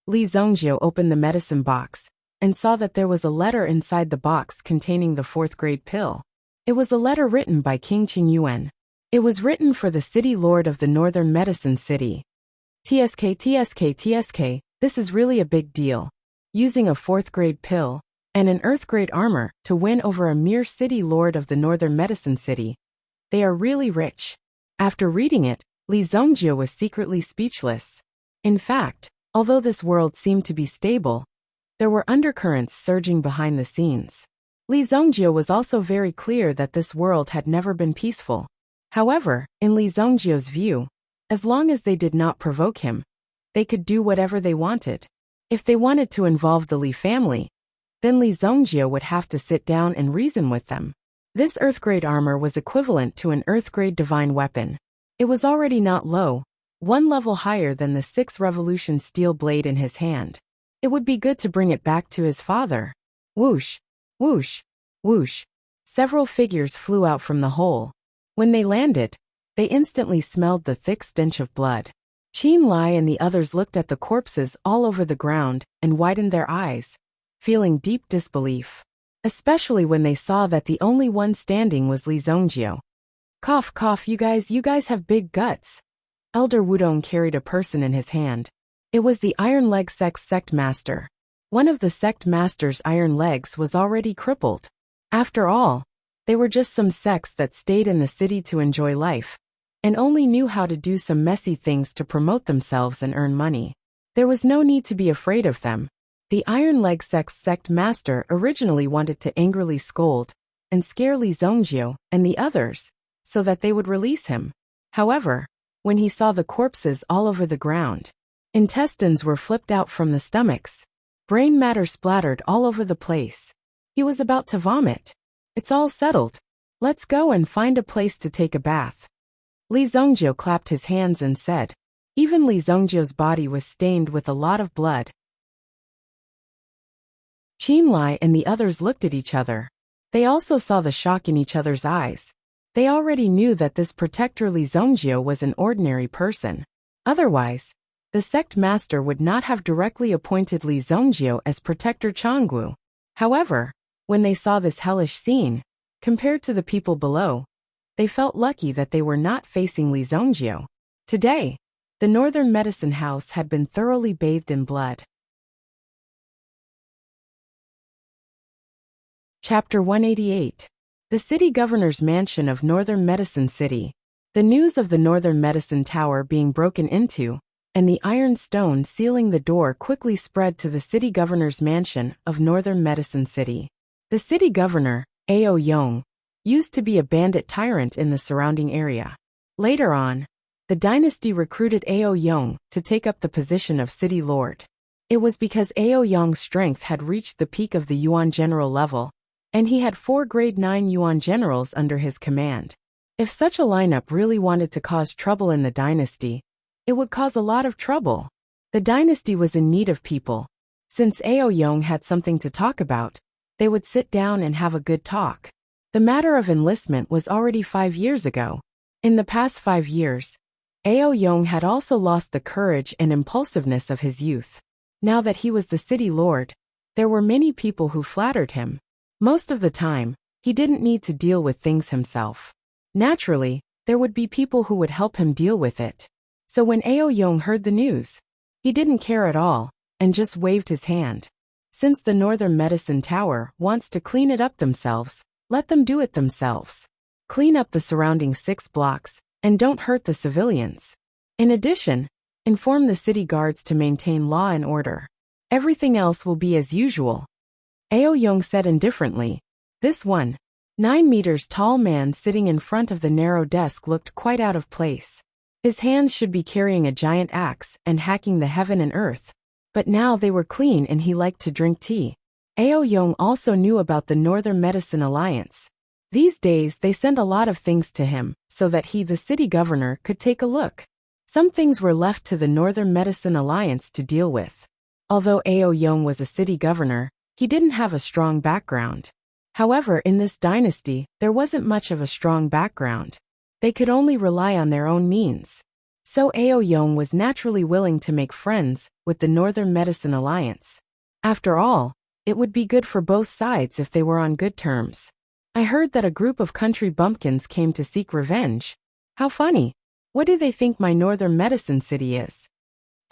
Li Zongjie opened the medicine box and saw that there was a letter inside the box containing the 4th grade pill. It was a letter written by King Qingyuan. It was written for the city lord of the northern medicine city. TSK, this is really a big deal. Using a 4th grade pill and an Earth grade armor to win over a mere city lord of the Northern Medicine City. They are really rich. After reading it, Li Zongjie was secretly speechless. In fact, although this world seemed to be stable, there were undercurrents surging behind the scenes. Li Zongjie was also very clear that this world had never been peaceful. However, in Li Zongjie's view, as long as they did not provoke him, they could do whatever they wanted. If they wanted to involve the Li family, then Li Zongjie would have to sit down and reason with them. This Earth-grade armor was equivalent to an Earth-grade divine weapon. It was already not low, one level higher than the 6th Revolution steel blade in his hand. It would be good to bring it back to his father. Whoosh, whoosh, whoosh. Several figures flew out from the hole. When they landed, they instantly smelled the thick stench of blood. Qin Lai and the others looked at the corpses all over the ground and widened their eyes, feeling deep disbelief. Especially when they saw that the only one standing was Li Zongjie. Cough cough, you guys have big guts. Elder Wudong carried a person in his hand. It was the Iron Leg sect master. One of the sect master's iron legs was already crippled. After all, they were just some sects that stayed in the city to enjoy life, and only knew how to do some messy things to promote themselves and earn money. There was no need to be afraid of them. The Iron Leg sect master originally wanted to angrily scold and scare Li Zongjie and the others, so that they would release him. However, when he saw the corpses all over the ground, intestines were flipped out from the stomachs. Brain matter splattered all over the place. He was about to vomit. It's all settled. Let's go and find a place to take a bath. Li Zongjie clapped his hands and said. Even Li Zongjie's body was stained with a lot of blood. Qin Lai and the others looked at each other. They also saw the shock in each other's eyes. They already knew that this protector Li Zongjie was an ordinary person. Otherwise, the sect master would not have directly appointed Li Zongjie as protector Changgu. However, when they saw this hellish scene, compared to the people below, they felt lucky that they were not facing Li Zongjie. Today, the Northern Medicine House had been thoroughly bathed in blood. Chapter 188. The City Governor's Mansion of Northern Medicine City. The news of the Northern Medicine Tower being broken into, and the iron stone sealing the door quickly spread to the City Governor's Mansion of Northern Medicine City. The City Governor, Ao Yong, used to be a bandit tyrant in the surrounding area. Later on, the dynasty recruited Ao Yong to take up the position of City Lord. It was because Ao Yong's strength had reached the peak of the Yuan General level, and he had 4 grade 9 Yuan generals under his command. If such a lineup really wanted to cause trouble in the dynasty, it would cause a lot of trouble. The dynasty was in need of people. Since Ao Yong had something to talk about, they would sit down and have a good talk. The matter of enlistment was already 5 years ago. In the past 5 years, Ao Yong had also lost the courage and impulsiveness of his youth. Now that he was the city lord, there were many people who flattered him. Most of the time, he didn't need to deal with things himself. Naturally, there would be people who would help him deal with it. So when Ao Yong heard the news, he didn't care at all, and just waved his hand. Since the Northern Medicine Tower wants to clean it up themselves, let them do it themselves. Clean up the surrounding 6 blocks, and don't hurt the civilians. In addition, inform the city guards to maintain law and order. Everything else will be as usual. Ao Yong said indifferently. This 9 meters tall man sitting in front of the narrow desk looked quite out of place. His hands should be carrying a giant axe and hacking the heaven and earth. But now they were clean and he liked to drink tea. Ao Yong also knew about the Northern Medicine Alliance. These days they sent a lot of things to him, so that he, the city governor, could take a look. Some things were left to the Northern Medicine Alliance to deal with. Although Ao Yong was a city governor, he didn't have a strong background. However, in this dynasty, there wasn't much of a strong background. They could only rely on their own means. So Ao Yong was naturally willing to make friends with the Northern Medicine Alliance. After all, it would be good for both sides if they were on good terms. I heard that a group of country bumpkins came to seek revenge. How funny. What do they think my Northern Medicine City is?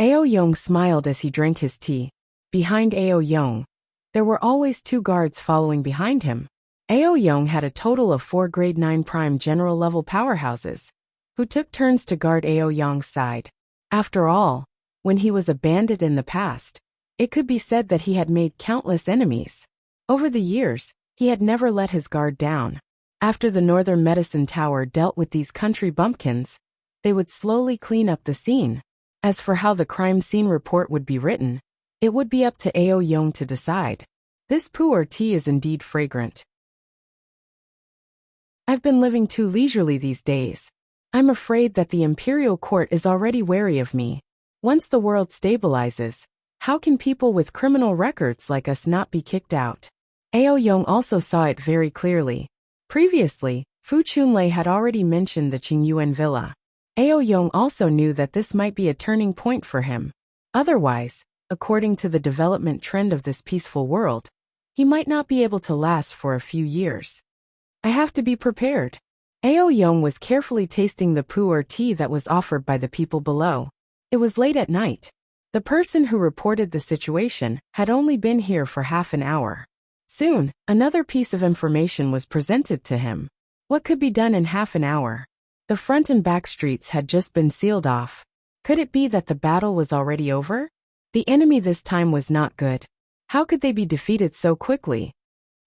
Ao Yong smiled as he drank his tea. Behind Ao Yong, there were always 2 guards following behind him. Ao Yong had a total of 4 grade 9 prime general level powerhouses, who took turns to guard Ao Yong's side. After all, when he was a bandit in the past, it could be said that he had made countless enemies. Over the years, he had never let his guard down. After the Northern Medicine Tower dealt with these country bumpkins, they would slowly clean up the scene. As for how the crime scene report would be written, it would be up to Ao Yong to decide. This pu'er tea is indeed fragrant. I've been living too leisurely these days. I'm afraid that the imperial court is already wary of me. Once the world stabilizes, how can people with criminal records like us not be kicked out? Ao Yong also saw it very clearly. Previously, Fu Chunlei had already mentioned the Qingyuan villa. Ao Yong also knew that this might be a turning point for him. Otherwise, according to the development trend of this peaceful world, he might not be able to last for a few years. I have to be prepared. Ao Yong was carefully tasting the pu'er tea that was offered by the people below. It was late at night. The person who reported the situation had only been here for half an hour. Soon, another piece of information was presented to him. What could be done in half an hour? The front and back streets had just been sealed off. Could it be that the battle was already over? The enemy this time was not good. How could they be defeated so quickly?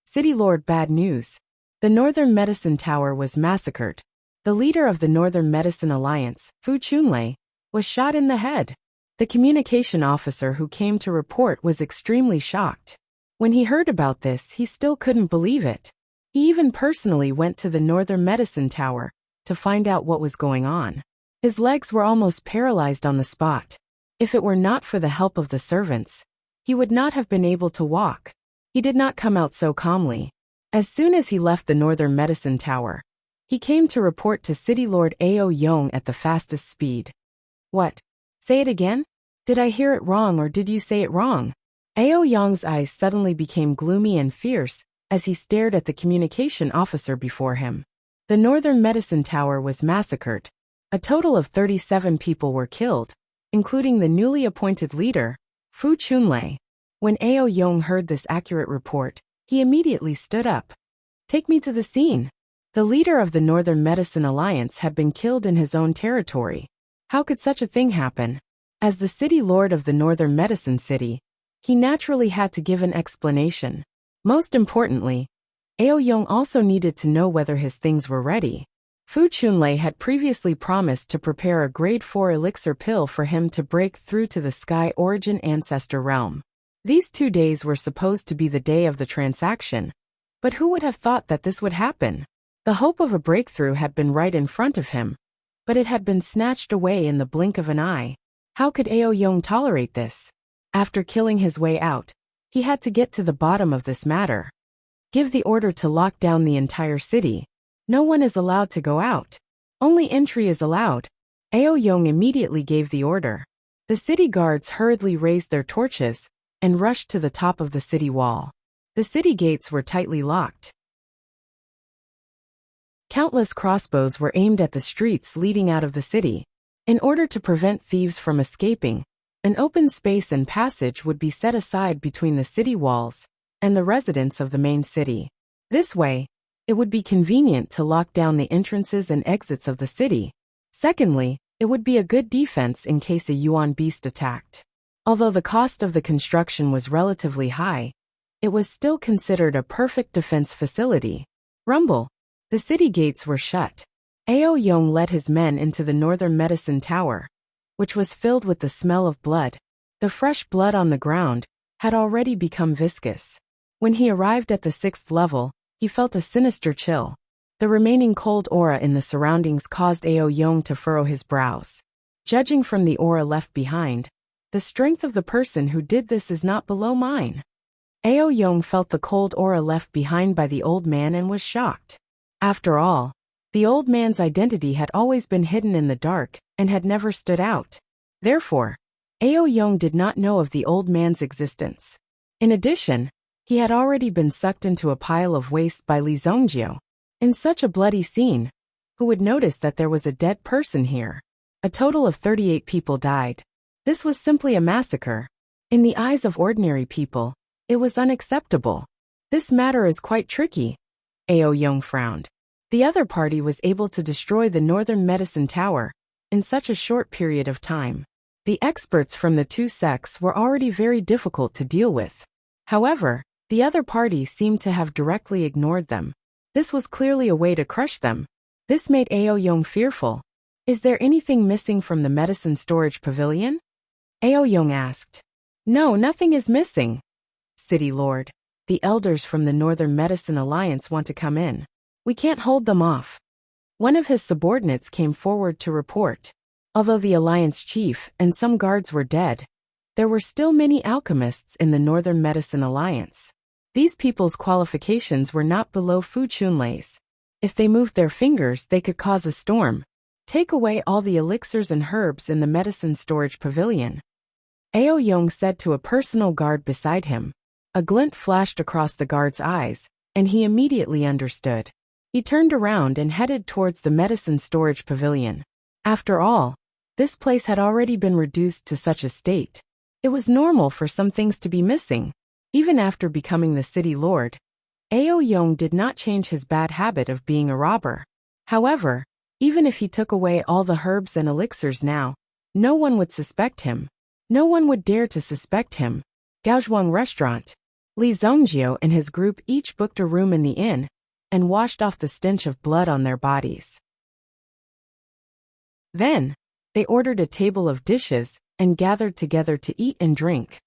City Lord, bad news. The Northern Medicine Tower was massacred. The leader of the Northern Medicine Alliance, Fu Chunlei, was shot in the head. The communication officer who came to report was extremely shocked. When he heard about this, he still couldn't believe it. He even personally went to the Northern Medicine Tower to find out what was going on. His legs were almost paralyzed on the spot. If it were not for the help of the servants, he would not have been able to walk. He did not come out so calmly. As soon as he left the Northern Medicine Tower, he came to report to City Lord Ao Yong at the fastest speed. What? Say it again? Did I hear it wrong or did you say it wrong? Ao Yong's eyes suddenly became gloomy and fierce as he stared at the communication officer before him. The Northern Medicine Tower was massacred. A total of 37 people were killed, including the newly appointed leader, Fu Chunlei. When Ao Yong heard this accurate report, he immediately stood up. Take me to the scene. The leader of the Northern Medicine Alliance had been killed in his own territory. How could such a thing happen? As the city lord of the Northern Medicine City, he naturally had to give an explanation. Most importantly, Ao Yong also needed to know whether his things were ready. Fu Chunlei had previously promised to prepare a grade 4 elixir pill for him to break through to the Sky Origin Ancestor realm. These 2 days were supposed to be the day of the transaction, but who would have thought that this would happen? The hope of a breakthrough had been right in front of him, but it had been snatched away in the blink of an eye. How could Ao Yong tolerate this? After killing his way out, he had to get to the bottom of this matter. Give the order to lock down the entire city. No one is allowed to go out. Only entry is allowed. Ao Yong immediately gave the order. The city guards hurriedly raised their torches and rushed to the top of the city wall. The city gates were tightly locked. Countless crossbows were aimed at the streets leading out of the city. In order to prevent thieves from escaping, an open space and passage would be set aside between the city walls and the residents of the main city. This way, it would be convenient to lock down the entrances and exits of the city. Secondly, it would be a good defense in case a Yuan beast attacked. Although the cost of the construction was relatively high, it was still considered a perfect defense facility. Rumble. The city gates were shut. Ao Yong led his men into the Northern Medicine Tower, which was filled with the smell of blood. The fresh blood on the ground had already become viscous. When he arrived at the 6th level, he felt a sinister chill. The remaining cold aura in the surroundings caused Ao Yong to furrow his brows. Judging from the aura left behind, the strength of the person who did this is not below mine. Ao Yong felt the cold aura left behind by the old man and was shocked. After all, the old man's identity had always been hidden in the dark and had never stood out. Therefore, Ao Yong did not know of the old man's existence. In addition, he had already been sucked into a pile of waste by Li Zongjio. In such a bloody scene, who would notice that there was a dead person here? A total of 38 people died. This was simply a massacre. In the eyes of ordinary people, it was unacceptable. This matter is quite tricky. Ao Yong frowned. The other party was able to destroy the Northern Medicine Tower in such a short period of time. The experts from the two sects were already very difficult to deal with. However, the other party seemed to have directly ignored them. This was clearly a way to crush them. This made Ao Yong fearful. Is there anything missing from the medicine storage pavilion? Ao Yong asked. No, nothing is missing. City Lord, the elders from the Northern Medicine Alliance want to come in. We can't hold them off. One of his subordinates came forward to report. Although the Alliance chief and some guards were dead, there were still many alchemists in the Northern Medicine Alliance. These people's qualifications were not below Fu Chunlei's. If they moved their fingers, they could cause a storm. Take away all the elixirs and herbs in the medicine storage pavilion. Ao Yong said to a personal guard beside him. A glint flashed across the guard's eyes, and he immediately understood. He turned around and headed towards the medicine storage pavilion. After all, this place had already been reduced to such a state. It was normal for some things to be missing. Even after becoming the city lord, Ao Yong did not change his bad habit of being a robber. However, even if he took away all the herbs and elixirs now, no one would suspect him. No one would dare to suspect him. Gaozhuang Restaurant. Li Zhongjiu and his group each booked a room in the inn and washed off the stench of blood on their bodies. Then, they ordered a table of dishes and gathered together to eat and drink.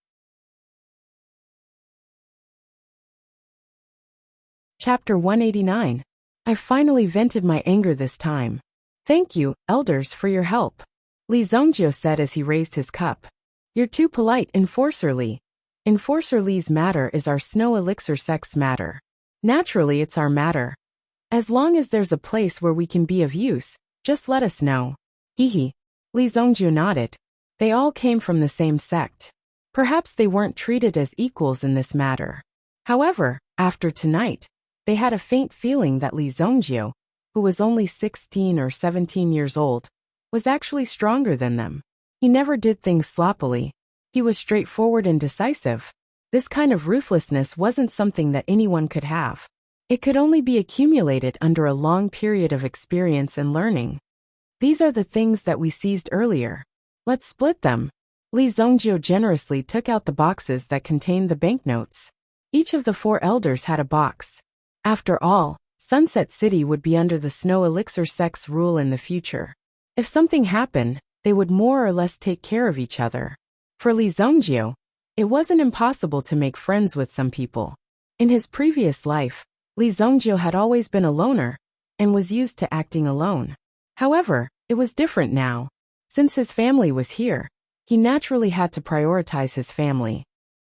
Chapter 189. I finally vented my anger this time. Thank you, elders, for your help. Li Zhongjiu said as he raised his cup. You're too polite, Enforcer Li. Enforcer Li's matter is our snow elixir sect's matter. Naturally, it's our matter. As long as there's a place where we can be of use, just let us know. Hehe. Li Zhongjiu nodded. They all came from the same sect. Perhaps they weren't treated as equals in this matter. However, after tonight, they had a faint feeling that Li Zhongjiu, who was only 16 or 17 years old, was actually stronger than them. He never did things sloppily. He was straightforward and decisive. This kind of ruthlessness wasn't something that anyone could have. It could only be accumulated under a long period of experience and learning. These are the things that we seized earlier. Let's split them. Li Zhongjiu generously took out the boxes that contained the banknotes. Each of the 4 elders had a box. After all, Sunset City would be under the Snow Elixir sect's rule in the future. If something happened, they would more or less take care of each other. For Li Zhongjiu, it wasn't impossible to make friends with some people. In his previous life, Li Zhongjiu had always been a loner and was used to acting alone. However, it was different now. Since his family was here, he naturally had to prioritize his family.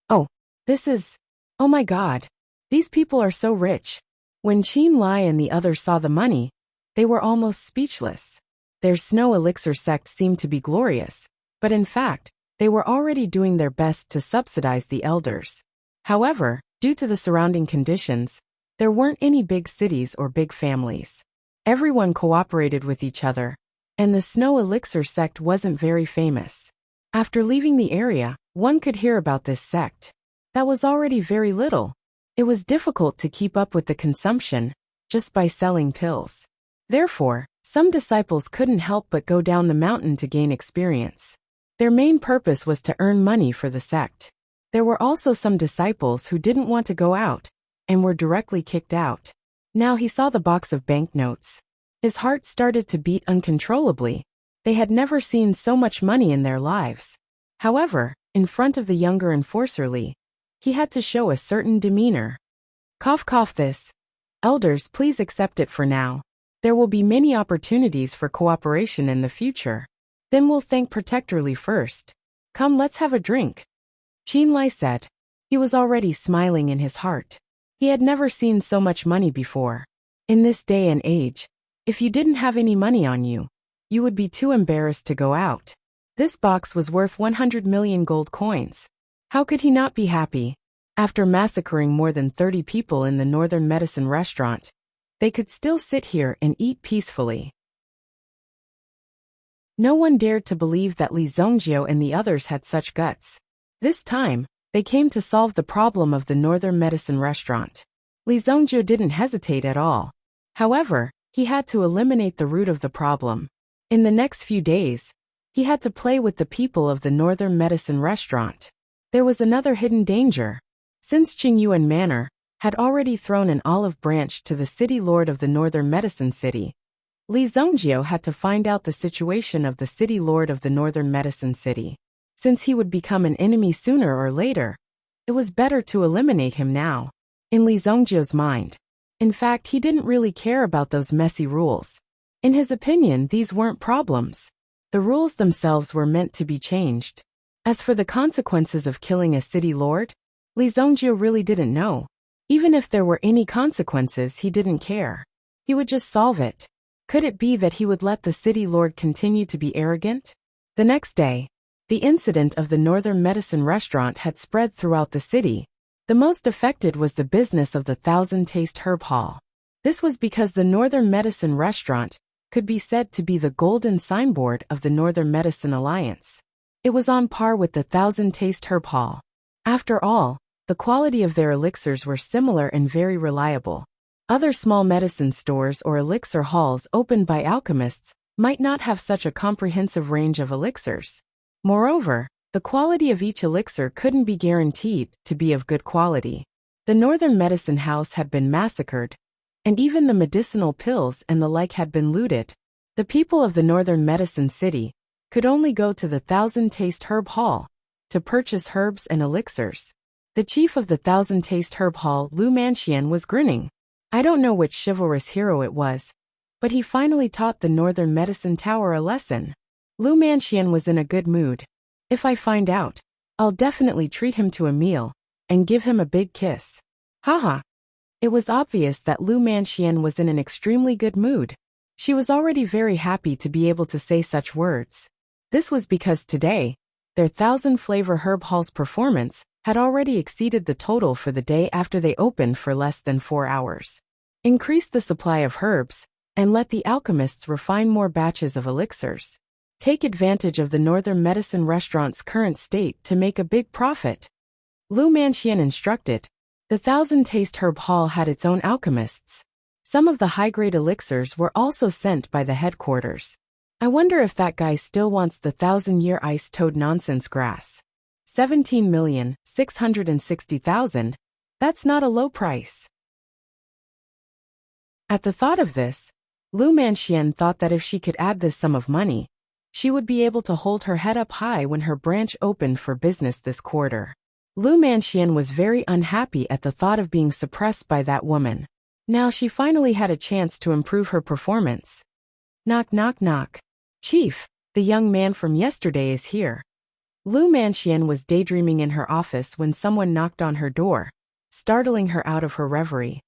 Oh my God. These people are so rich. When Qin Lai and the others saw the money, they were almost speechless. Their snow elixir sect seemed to be glorious, but in fact, they were already doing their best to subsidize the elders. However, due to the surrounding conditions, there weren't any big cities or big families. Everyone cooperated with each other, and the snow elixir sect wasn't very famous. After leaving the area, one could hear about this sect. That was already very little. It was difficult to keep up with the consumption just by selling pills. Therefore, some disciples couldn't help but go down the mountain to gain experience. Their main purpose was to earn money for the sect. There were also some disciples who didn't want to go out and were directly kicked out. Now he saw the box of banknotes. His heart started to beat uncontrollably. They had never seen so much money in their lives. However, in front of the younger Enforcer Li, he had to show a certain demeanor. Cough this. Elders, please accept it for now. There will be many opportunities for cooperation in the future. Then we'll thank Protector Li first. Come, let's have a drink. Qin Lai said. He was already smiling in his heart. He had never seen so much money before. In this day and age, if you didn't have any money on you, you would be too embarrassed to go out. This box was worth 100 million gold coins. How could he not be happy? After massacring more than 30 people in the Northern Medicine Restaurant, they could still sit here and eat peacefully. No one dared to believe that Li Zhongjio and the others had such guts. This time, they came to solve the problem of the Northern Medicine Restaurant. Li Zhongjio didn't hesitate at all. However, he had to eliminate the root of the problem. In the next few days, he had to play with the people of the Northern Medicine Restaurant. There was another hidden danger. Since Qingyuan Manor had already thrown an olive branch to the city lord of the Northern Medicine City, Li Zhongjio had to find out the situation of the city lord of the Northern Medicine City. Since he would become an enemy sooner or later, it was better to eliminate him now. In Li Zhongjio's mind. In fact, he didn't really care about those messy rules. In his opinion, these weren't problems. The rules themselves were meant to be changed. As for the consequences of killing a city lord, Li Zhongjio really didn't know. Even if there were any consequences, he didn't care. He would just solve it. Could it be that he would let the city lord continue to be arrogant? The next day, the incident of the Northern Medicine Restaurant had spread throughout the city. The most affected was the business of the Thousand Taste Herb Hall. This was because the Northern Medicine Restaurant could be said to be the golden signboard of the Northern Medicine Alliance. It was on par with the Thousand Taste Herb Hall. After all, the quality of their elixirs were similar and very reliable. Other small medicine stores or elixir halls opened by alchemists might not have such a comprehensive range of elixirs. Moreover, the quality of each elixir couldn't be guaranteed to be of good quality. The Northern Medicine House had been massacred, and even the medicinal pills and the like had been looted. The people of the Northern Medicine City could only go to the Thousand Taste Herb Hall to purchase herbs and elixirs. The chief of the Thousand Taste Herb Hall, Lu Manxian, was grinning. I don't know which chivalrous hero it was, but he finally taught the Northern Medicine Tower a lesson. Lu Manxian was in a good mood. If I find out, I'll definitely treat him to a meal and give him a big kiss. Haha. It was obvious that Lu Manxian was in an extremely good mood. She was already very happy to be able to say such words. This was because today, their 1,000-flavor herb hall's performance had already exceeded the total for the day after they opened for less than 4 hours. Increase the supply of herbs, and let the alchemists refine more batches of elixirs. Take advantage of the Northern Medicine Restaurant's current state to make a big profit. Lu Manxian instructed. The Thousand Taste Herb Hall had its own alchemists. Some of the high-grade elixirs were also sent by the headquarters. I wonder if that guy still wants the 1,000-year ice toad nonsense grass. 17,660,000. That's not a low price. At the thought of this, Lu Manxian thought that if she could add this sum of money, she would be able to hold her head up high when her branch opened for business this quarter. Lu Manxian was very unhappy at the thought of being suppressed by that woman. Now she finally had a chance to improve her performance. Knock knock knock. Chief, the young man from yesterday is here. Lu Manxian was daydreaming in her office when someone knocked on her door, startling her out of her reverie.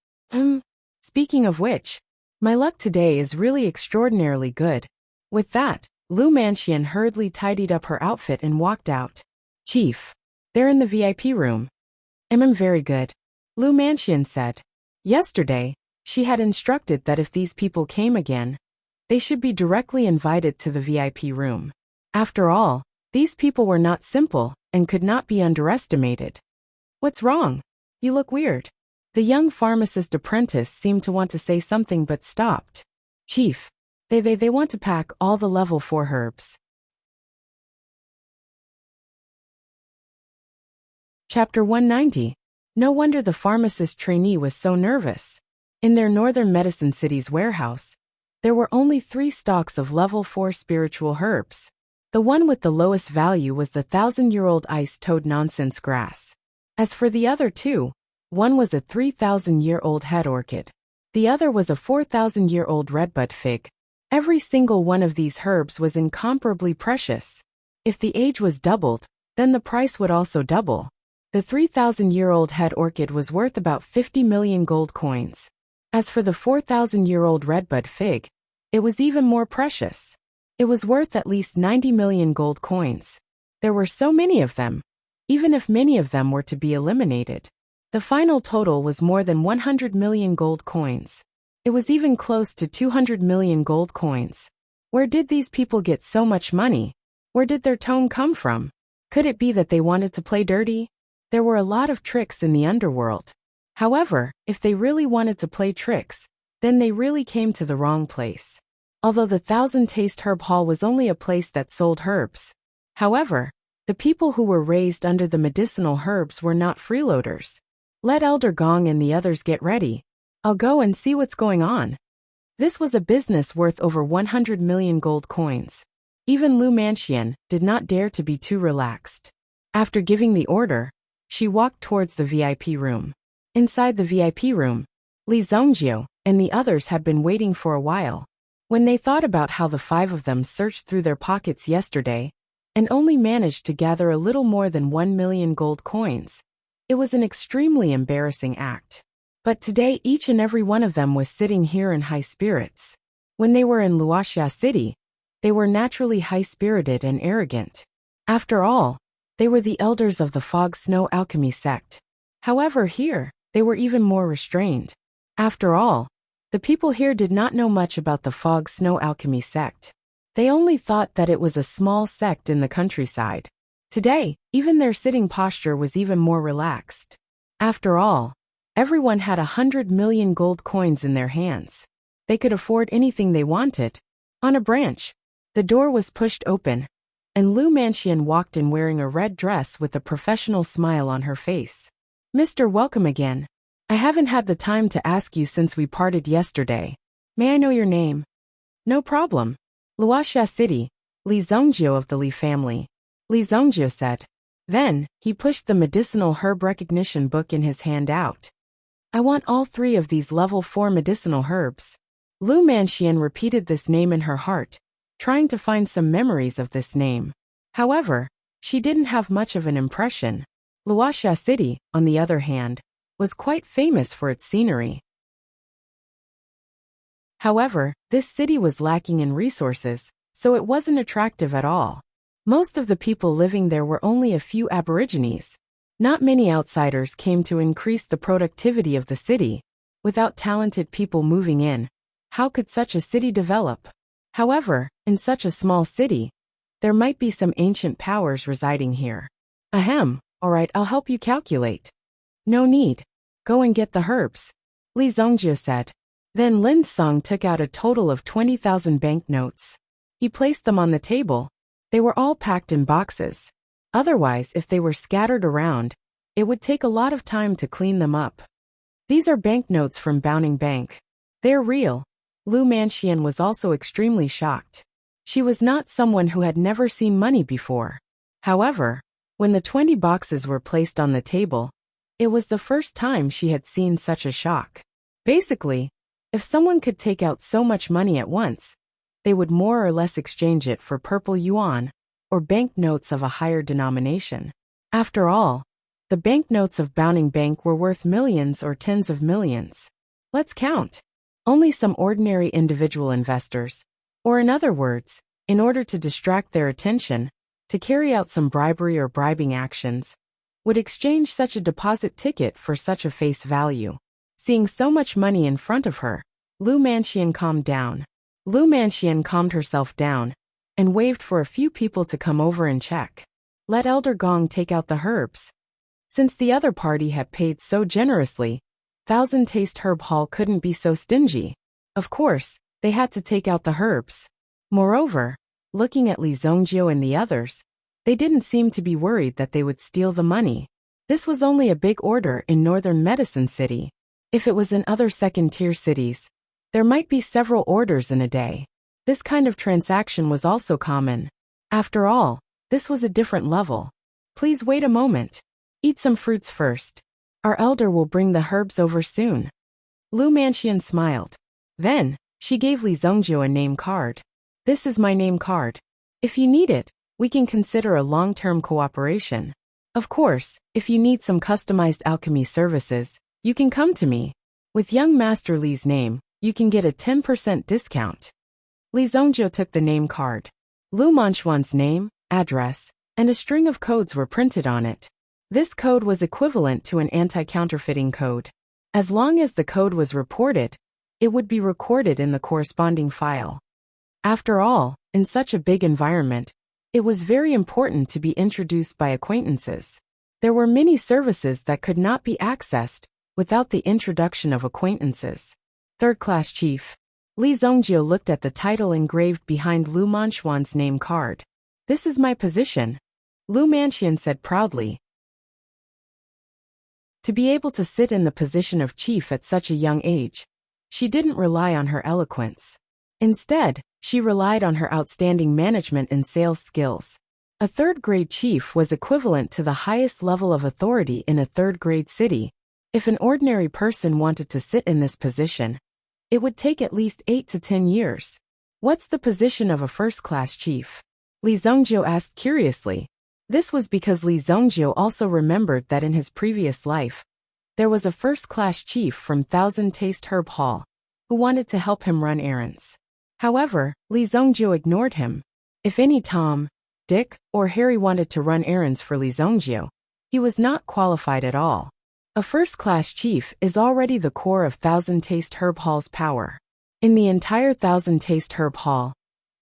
Speaking of which, my luck today is really extraordinarily good. With that, Lu Manxian hurriedly tidied up her outfit and walked out. Chief. They're in the VIP room. Very good. Lu Manxian said. Yesterday, she had instructed that if these people came again, they should be directly invited to the VIP room. After all, these people were not simple and could not be underestimated. What's wrong? You look weird. The young pharmacist apprentice seemed to want to say something but stopped. Chief. They want to pack all the level 4 herbs. Chapter 190. No wonder the pharmacist trainee was so nervous. In their Northern Medicine City's warehouse, there were only 3 stocks of level 4 spiritual herbs. The one with the lowest value was the 1,000-year-old ice toad nonsense grass. As for the other 2, one was a 3,000-year-old head orchid. The other was a 4,000-year-old redbud fig. Every single one of these herbs was incomparably precious. If the age was doubled, then the price would also double. The 3,000-year-old head orchid was worth about 50 million gold coins. As for the 4,000-year-old redbud fig, it was even more precious. It was worth at least 90 million gold coins. There were so many of them. Even if many of them were to be eliminated, the final total was more than 100 million gold coins. It was even close to 200 million gold coins. Where did these people get so much money? Where did their tone come from? Could it be that they wanted to play dirty? There were a lot of tricks in the underworld. However, if they really wanted to play tricks, then they really came to the wrong place. Although the Thousand Taste Herb Hall was only a place that sold herbs. However, the people who were raised under the medicinal herbs were not freeloaders. Let Elder Gong and the others get ready. I'll go and see what's going on. This was a business worth over 100 million gold coins. Even Lu Manxian did not dare to be too relaxed. After giving the order, she walked towards the VIP room. Inside the VIP room, Li Zongjio and the others had been waiting for a while. When they thought about how the five of them searched through their pockets yesterday and only managed to gather a little more than 1 million gold coins, it was an extremely embarrassing act. But today each and every one of them was sitting here in high spirits. When they were in Wuxia City, they were naturally high-spirited and arrogant. After all, they were the elders of the Fog Snow Alchemy sect. However, here, they were even more restrained. After all, the people here did not know much about the Fog Snow Alchemy sect. They only thought that it was a small sect in the countryside. Today, even their sitting posture was even more relaxed. After all, everyone had 100 million gold coins in their hands. They could afford anything they wanted. On a branch, the door was pushed open, and Lu Manxian walked in wearing a red dress with a professional smile on her face. Mr. Welcome again. I haven't had the time to ask you since we parted yesterday. May I know your name? No problem. Luoxia City, Li Zongjio of the Li family. Li Zongjio said. Then, he pushed the medicinal herb recognition book in his hand out. I want all 3 of these level 4 medicinal herbs. Lu Manxian repeated this name in her heart, trying to find some memories of this name. However, she didn't have much of an impression. Luoxia City, on the other hand, was quite famous for its scenery. However, this city was lacking in resources, so it wasn't attractive at all. Most of the people living there were only a few aborigines. Not many outsiders came to increase the productivity of the city. Without talented people moving in, how could such a city develop? However, in such a small city, there might be some ancient powers residing here. Ahem, alright, I'll help you calculate. No need. Go and get the herbs, Li Zongjio said. Then Lin Song took out a total of 20,000 banknotes. He placed them on the table. They were all packed in boxes. Otherwise, if they were scattered around, it would take a lot of time to clean them up. These are banknotes from Bowning Bank. They're real. Lu Manxian was also extremely shocked. She was not someone who had never seen money before. However, when the 20 boxes were placed on the table, it was the first time she had seen such a shock. Basically, if someone could take out so much money at once, they would more or less exchange it for purple yuan, or banknotes of a higher denomination. After all, the banknotes of Bowning Bank were worth millions or tens of millions. Let's count. Only some ordinary individual investors, or in other words, in order to distract their attention, to carry out some bribery or bribing actions, would exchange such a deposit ticket for such a face value. Seeing so much money in front of her, Lu Manxian calmed down. Lu Manxian calmed herself down and waved for a few people to come over and check. Let Elder Gong take out the herbs. Since the other party had paid so generously, Thousand Taste Herb Hall couldn't be so stingy. Of course, they had to take out the herbs. Moreover, looking at Li Zongjio and the others, they didn't seem to be worried that they would steal the money. This was only a big order in Northern Medicine City. If it was in other second-tier cities, there might be several orders in a day. This kind of transaction was also common. After all, this was a different level. Please wait a moment. Eat some fruits first. Our elder will bring the herbs over soon. Lu Manxian smiled. Then, she gave Li Zongjio a name card. This is my name card. If you need it, we can consider a long-term cooperation. Of course, if you need some customized alchemy services, you can come to me. With young Master Li's name, you can get a 10% discount. Li Zongjio took the name card. Lu Manxuan's name, address, and a string of codes were printed on it. This code was equivalent to an anti-counterfeiting code. As long as the code was reported, it would be recorded in the corresponding file. After all, in such a big environment, it was very important to be introduced by acquaintances. There were many services that could not be accessed without the introduction of acquaintances. Third-class chief. Li Zongjio looked at the title engraved behind Lu Manchuan's name card. This is my position, Lu Manxian said proudly. To be able to sit in the position of chief at such a young age, she didn't rely on her eloquence. Instead, she relied on her outstanding management and sales skills. A third-grade chief was equivalent to the highest level of authority in a third-grade city. If an ordinary person wanted to sit in this position, it would take at least 8 to 10 years. What's the position of a first-class chief? Li Zongjio asked curiously. This was because Li Zongjio also remembered that in his previous life, there was a first-class chief from Thousand Taste Herb Hall who wanted to help him run errands. However, Li Zongjio ignored him. If any Tom, Dick, or Harry wanted to run errands for Li Zongjio, he was not qualified at all. A first-class chief is already the core of Thousand Taste Herb Hall's power. In the entire Thousand Taste Herb Hall,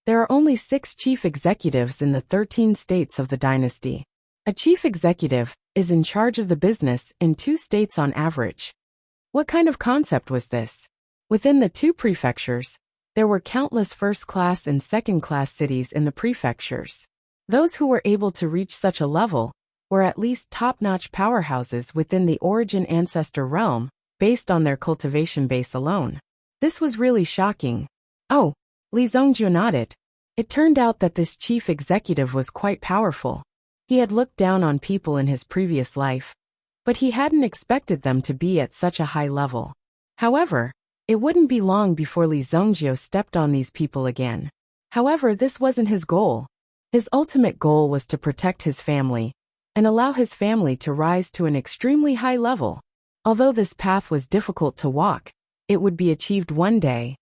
there are only 6 chief executives in the 13 states of the dynasty. A chief executive is in charge of the business in 2 states on average. What kind of concept was this? Within the 2 prefectures, there were countless first-class and second-class cities in the prefectures. Those who were able to reach such a level were at least top-notch powerhouses within the origin ancestor realm, based on their cultivation base alone. This was really shocking. Oh, Li Zongjio nodded. It turned out that this chief executive was quite powerful. He had looked down on people in his previous life, but he hadn't expected them to be at such a high level. However, it wouldn't be long before Li Zongjio stepped on these people again. However, this wasn't his goal. His ultimate goal was to protect his family and allow his family to rise to an extremely high level. Although this path was difficult to walk, it would be achieved one day.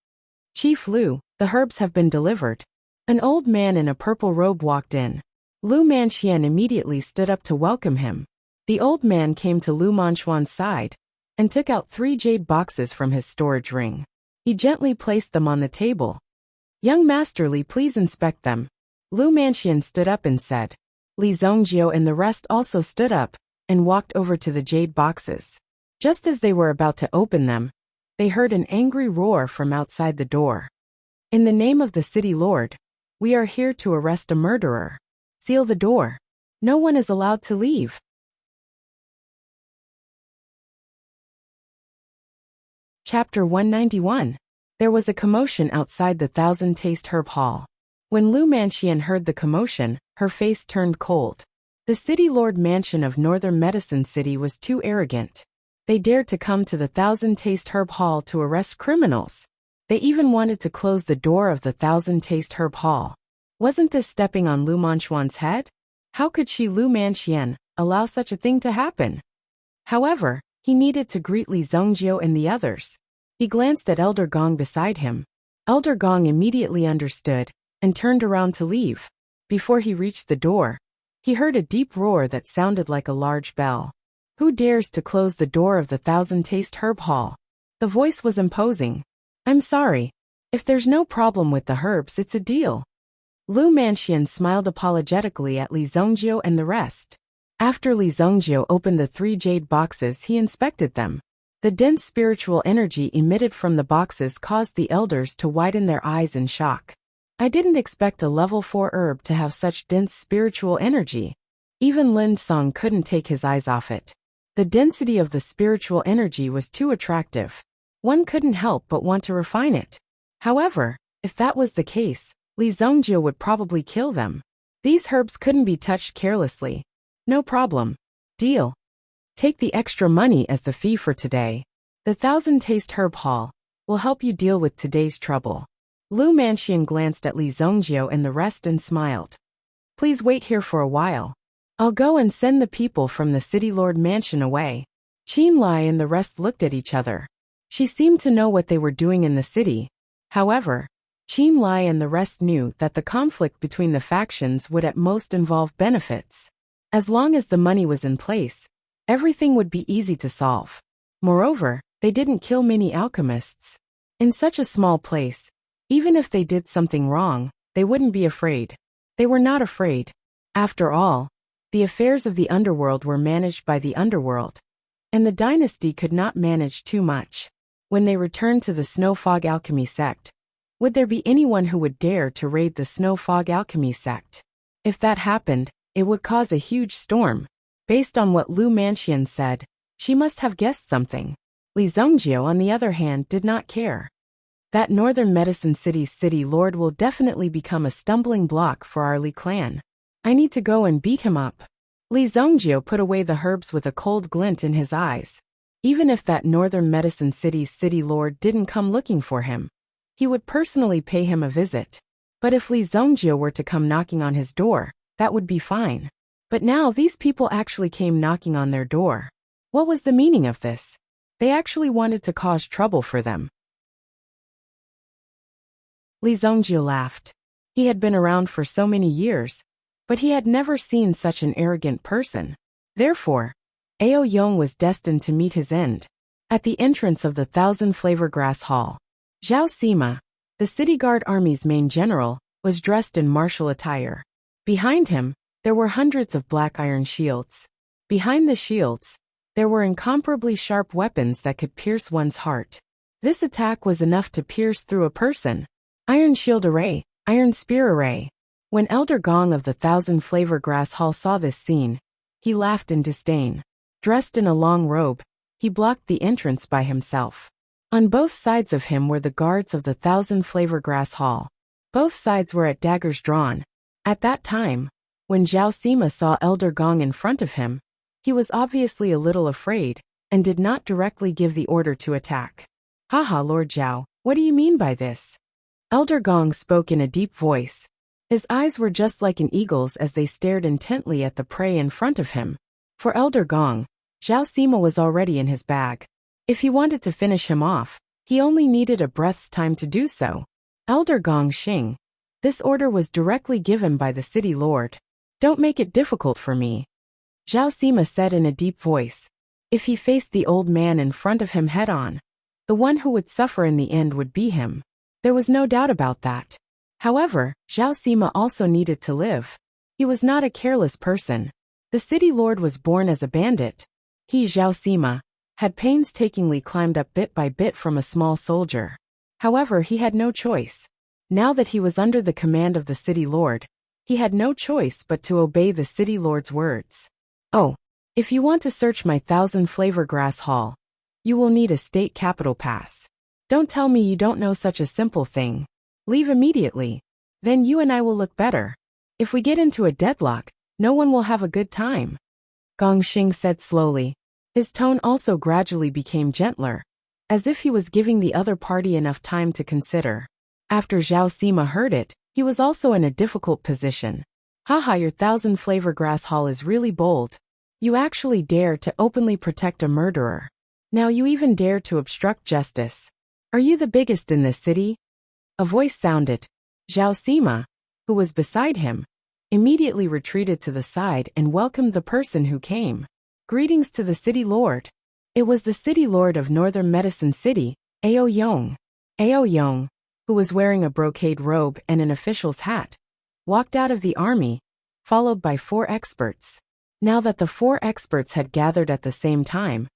Chief Lu, the herbs have been delivered. An old man in a purple robe walked in. Lu Manxian immediately stood up to welcome him. The old man came to Lu Manchuan's side and took out 3 jade boxes from his storage ring. He gently placed them on the table. Young Master Li, please inspect them. Lu Manxian stood up and said. Li Zongjio and the rest also stood up and walked over to the jade boxes. Just as they were about to open them, they heard an angry roar from outside the door. In the name of the city lord, we are here to arrest a murderer. Seal the door. No one is allowed to leave. Chapter 191. There was a commotion outside the Thousand Taste Herb Hall. When Lu Manxian heard the commotion, her face turned cold. The city lord mansion of Northern Medicine City was too arrogant. They dared to come to the Thousand Taste Herb Hall to arrest criminals. They even wanted to close the door of the Thousand Taste Herb Hall. Wasn't this stepping on Lu Manchuan's head? How could she, Lu Manxian, allow such a thing to happen? However, he needed to greet Li Zongjio and the others. He glanced at Elder Gong beside him. Elder Gong immediately understood and turned around to leave. Before he reached the door, he heard a deep roar that sounded like a large bell. Who dares to close the door of the Thousand Taste Herb Hall? The voice was imposing. I'm sorry. If there's no problem with the herbs, it's a deal. Lu Manxian smiled apologetically at Li Zongjio and the rest. After Li Zongjio opened the 3 jade boxes, he inspected them. The dense spiritual energy emitted from the boxes caused the elders to widen their eyes in shock. I didn't expect a level 4 herb to have such dense spiritual energy. Even Lin Song couldn't take his eyes off it. The density of the spiritual energy was too attractive. One couldn't help but want to refine it. However, if that was the case, Li Zongjio would probably kill them. These herbs couldn't be touched carelessly. No problem. Deal. Take the extra money as the fee for today. The Thousand Taste Herb Hall will help you deal with today's trouble. Lu Manxian glanced at Li Zongjio and the rest and smiled. Please wait here for a while. I'll go and send the people from the City Lord Mansion away. Qin Lai and the rest looked at each other. She seemed to know what they were doing in the city. However, Qin Lai and the rest knew that the conflict between the factions would at most involve benefits. As long as the money was in place, everything would be easy to solve. Moreover, they didn't kill many alchemists. In such a small place, Even if they did something wrong, they wouldn't be afraid. They were not afraid. After all, the affairs of the underworld were managed by the underworld, and the dynasty could not manage too much. When they returned to the Snow Fog Alchemy sect, would there be anyone who would dare to raid the Snow Fog Alchemy sect? If that happened, it would cause a huge storm. Based on what Lu Manxian said, she must have guessed something. Li Zhongjio, on the other hand, did not care. That Northern Medicine City's city lord will definitely become a stumbling block for our Li clan. I need to go and beat him up. Li Zhongjio put away the herbs with a cold glint in his eyes. Even if that Northern Medicine City's city lord didn't come looking for him, he would personally pay him a visit. But if Li Zhongjio were to come knocking on his door, that would be fine. But now these people actually came knocking on their door. What was the meaning of this? They actually wanted to cause trouble for them. Li Zhongjio laughed. He had been around for so many years, but he had never seen such an arrogant person. Therefore, Ao Yong was destined to meet his end. At the entrance of the Thousand Flavor Grass Hall, Zhao Sima, the city guard army's main general, was dressed in martial attire. Behind him, there were hundreds of black iron shields. Behind the shields, there were incomparably sharp weapons that could pierce one's heart. This attack was enough to pierce through a person. Iron shield array, iron spear array. When Elder Gong of the Thousand Flavor Grass Hall saw this scene, he laughed in disdain. Dressed in a long robe, he blocked the entrance by himself. On both sides of him were the guards of the Thousand Flavor Grass Hall. Both sides were at daggers drawn. At that time, when Zhao Sima saw Elder Gong in front of him, he was obviously a little afraid, and did not directly give the order to attack. Haha, Lord Zhao, what do you mean by this? Elder Gong spoke in a deep voice. His eyes were just like an eagle's as they stared intently at the prey in front of him. For Elder Gong, Zhao Sima was already in his bag. If he wanted to finish him off, he only needed a breath's time to do so. Elder Gong Xing. This order was directly given by the city lord. Don't make it difficult for me. Zhao Sima said in a deep voice. If he faced the old man in front of him head-on, the one who would suffer in the end would be him. There was no doubt about that. However, Zhao Sima also needed to live. He was not a careless person. The city lord was born as a bandit. He, Zhao Sima, had painstakingly climbed up bit by bit from a small soldier. However, he had no choice. Now that he was under the command of the city lord, he had no choice but to obey the city lord's words. Oh, if you want to search my Thousand Flavor Grass Hall, you will need a state capital pass. Don't tell me you don't know such a simple thing. Leave immediately. Then you and I will look better. If we get into a deadlock, no one will have a good time. Gong Xing said slowly. His tone also gradually became gentler, as if he was giving the other party enough time to consider. After Zhao Sima heard it, he was also in a difficult position. Haha, your Thousand Flavor Grass Hall is really bold. You actually dare to openly protect a murderer. Now you even dare to obstruct justice. Are you the biggest in this city? A voice sounded. Zhao Sima, who was beside him, immediately retreated to the side and welcomed the person who came. Greetings to the city lord. It was the city lord of Northern Medicine City, Ao Yong. Ao Yong, who was wearing a brocade robe and an official's hat, walked out of the army, followed by 4 experts. Now that the 4 experts had gathered at the same time,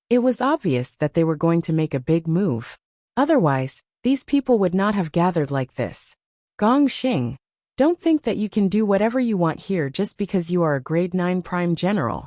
it was obvious that they were going to make a big move. Otherwise, these people would not have gathered like this. Gong Xing, don't think that you can do whatever you want here just because you are a grade 9 prime general.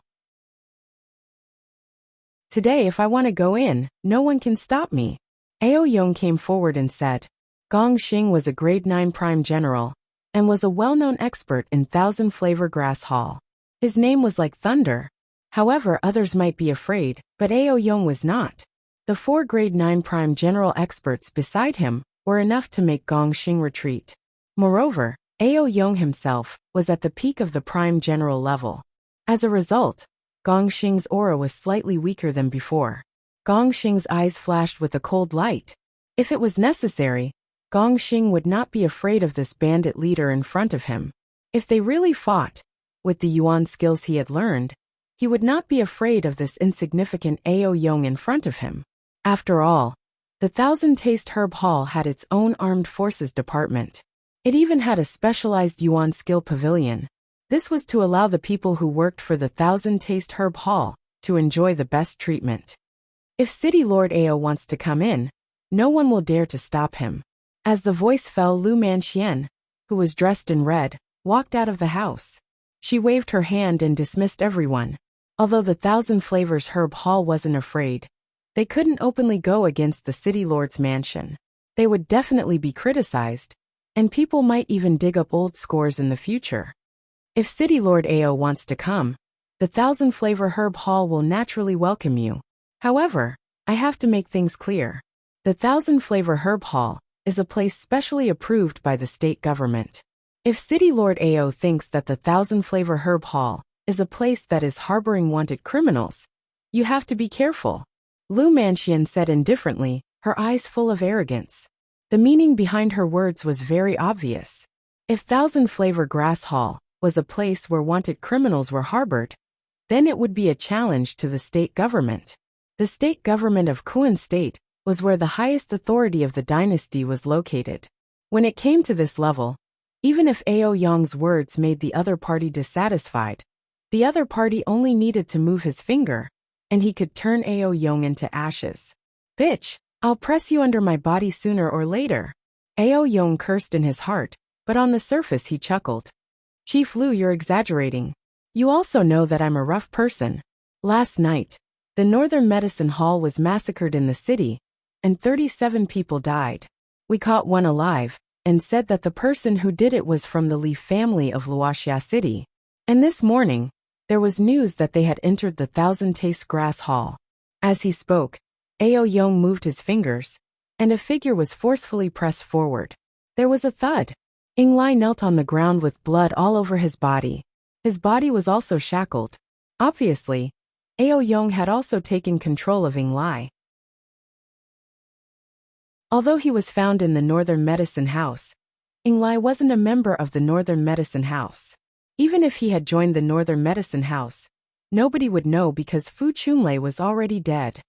Today if I want to go in, no one can stop me. Ao Yong came forward and said. Gong Xing was a grade 9 prime general, and was a well-known expert in Thousand Flavor Grass Hall. His name was like thunder. However, others might be afraid, but Ao Yong was not. The 4 grade 9 prime general experts beside him were enough to make Gong Xing retreat. Moreover, Ao Yong himself was at the peak of the prime general level. As a result, Gong Xing's aura was slightly weaker than before. Gong Xing's eyes flashed with a cold light. If it was necessary, Gong Xing would not be afraid of this bandit leader in front of him. If they really fought, with the Yuan skills he had learned, he would not be afraid of this insignificant Ao Yong in front of him. After all, The Thousand Taste Herb Hall had its own armed forces department. It even had a specialized Yuan skill pavilion. This was to allow the people who worked for the Thousand Taste Herb Hall to enjoy the best treatment. If City Lord Ao wants to come in, no one will dare to stop him. As the voice fell, Lu Manxian, who was dressed in red, walked out of the house. She waved her hand and dismissed everyone. Although the Thousand Flavors Herb Hall wasn't afraid, they couldn't openly go against the City Lord's mansion. They would definitely be criticized, and people might even dig up old scores in the future. If City Lord Ao wants to come, the Thousand Flavor Herb Hall will naturally welcome you. However, I have to make things clear. The Thousand Flavor Herb Hall is a place specially approved by the state government. If City Lord Ao thinks that the Thousand Flavor Herb Hall is a place that is harboring wanted criminals, you have to be careful. Lu Manxian said indifferently, her eyes full of arrogance. The meaning behind her words was very obvious. If Thousand Flavor Grass Hall was a place where wanted criminals were harbored, then it would be a challenge to the state government. The state government of Kuan State was where the highest authority of the dynasty was located. When it came to this level, even if Ao Yong's words made the other party dissatisfied, the other party only needed to move his finger, and he could turn Ao Yong into ashes. Bitch, I'll press you under my body sooner or later. Ao Yong cursed in his heart, but on the surface he chuckled. Chief Lu, you're exaggerating. You also know that I'm a rough person. Last night, the Northern Medicine Hall was massacred in the city, and 37 people died. We caught one alive, and said that the person who did it was from the Li family of Wuxia City. And this morning, there was news that they had entered the Thousand Taste Grass Hall. As he spoke, Ao Yong moved his fingers, and a figure was forcefully pressed forward. There was a thud. Ying Lai knelt on the ground with blood all over his body. His body was also shackled. Obviously, Ao Yong had also taken control of Ying Lai. Although he was found in the Northern Medicine House, Ying Lai wasn't a member of the Northern Medicine House. Even if he had joined the Northern Medicine House, nobody would know because Fu Chunlei was already dead.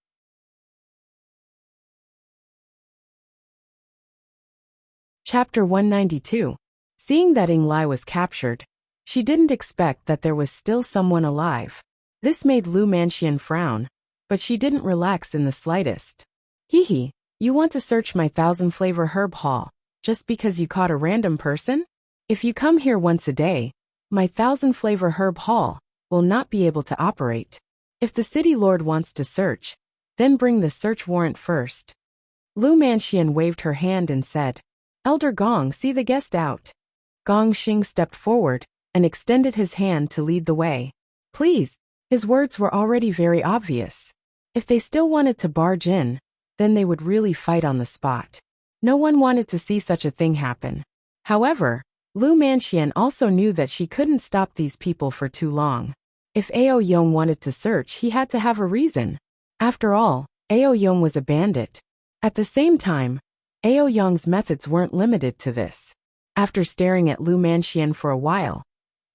Chapter 192. Seeing that Ying Lai was captured, she didn't expect that there was still someone alive. This made Lu Manxian frown, but she didn't relax in the slightest. Hee, you want to search my Thousand Flavor Herb Hall, just because you caught a random person? If you come here once a day, my Thousand Flavor Herb Hall will not be able to operate. If the city lord wants to search, then bring the search warrant first. Lu Manxian waved her hand and said, Elder Gong, see the guest out. Gong Xing stepped forward and extended his hand to lead the way. Please. His words were already very obvious. If they still wanted to barge in, then they would really fight on the spot. No one wanted to see such a thing happen. However, Lu Manxian also knew that she couldn't stop these people for too long. If Ao Yong wanted to search, he had to have a reason. After all, Ao Yong was a bandit. At the same time, Ao Yong's methods weren't limited to this. After staring at Lu Manxian for a while,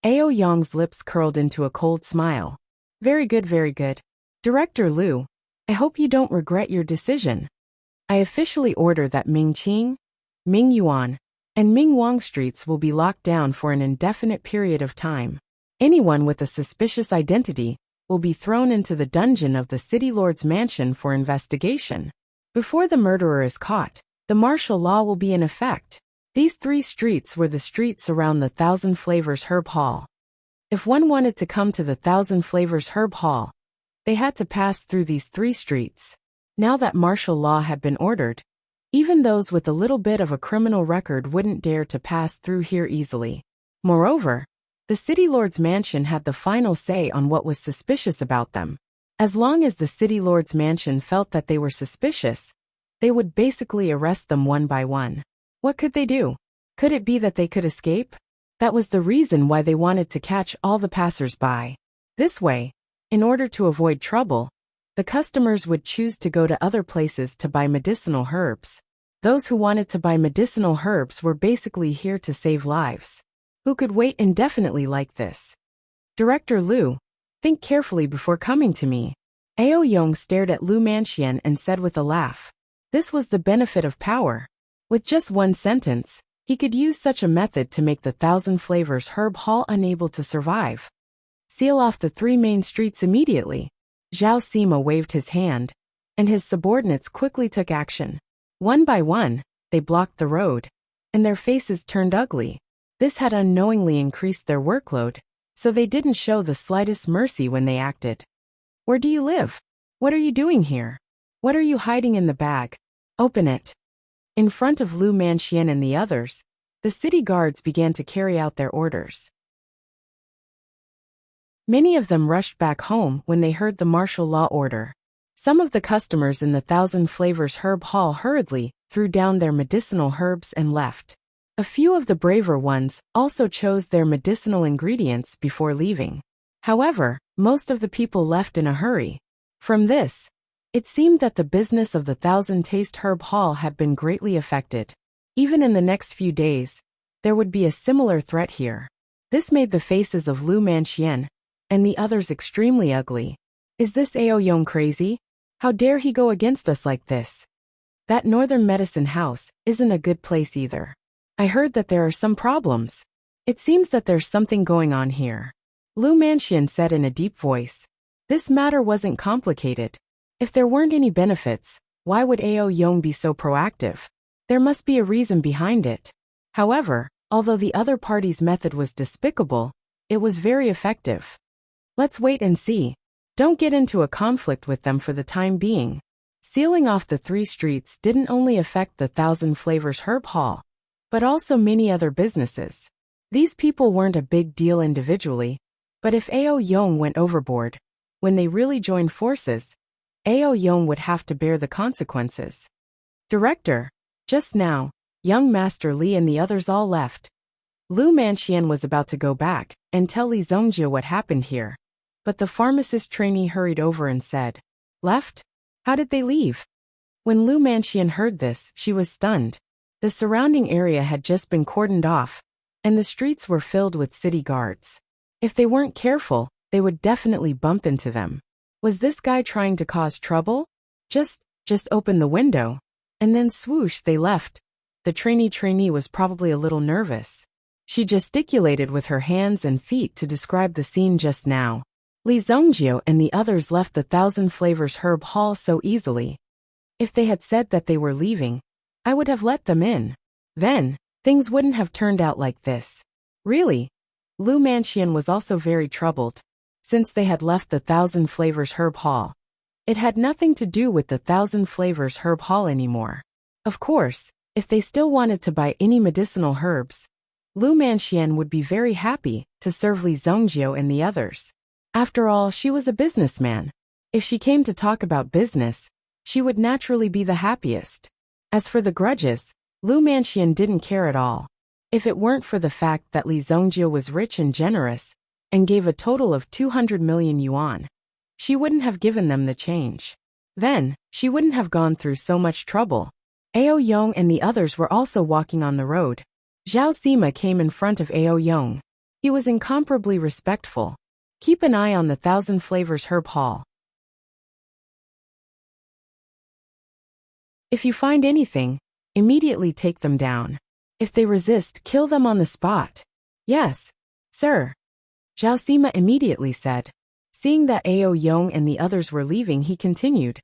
Ao Yong's lips curled into a cold smile. Very good, very good. Director Lu, I hope you don't regret your decision. I officially order that Ming Qing, Ming Yuan, and Ming Wang streets will be locked down for an indefinite period of time. Anyone with a suspicious identity will be thrown into the dungeon of the city lord's mansion for investigation. Before the murderer is caught, the martial law will be in effect. These 3 streets were the streets around the Thousand Flavors Herb Hall. If one wanted to come to the Thousand Flavors Herb Hall, they had to pass through these 3 streets. Now that martial law had been ordered, even those with a little bit of a criminal record wouldn't dare to pass through here easily. Moreover, the city lord's mansion had the final say on what was suspicious about them. As long as the city lord's mansion felt that they were suspicious, they would basically arrest them one by one. What could they do? Could it be that they could escape? That was the reason why they wanted to catch all the passers-by. This way, in order to avoid trouble, the customers would choose to go to other places to buy medicinal herbs. Those who wanted to buy medicinal herbs were basically here to save lives. Who could wait indefinitely like this? Director Lu, think carefully before coming to me. Ao Yong stared at Lu Manxian and said with a laugh. This was the benefit of power. With just one sentence, he could use such a method to make the Thousand Flavors herb hall unable to survive. Seal off the 3 main streets immediately. Zhao Sima waved his hand, and his subordinates quickly took action. One by one, they blocked the road, and their faces turned ugly. This had unknowingly increased their workload, so they didn't show the slightest mercy when they acted. Where do you live? What are you doing here? What are you hiding in the bag? Open it. In front of Lu Manxian and the others, the city guards began to carry out their orders. Many of them rushed back home when they heard the martial law order. Some of the customers in the Thousand Flavors herb hall hurriedly threw down their medicinal herbs and left. A few of the braver ones also chose their medicinal ingredients before leaving. However, most of the people left in a hurry. From this, it seemed that the business of the Thousand Taste Herb Hall had been greatly affected. Even in the next few days, there would be a similar threat here. This made the faces of Lu Manxian and the others extremely ugly. Is this Aoyong crazy? How dare he go against us like this? That northern medicine house isn't a good place either. I heard that there are some problems. It seems that there's something going on here. Lu Manxian said in a deep voice. This matter wasn't complicated. If there weren't any benefits, why would Aoyong be so proactive? There must be a reason behind it. However, although the other party's method was despicable, it was very effective. Let's wait and see. Don't get into a conflict with them for the time being. Sealing off the 3 streets didn't only affect the Thousand Flavors herb hall, but also many other businesses. These people weren't a big deal individually, but if Aoyong went overboard, when they really joined forces, Aoyong would have to bear the consequences. Director, just now, young Master Li and the others all left. Lu Manxian was about to go back and tell Li Zongjie what happened here, but the pharmacist trainee hurried over and said, Left? How did they leave? When Lu Manxian heard this, she was stunned. The surrounding area had just been cordoned off, and the streets were filled with city guards. If they weren't careful, they would definitely bump into them. Was this guy trying to cause trouble? Just open the window. And then swoosh, they left. The trainee was probably a little nervous. She gesticulated with her hands and feet to describe the scene just now. Li Zongjie and the others left the Thousand Flavors herb hall so easily. If they had said that they were leaving, I would have let them in. Then, things wouldn't have turned out like this. Really? Lu Manxian was also very troubled. Since they had left the Thousand Flavors herb hall, it had nothing to do with the Thousand Flavors herb hall anymore. Of course, if they still wanted to buy any medicinal herbs, Lu Manxian would be very happy to serve Li Zongjie and the others. After all, she was a businessman. If she came to talk about business, she would naturally be the happiest. As for the grudges, Lu Manxian didn't care at all. If it weren't for the fact that Li Zongjie was rich and generous, and gave a total of 200 million yuan, she wouldn't have given them the change. Then, she wouldn't have gone through so much trouble. Aoyong and the others were also walking on the road. Zhao Sima came in front of Aoyong. He was incomparably respectful. Keep an eye on the Thousand Flavors herb hall. If you find anything, immediately take them down. If they resist, kill them on the spot. Yes, sir. Zhao Sima immediately said. Seeing that Aoyong and the others were leaving, he continued.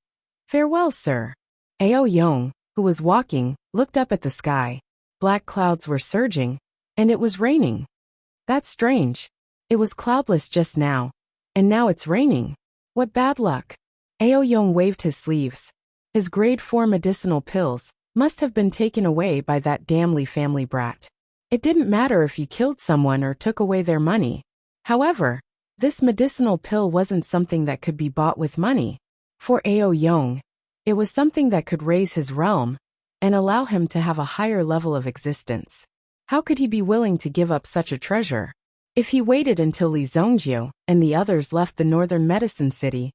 Farewell, sir. Aoyong, who was walking, looked up at the sky. Black clouds were surging, and it was raining. That's strange. It was cloudless just now, and now it's raining. What bad luck. Aoyong waved his sleeves. His grade 4 medicinal pills must have been taken away by that damn Li family brat. It didn't matter if you killed someone or took away their money. However, this medicinal pill wasn't something that could be bought with money. For Aoyong, it was something that could raise his realm and allow him to have a higher level of existence. How could he be willing to give up such a treasure? If he waited until Li Zongjie and the others left the northern medicine city,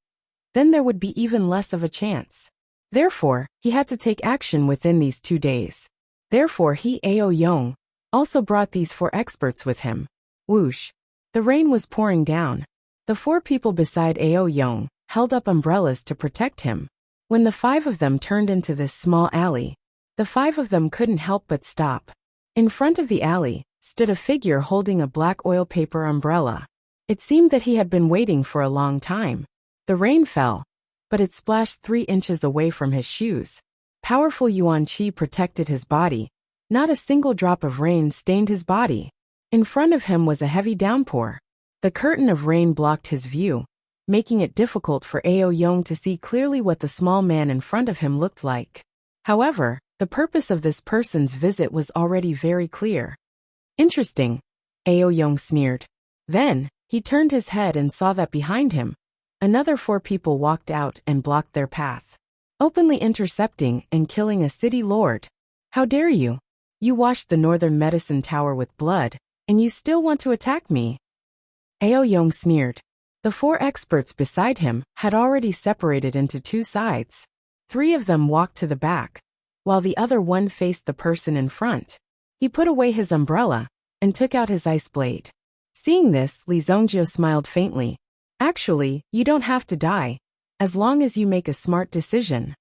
then there would be even less of a chance. Therefore, he had to take action within these 2 days. Therefore he, Aoyong, also brought these 4 experts with him. Whoosh. The rain was pouring down. The 4 people beside Aoyong held up umbrellas to protect him. When the 5 of them turned into this small alley, the 5 of them couldn't help but stop. In front of the alley stood a figure holding a black oil paper umbrella. It seemed that he had been waiting for a long time. The rain fell, but it splashed 3 inches away from his shoes. Powerful yuan qi protected his body. Not a single drop of rain stained his body. In front of him was a heavy downpour. The curtain of rain blocked his view, making it difficult for Aoyong to see clearly what the small man in front of him looked like. However, the purpose of this person's visit was already very clear. Interesting, Aoyong sneered. Then, he turned his head and saw that behind him, another 4 people walked out and blocked their path, openly intercepting and killing a city lord. How dare you? You washed the northern medicine tower with blood, and you still want to attack me? Aoyong sneered. The 4 experts beside him had already separated into 2 sides. 3 of them walked to the back, while the other one faced the person in front. He put away his umbrella and took out his ice blade. Seeing this, Li Zongjie smiled faintly. Actually, you don't have to die, as long as you make a smart decision.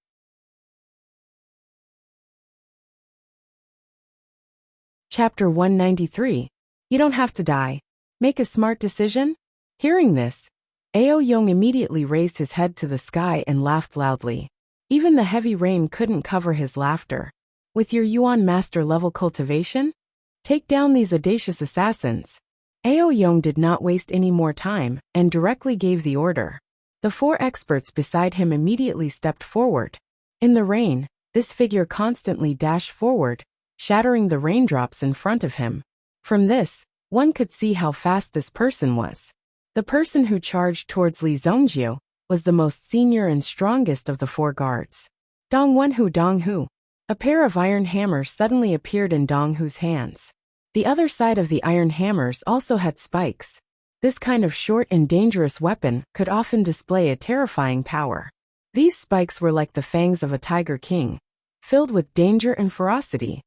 Chapter 193. You don't have to die. Make a smart decision? Hearing this, Aoyong immediately raised his head to the sky and laughed loudly. Even the heavy rain couldn't cover his laughter. With your Yuan master level cultivation? Take down these audacious assassins. Aoyong did not waste any more time and directly gave the order. The 4 experts beside him immediately stepped forward. In the rain, this figure constantly dashed forward, shattering the raindrops in front of him. From this, one could see how fast this person was. The person who charged towards Li Zongjie was the most senior and strongest of the 4 guards. Donghu. A pair of iron hammers suddenly appeared in Donghu's hands. The other side of the iron hammers also had spikes. This kind of short and dangerous weapon could often display a terrifying power. These spikes were like the fangs of a tiger king, filled with danger and ferocity.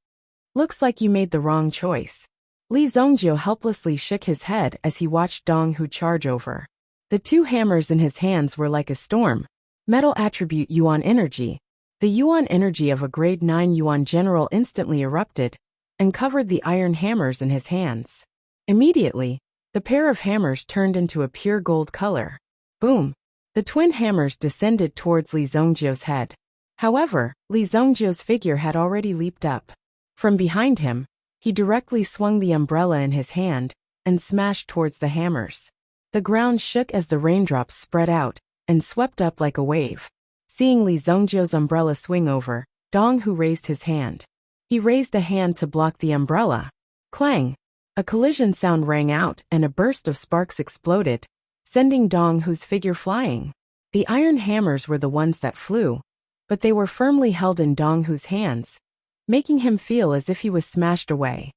Looks like you made the wrong choice. Li Zongjie helplessly shook his head as he watched Donghu charge over. The 2 hammers in his hands were like a storm. Metal attribute Yuan energy. The Yuan energy of a grade 9 Yuan general instantly erupted and covered the iron hammers in his hands. Immediately, the pair of hammers turned into a pure gold color. Boom! The twin hammers descended towards Li Zongjie's head. However, Li Zongjie's figure had already leaped up. From behind him, he directly swung the umbrella in his hand and smashed towards the hammers. The ground shook as the raindrops spread out and swept up like a wave. Seeing Li Zongjie's umbrella swing over, Donghu raised his hand. He raised a hand to block the umbrella. Clang! A collision sound rang out and a burst of sparks exploded, sending Donghu's figure flying. The iron hammers were the ones that flew, but they were firmly held in Donghu's hands, making him feel as if he was smashed away.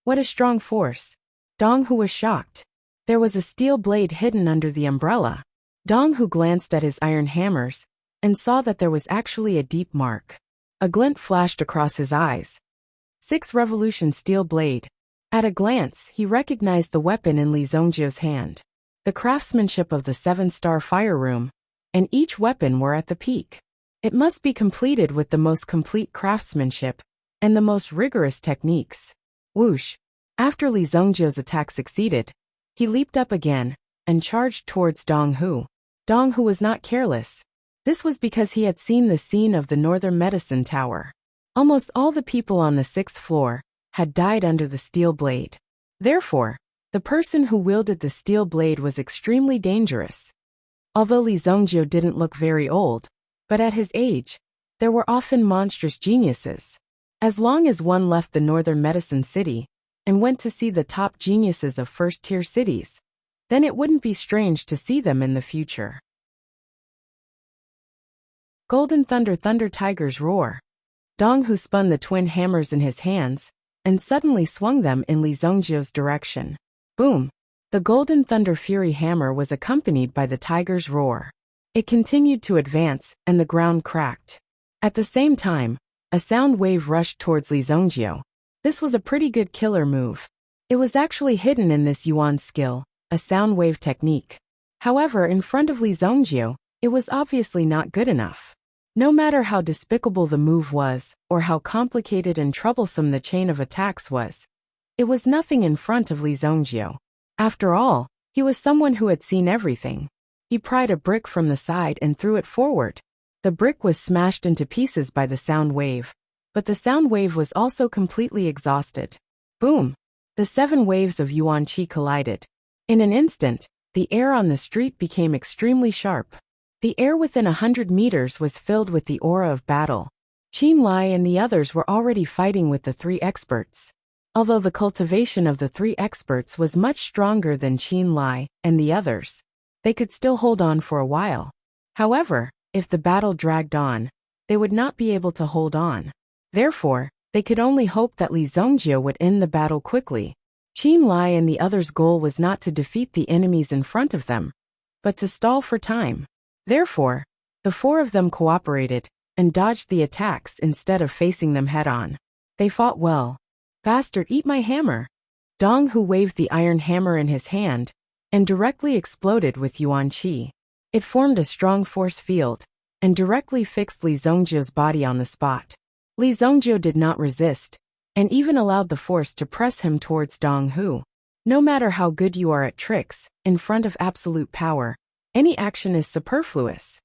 What a strong force! Donghu was shocked. There was a steel blade hidden under the umbrella. Donghu glanced at his iron hammers and saw that there was actually a deep mark. A glint flashed across his eyes. 6 revolution steel blade. At a glance, he recognized the weapon in Li Zongjie's hand. The craftsmanship of the 7-star fire room, and each weapon were at the peak. It must be completed with the most complete craftsmanship and the most rigorous techniques. Whoosh! After Li Zongjie's attack succeeded, he leaped up again and charged towards Donghu. Donghu was not careless. This was because he had seen the scene of the northern medicine tower. Almost all the people on the 6th floor had died under the steel blade. Therefore, the person who wielded the steel blade was extremely dangerous. Although Li Zongjie didn't look very old, but at his age, there were often monstrous geniuses. As long as one left the northern medicine city and went to see the top geniuses of first-tier cities, then it wouldn't be strange to see them in the future. Golden Thunder Tiger's Roar. Donghu spun the twin hammers in his hands and suddenly swung them in Li Zongjie's direction. Boom! The Golden Thunder Fury hammer was accompanied by the tiger's roar. It continued to advance and the ground cracked. At the same time, a sound wave rushed towards Li Zongjie. This was a pretty good killer move. It was actually hidden in this Yuan skill, a sound wave technique. However, in front of Li Zongjie, it was obviously not good enough. No matter how despicable the move was, or how complicated and troublesome the chain of attacks was, it was nothing in front of Li Zongjiu. After all, he was someone who had seen everything. He pried a brick from the side and threw it forward. The brick was smashed into pieces by the sound wave. But the sound wave was also completely exhausted. Boom! The 7 waves of Yuan Qi collided. In an instant, the air on the street became extremely sharp. The air within 100 meters was filled with the aura of battle. Qin Lai and the others were already fighting with the 3 experts. Although the cultivation of the 3 experts was much stronger than Qin Lai and the others, they could still hold on for a while. However, if the battle dragged on, they would not be able to hold on. Therefore, they could only hope that Li Zongjiu would end the battle quickly. Qin Lai and the others' goal was not to defeat the enemies in front of them, but to stall for time. Therefore, the 4 of them cooperated and dodged the attacks instead of facing them head-on. They fought well. Bastard, eat my hammer! Dong Hu waved the iron hammer in his hand and directly exploded with Yuan Qi. It formed a strong force field and directly fixed Li Zongjiu's body on the spot. Li Zongjiu did not resist, and even allowed the force to press him towards Dong Hu. No matter how good you are at tricks, in front of absolute power, any action is superfluous.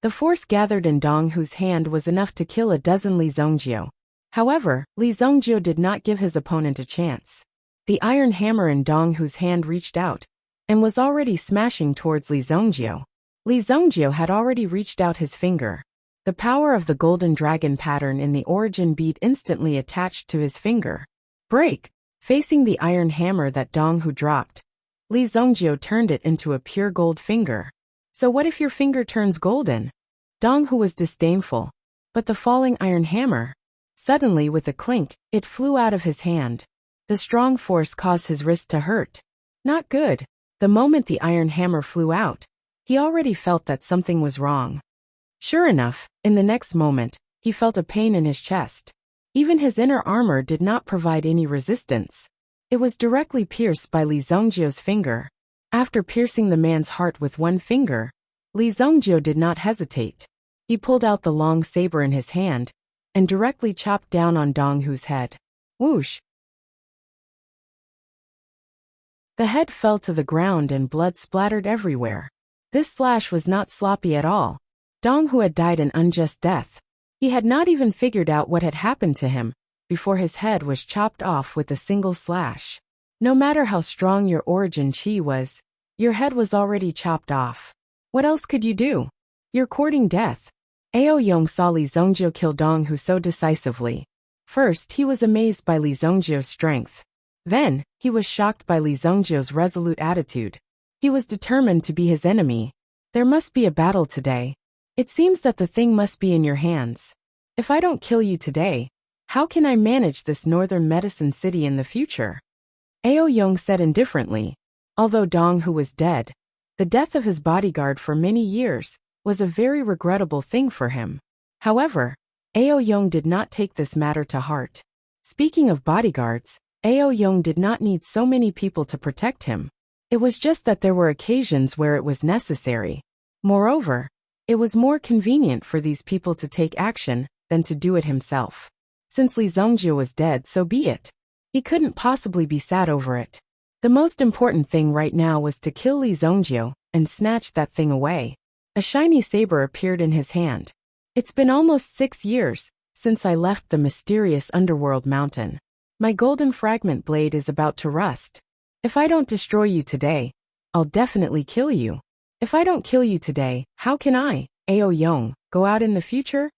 The force gathered in Dong Hu's hand was enough to kill a dozen Li Zongjiu. However, Li Zongjiu did not give his opponent a chance. The iron hammer in Dong Hu's hand reached out, and was already smashing towards Li Zongjiu. Li Zongjiu had already reached out his finger. The power of the golden dragon pattern in the origin bead instantly attached to his finger. Break! Facing the iron hammer that Dong Hu dropped, Li Zongjiu turned it into a pure gold finger. So what if your finger turns golden? Dong Hu was disdainful. But the falling iron hammer, suddenly with a clink, it flew out of his hand. The strong force caused his wrist to hurt. Not good. The moment the iron hammer flew out, he already felt that something was wrong. Sure enough, in the next moment, he felt a pain in his chest. Even his inner armor did not provide any resistance. It was directly pierced by Li Zongjiu's finger. After piercing the man's heart with one finger, Li Zongjiu did not hesitate. He pulled out the long saber in his hand and directly chopped down on Dong Hu's head. Whoosh! The head fell to the ground and blood splattered everywhere. This slash was not sloppy at all. Dong Hu had died an unjust death. He had not even figured out what had happened to him before his head was chopped off with a single slash. No matter how strong your origin chi was, your head was already chopped off. What else could you do? You're courting death. Ao Yong saw Li Zongjiu kill Dong Hu so decisively. First, he was amazed by Li Zongjiu's strength. Then, he was shocked by Li Zongjiu's resolute attitude. He was determined to be his enemy. There must be a battle today. It seems that the thing must be in your hands. If I don't kill you today, how can I manage this northern medicine city in the future? Ao Yong said indifferently. Although Dong Hu was dead, the death of his bodyguard for many years was a very regrettable thing for him. However, Ao Yong did not take this matter to heart. Speaking of bodyguards, Ao Yong did not need so many people to protect him. It was just that there were occasions where it was necessary. Moreover, it was more convenient for these people to take action than to do it himself. Since Li Zongjiu was dead, so be it. He couldn't possibly be sad over it. The most important thing right now was to kill Li Zongjiu and snatch that thing away. A shiny saber appeared in his hand. It's been almost 6 years since I left the mysterious underworld mountain. My golden fragment blade is about to rust. If I don't destroy you today, I'll definitely kill you. If I don't kill you today, how can I, Ao Yong, go out in the future?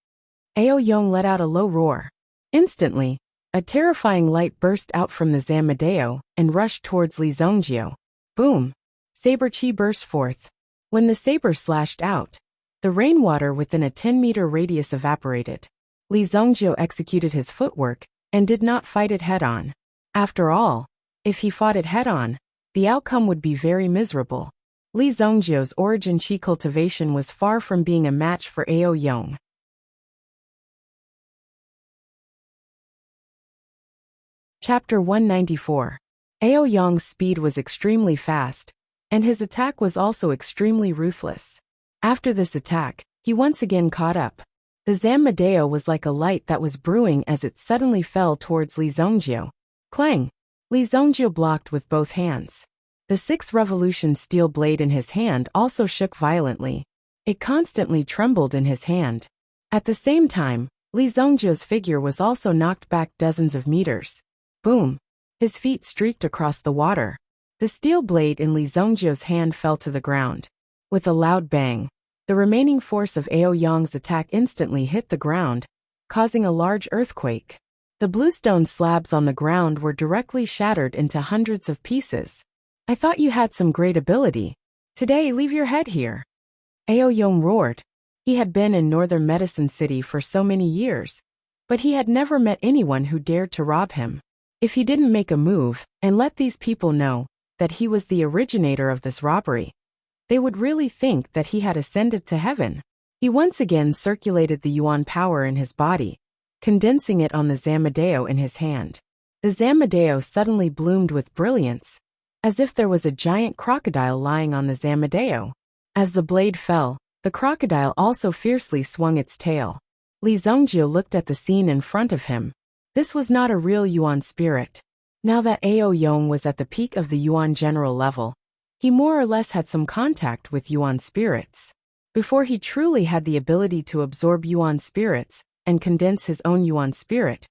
Ao Yong let out a low roar. Instantly, a terrifying light burst out from the Zamadeo and rushed towards Li Zongjiu. Boom! Saber chi burst forth. When the saber slashed out, the rainwater within a 10-meter radius evaporated. Li Zongjiu executed his footwork and did not fight it head-on. After all, if he fought it head-on, the outcome would be very miserable. Li Zongjiu's origin chi cultivation was far from being a match for Ao Yong. Chapter 194. Ao Yong's speed was extremely fast, and his attack was also extremely ruthless. After this attack, he once again caught up. The Zamadeo was like a light that was brewing as it suddenly fell towards Li Zhongjie. Clang! Li Zhongjie blocked with both hands. The 6 revolution steel blade in his hand also shook violently. It constantly trembled in his hand. At the same time, Li Zhongjie's figure was also knocked back dozens of meters. Boom! His feet streaked across the water. The steel blade in Li Zhongjie's hand fell to the ground. With a loud bang, the remaining force of Aoyang's attack instantly hit the ground, causing a large earthquake. The bluestone slabs on the ground were directly shattered into hundreds of pieces. I thought you had some great ability. Today, leave your head here. Aoyang roared. He had been in northern Medicine City for so many years, but he had never met anyone who dared to rob him. If he didn't make a move and let these people know that he was the originator of this robbery, they would really think that he had ascended to heaven. He once again circulated the yuan power in his body, condensing it on the Zamadeo in his hand. The Zamadeo suddenly bloomed with brilliance, as if there was a giant crocodile lying on the Zamadeo. As the blade fell, the crocodile also fiercely swung its tail. Li Zhongjie looked at the scene in front of him. This was not a real yuan spirit. Now that Aoyang was at the peak of the yuan general level, he more or less had some contact with yuan spirits. Before he truly had the ability to absorb yuan spirits and condense his own yuan spirit,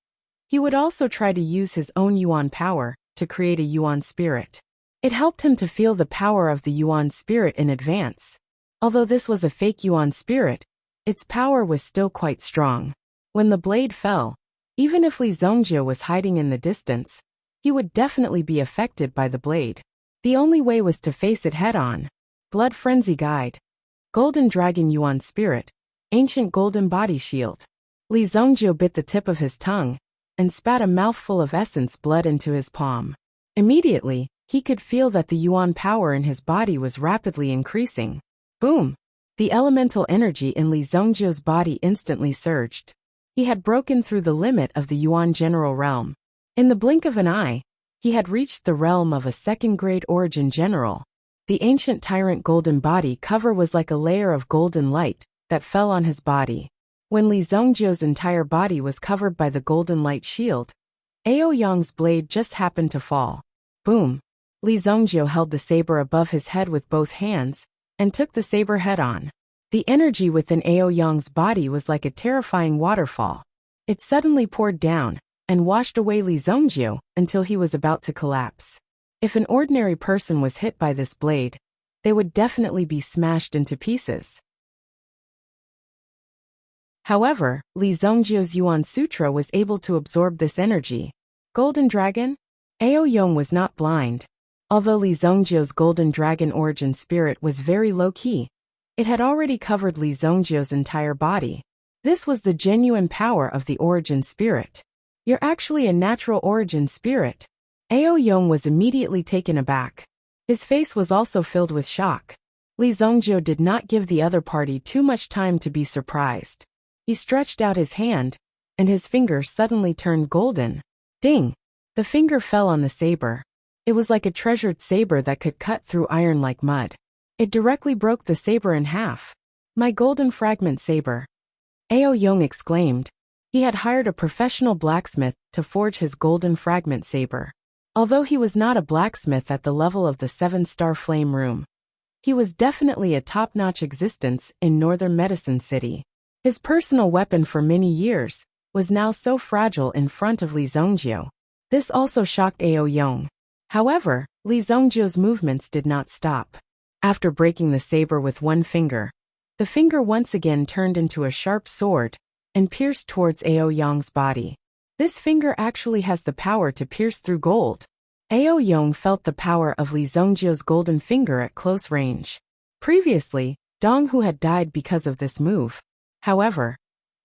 he would also try to use his own yuan power to create a yuan spirit. It helped him to feel the power of the yuan spirit in advance. Although this was a fake yuan spirit, its power was still quite strong. When the blade fell, even if Li Zhongjie was hiding in the distance, he would definitely be affected by the blade. The only way was to face it head-on. Blood Frenzy Guide. Golden Dragon Yuan Spirit. Ancient Golden Body Shield. Li Zhongjie bit the tip of his tongue and spat a mouthful of essence blood into his palm. Immediately, he could feel that the yuan power in his body was rapidly increasing. Boom! The elemental energy in Li Zhongjie's body instantly surged. He had broken through the limit of the yuan general realm. In the blink of an eye, he had reached the realm of a second-grade origin general. The ancient tyrant golden body cover was like a layer of golden light that fell on his body. When Li Zhongjie's entire body was covered by the golden light shield, Aoyang's blade just happened to fall. Boom! Li Zhongjie held the saber above his head with both hands and took the saber head-on. The energy within Aoyang's body was like a terrifying waterfall. It suddenly poured down and washed away Li Zhongjie until he was about to collapse. If an ordinary person was hit by this blade, they would definitely be smashed into pieces. However, Li Zhongjie's Yuan Sutra was able to absorb this energy. Golden Dragon? Aoyang was not blind. Although Li Zhongjie's Golden Dragon origin spirit was very low-key, it had already covered Li Zhongjie's entire body. This was the genuine power of the origin spirit. You're actually a natural origin spirit. Aoyang was immediately taken aback. His face was also filled with shock. Li Zhongjie did not give the other party too much time to be surprised. He stretched out his hand, and his finger suddenly turned golden. Ding! The finger fell on the saber. It was like a treasured saber that could cut through iron like mud. It directly broke the saber in half. My golden fragment saber! Aoyang exclaimed. He had hired a professional blacksmith to forge his golden fragment saber. Although he was not a blacksmith at the level of the 7-star flame room, he was definitely a top-notch existence in northern Medicine City. His personal weapon for many years was now so fragile in front of Li Zhongjie. This also shocked Aoyang. However, Li Zhongjie's movements did not stop. After breaking the saber with one finger, the finger once again turned into a sharp sword and pierced towards Aoyang's body. This finger actually has the power to pierce through gold. Aoyang felt the power of Li Zhongjie's golden finger at close range. Previously, Dong Hu had died because of this move. However,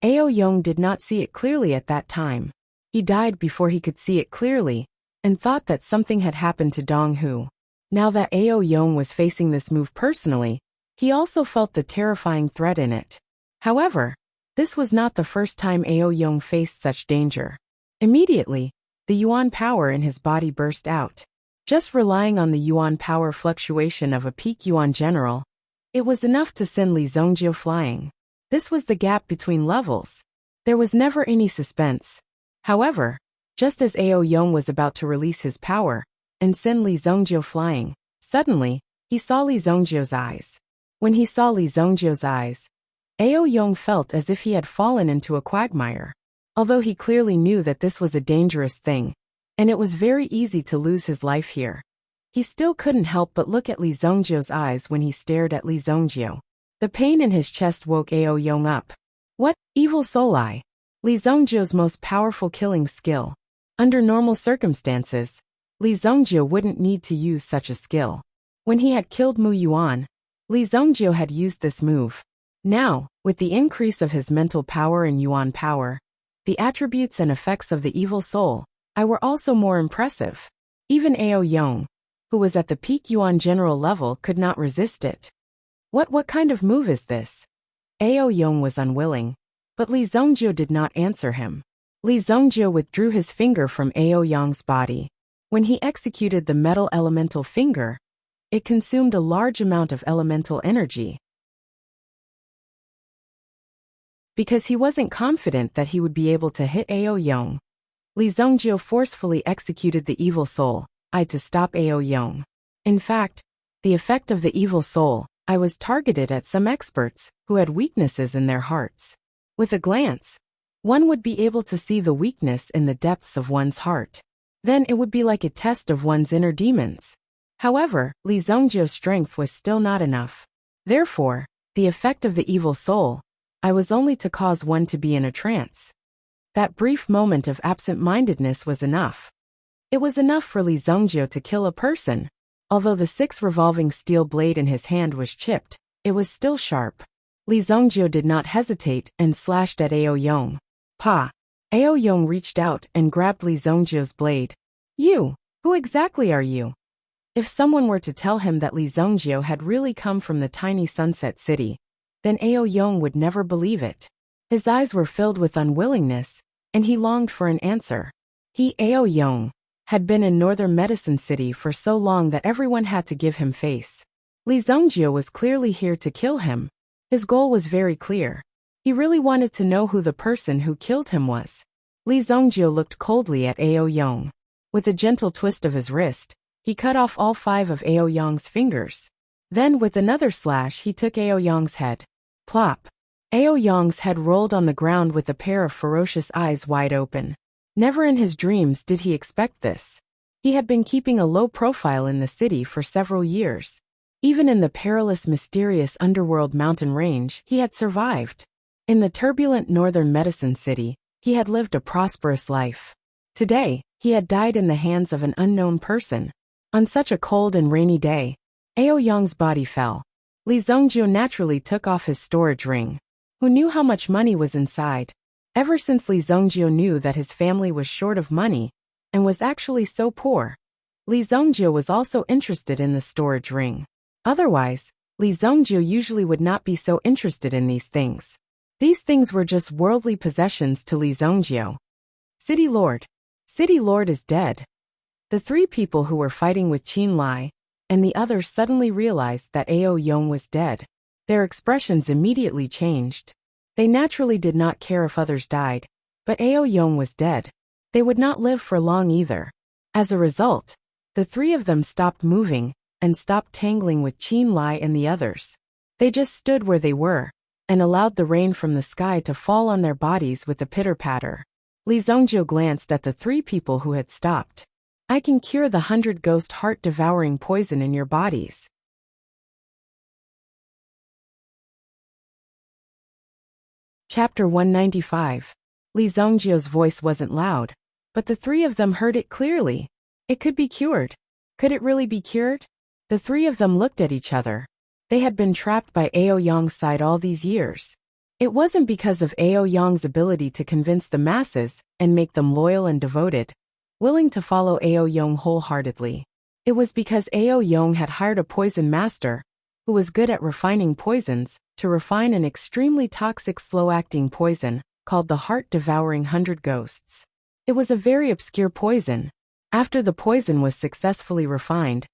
Aoyang did not see it clearly at that time. He died before he could see it clearly, and thought that something had happened to Dong Hu. Now that Aoyang was facing this move personally, he also felt the terrifying threat in it. However, this was not the first time Aoyang faced such danger. Immediately, the yuan power in his body burst out. Just relying on the yuan power fluctuation of a peak yuan general, it was enough to send Li Zhongjie flying. This was the gap between levels. There was never any suspense. However, just as Ao Yong was about to release his power and send Li Zhongjiu flying, suddenly, he saw Li Zhongjiu's eyes. When he saw Li Zhongjiu's eyes, Ao Yong felt as if he had fallen into a quagmire. Although he clearly knew that this was a dangerous thing, and it was very easy to lose his life here, he still couldn't help but look at Li Zhongjiu's eyes when he stared at Li Zhongjiu. The pain in his chest woke Ao Yong up. What? Evil Soul Eye. Li Zhongjiu's most powerful killing skill. Under normal circumstances, Li Zhongjiu wouldn't need to use such a skill. When he had killed Mu Yuan, Li Zhongjiu had used this move. Now, with the increase of his mental power and Yuan power, the attributes and effects of the evil soul Eye were also more impressive. Even Ao Yong, who was at the peak Yuan general level, could not resist it. What kind of move is this? Ao Yong was unwilling, but Li Zhongjiu did not answer him. Li Zhongjiu withdrew his finger from Ao Yong's body. When he executed the metal elemental finger, it consumed a large amount of elemental energy. Because he wasn't confident that he would be able to hit Ao Yong, Li Zhongjiu forcefully executed the evil soul Eye to stop Ao Yong. In fact, the effect of the evil soul Eye was targeted at some experts who had weaknesses in their hearts. With a glance, one would be able to see the weakness in the depths of one's heart. Then it would be like a test of one's inner demons. However, Li Zhongjiu's strength was still not enough. Therefore, the effect of the evil soul Eye was only to cause one to be in a trance. That brief moment of absent-mindedness was enough. It was enough for Li Zhongjiu to kill a person. Although the 6 revolving steel blade in his hand was chipped, it was still sharp. Li Zhongjiu did not hesitate and slashed at Ao Yong. Pa! Ao Yong reached out and grabbed Li Zhongjiu's blade. You! Who exactly are you? If someone were to tell him that Li Zhongjiu had really come from the tiny Sunset City, then Ao Yong would never believe it. His eyes were filled with unwillingness, and he longed for an answer. He, Ao Yong, had been in Northern Medicine City for so long that everyone had to give him face. Li Zhongjiu was clearly here to kill him. His goal was very clear. He really wanted to know who the person who killed him was. Li Zhongjiu looked coldly at Ao Yong. With a gentle twist of his wrist, he cut off all 5 of Ao Yong's fingers. Then with another slash he took Ao Yong's head. Plop! Ao Yong's head rolled on the ground with a pair of ferocious eyes wide open. Never in his dreams did he expect this. He had been keeping a low profile in the city for several years. Even in the perilous, mysterious underworld mountain range, he had survived. In the turbulent Northern Medicine City, he had lived a prosperous life. Today, he had died in the hands of an unknown person. On such a cold and rainy day, Ao Yong's body fell. Li Zhongjiu naturally took off his storage ring. Who knew how much money was inside? Ever since Li Zhongjiu knew that his family was short of money, and was actually so poor, Li Zhongjiu was also interested in the storage ring. Otherwise, Li Zhongjiu usually would not be so interested in these things. These things were just worldly possessions to Li Zhongjiu. City Lord. City Lord is dead. The 3 people who were fighting with Qin Lai and the others suddenly realized that Ao Yong was dead. Their expressions immediately changed. They naturally did not care if others died, but Ao Yong was dead. They would not live for long either. As a result, the 3 of them stopped moving and stopped tangling with Qin Lai and the others. They just stood where they were and allowed the rain from the sky to fall on their bodies with a pitter-patter. Li Zhongjiu glanced at the 3 people who had stopped. I can cure the 100 ghost heart-devouring poison in your bodies. Chapter 195. Li Zhongjiu's voice wasn't loud, but the 3 of them heard it clearly. It could be cured. Could it really be cured? The 3 of them looked at each other. They had been trapped by Ao Yong's side all these years. It wasn't because of Ao Yong's ability to convince the masses and make them loyal and devoted, willing to follow Ao Yong wholeheartedly. It was because Ao Yong had hired a poison master, who was good at refining poisons, to refine an extremely toxic slow-acting poison, called the heart-devouring 100 ghosts. It was a very obscure poison. After the poison was successfully refined,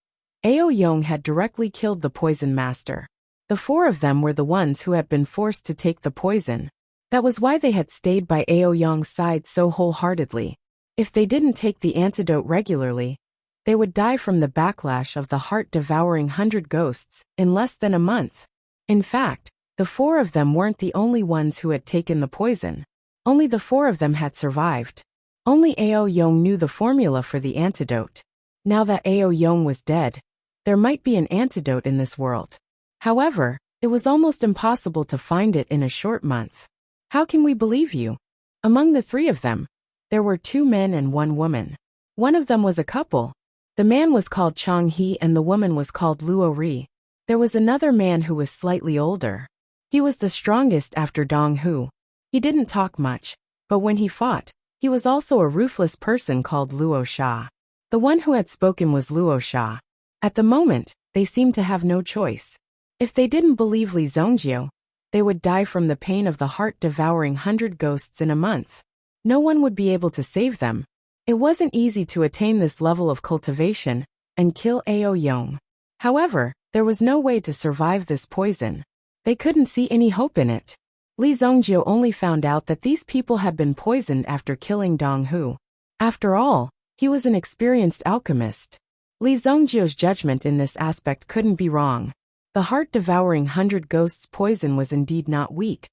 Ao Yong had directly killed the poison master. The four of them were the ones who had been forced to take the poison. That was why they had stayed by Aoyong's side so wholeheartedly. If they didn't take the antidote regularly, they would die from the backlash of the heart-devouring 100 ghosts in less than a month. In fact, the four of them weren't the only ones who had taken the poison. Only the four of them had survived. Only Aoyong knew the formula for the antidote. Now that Aoyong was dead, there might be an antidote in this world. However, it was almost impossible to find it in a short month. How can we believe you? Among the three of them, there were 2 men and 1 woman. One of them was a couple. The man was called Chong He and the woman was called Luo Ri. There was another man who was slightly older. He was the strongest after Dong Hu. He didn't talk much, but when he fought, he was also a ruthless person called Luo Sha. The one who had spoken was Luo Sha. At the moment, they seemed to have no choice. If they didn't believe Li Zongjio, they would die from the pain of the heart-devouring 100 ghosts in a month. No one would be able to save them. It wasn't easy to attain this level of cultivation and kill Aoyong. However, there was no way to survive this poison. They couldn't see any hope in it. Li Zongjio only found out that these people had been poisoned after killing Dong Hu. After all, he was an experienced alchemist. Li Zongjio's judgment in this aspect couldn't be wrong. The heart-devouring 100 ghosts poison was indeed not weak.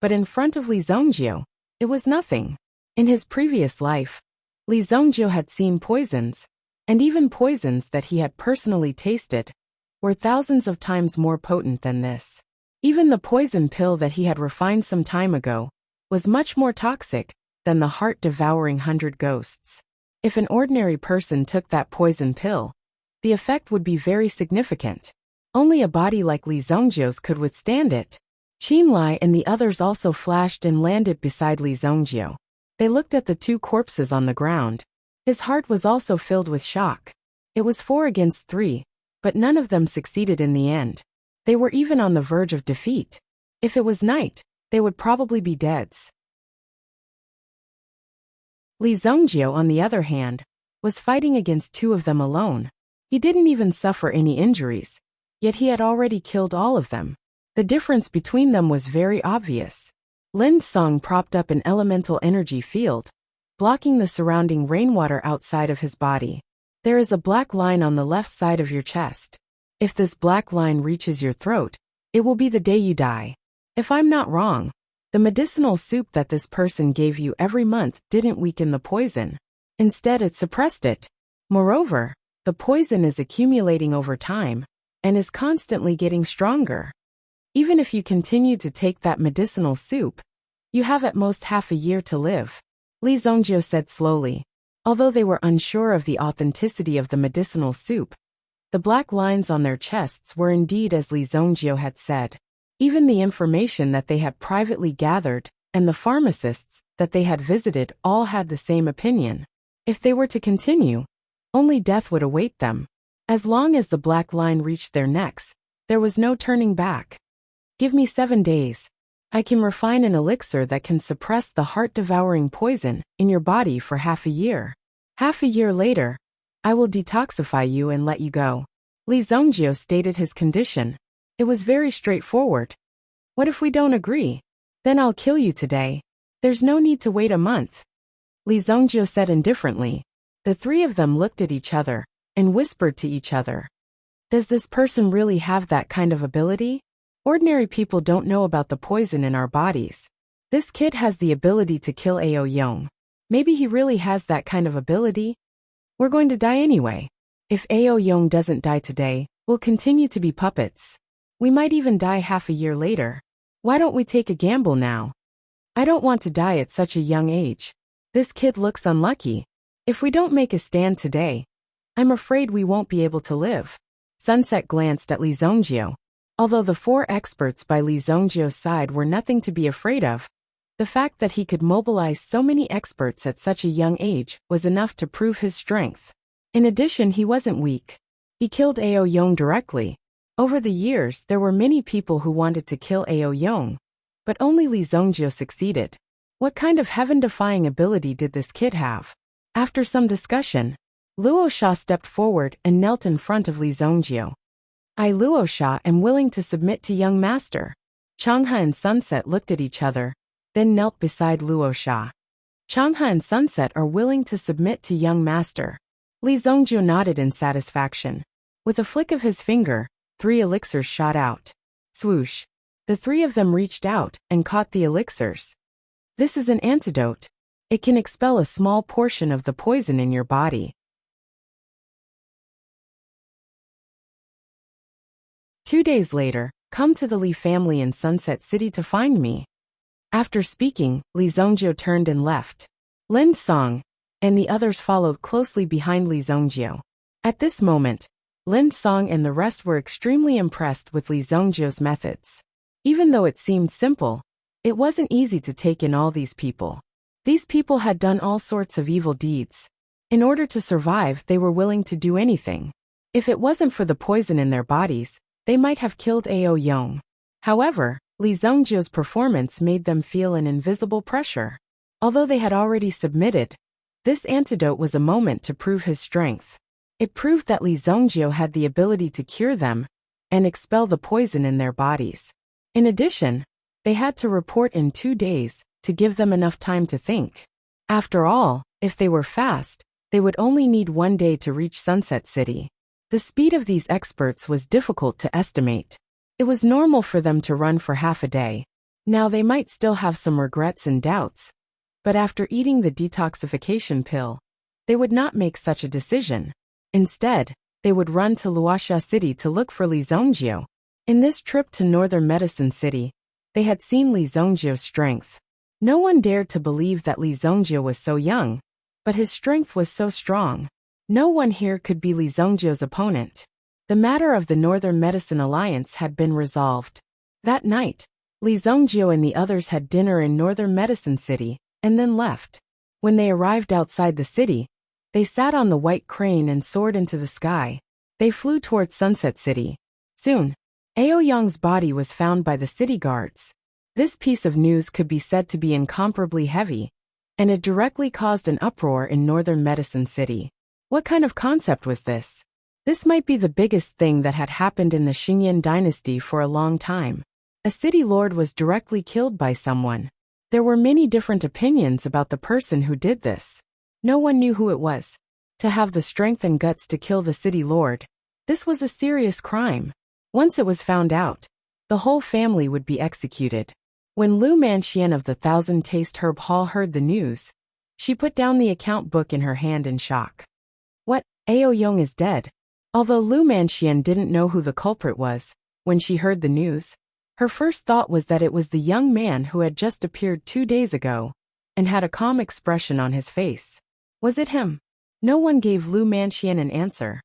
But in front of Li Zongjio, it was nothing. In his previous life, Li Zongjio had seen poisons, and even poisons that he had personally tasted, were thousands of times more potent than this. Even the poison pill that he had refined some time ago was much more toxic than the heart-devouring 100 ghosts. If an ordinary person took that poison pill, the effect would be very significant. Only a body like Li Zongjio's could withstand it. Qinlai and the others also flashed and landed beside Li Zongjio. They looked at the 2 corpses on the ground. His heart was also filled with shock. It was 4 against 3, but none of them succeeded in the end. They were even on the verge of defeat. If it was night, they would probably be deads. Li Zongjio, on the other hand, was fighting against 2 of them alone. He didn't even suffer any injuries, yet he had already killed all of them. The difference between them was very obvious. Lin Song propped up an elemental energy field, blocking the surrounding rainwater outside of his body. There is a black line on the left side of your chest. If this black line reaches your throat, it will be the day you die. If I'm not wrong, the medicinal soup that this person gave you every month didn't weaken the poison. Instead, it suppressed it. Moreover, the poison is accumulating over time and is constantly getting stronger. Even if you continue to take that medicinal soup, you have at most half a year to live, Li Zongjio said slowly. Although they were unsure of the authenticity of the medicinal soup, the black lines on their chests were indeed as Li Zongjio had said. Even the information that they had privately gathered and the pharmacists that they had visited all had the same opinion. If they were to continue, only death would await them. As long as the black line reached their necks, there was no turning back. Give me 7 days. I can refine an elixir that can suppress the heart-devouring poison in your body for half a year. Half a year later, I will detoxify you and let you go. Li Zongjio stated his condition. It was very straightforward. What if we don't agree? Then I'll kill you today. There's no need to wait a month. Li Zongjio said indifferently. The 3 of them looked at each other and whispered to each other. Does this person really have that kind of ability? Ordinary people don't know about the poison in our bodies. This kid has the ability to kill Aoyong. Maybe he really has that kind of ability. We're going to die anyway. If Aoyong doesn't die today, we'll continue to be puppets. We might even die half a year later. Why don't we take a gamble now? I don't want to die at such a young age. This kid looks unlucky. If we don't make a stand today, I'm afraid we won't be able to live. Sunset glanced at Li Zongjio. Although the 4 experts by Li Zongjio's side were nothing to be afraid of, the fact that he could mobilize so many experts at such a young age was enough to prove his strength. In addition, he wasn't weak. He killed Aoyong directly. Over the years, there were many people who wanted to kill Aoyong, but only Li Zongjio succeeded. What kind of heaven-defying ability did this kid have? After some discussion, Luo Sha stepped forward and knelt in front of Li Zongjio. I Luosha am willing to submit to young master. Changhe and Sunset looked at each other, then knelt beside Luosha. Changhe and Sunset are willing to submit to young master. Li Zongjiu nodded in satisfaction. With a flick of his finger, 3 elixirs shot out. Swoosh! The 3 of them reached out and caught the elixirs. This is an antidote. It can expel a small portion of the poison in your body. 2 days later, come to the Li family in Sunset City to find me. After speaking, Li Zongjiu turned and left. Lin Song and the others followed closely behind Li Zongjiu. At this moment, Lin Song and the rest were extremely impressed with Li Zongjiu's methods. Even though it seemed simple, it wasn't easy to take in all these people. These people had done all sorts of evil deeds. In order to survive, they were willing to do anything. If it wasn't for the poison in their bodies, they might have killed Ao Yong. However, Li Zongjiu's performance made them feel an invisible pressure. Although they had already submitted, this antidote was a moment to prove his strength. It proved that Li Zongjiu had the ability to cure them and expel the poison in their bodies. In addition, they had to report in 2 days to give them enough time to think. After all, if they were fast, they would only need 1 day to reach Sunset City. The speed of these experts was difficult to estimate. It was normal for them to run for half a day. Now they might still have some regrets and doubts, but after eating the detoxification pill, they would not make such a decision. Instead, they would run to Wuxia City to look for Li Zongjiu. In this trip to Northern Medicine City, they had seen Li Zongjiu's strength. No one dared to believe that Li Zongjiu was so young, but his strength was so strong. No one here could be Li Zongjiu's opponent. The matter of the Northern Medicine Alliance had been resolved. That night, Li Zongjiu and the others had dinner in Northern Medicine City, and then left. When they arrived outside the city, they sat on the white crane and soared into the sky. They flew towards Sunset City. Soon, Ao Yong's body was found by the city guards. This piece of news could be said to be incomparably heavy, and it directly caused an uproar in Northern Medicine City. What kind of concept was this? This might be the biggest thing that had happened in the Xingyan dynasty for a long time. A city lord was directly killed by someone. There were many different opinions about the person who did this. No one knew who it was. To have the strength and guts to kill the city lord, this was a serious crime. Once it was found out, the whole family would be executed. When Lu Manxian of the Thousand Taste Herb Hall heard the news, she put down the account book in her hand in shock. What? Ao Yong is dead. Although Lu Manxian didn't know who the culprit was, when she heard the news, her first thought was that it was the young man who had just appeared 2 days ago and had a calm expression on his face. Was it him? No one gave Lu Manxian an answer.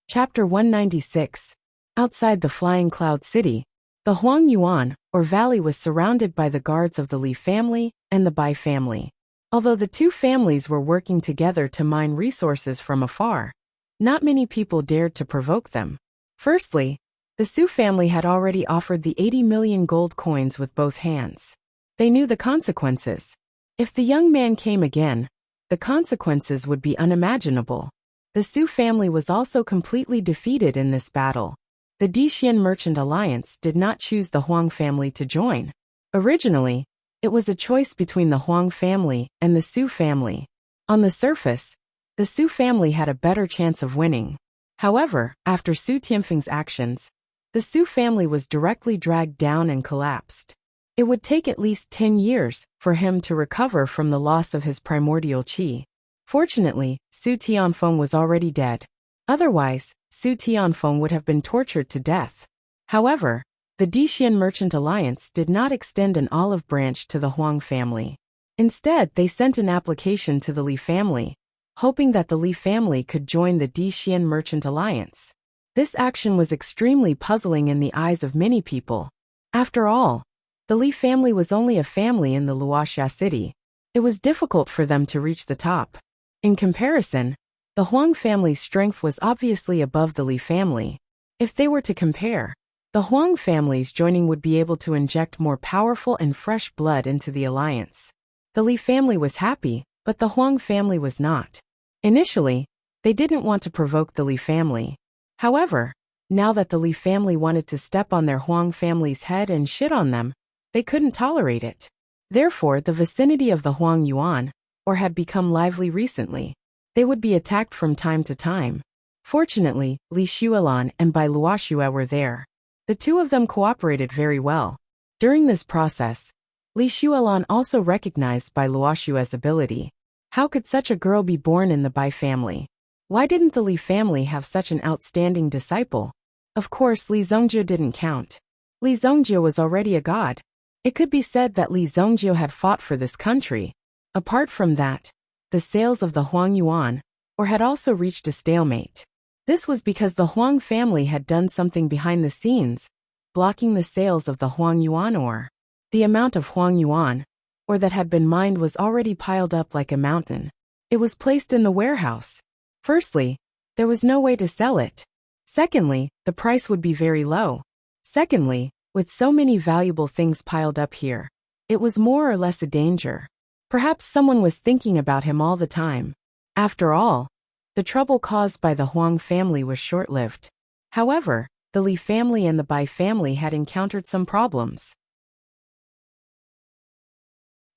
Chapter 196. Outside the Flying Cloud City, the Huang Yuan, or valley, was surrounded by the guards of the Li family and the Bai family. Although the two families were working together to mine resources from afar, not many people dared to provoke them. Firstly, the Su family had already offered the 80 million gold coins with both hands. They knew the consequences. If the young man came again, the consequences would be unimaginable. The Su family was also completely defeated in this battle. The Dixian Merchant Alliance did not choose the Huang family to join. Originally, it was a choice between the Huang family and the Su family. On the surface, the Su family had a better chance of winning. However, after Su Tianfeng's actions, the Su family was directly dragged down and collapsed. It would take at least 10 years for him to recover from the loss of his primordial qi. Fortunately, Su Tianfeng was already dead. Otherwise, Su Tianfeng would have been tortured to death. However, the Dixian Merchant Alliance did not extend an olive branch to the Huang family. Instead, they sent an application to the Li family, hoping that the Li family could join the Dixian Merchant Alliance. This action was extremely puzzling in the eyes of many people. After all, the Li family was only a family in the Luoxia city. It was difficult for them to reach the top. In comparison, the Huang family's strength was obviously above the Li family. If they were to compare, the Huang family's joining would be able to inject more powerful and fresh blood into the alliance. The Li family was happy, But the Huang family was not. Initially, they didn't want to provoke the Li family. However, now that the Li family wanted to step on their Huang family's head and shit on them, they couldn't tolerate it. Therefore, the vicinity of the Huang Yuan, or had become lively recently. They would be attacked from time to time. Fortunately, Li Xuelan and Bai Luoxue were there. The two of them cooperated very well. During this process, Li Xuelan also recognized Bai Luoxue's ability. How could such a girl be born in the Bai family? Why didn't the Li family have such an outstanding disciple? Of course, Li Zongjie didn't count. Li Zongjie was already a god. It could be said that Li Zongjie had fought for this country. Apart from that, the sales of the Huang Yuan, or had also reached a stalemate. This was because the Huang family had done something behind the scenes, blocking the sales of the Huang Yuan ore. The amount of Huang Yuan, or that had been mined, was already piled up like a mountain. It was placed in the warehouse. Firstly, there was no way to sell it. Secondly, the price would be very low. Secondly, with so many valuable things piled up here, it was more or less a danger. Perhaps someone was thinking about him all the time. After all, the trouble caused by the Huang family was short-lived. However, the Li family and the Bai family had encountered some problems.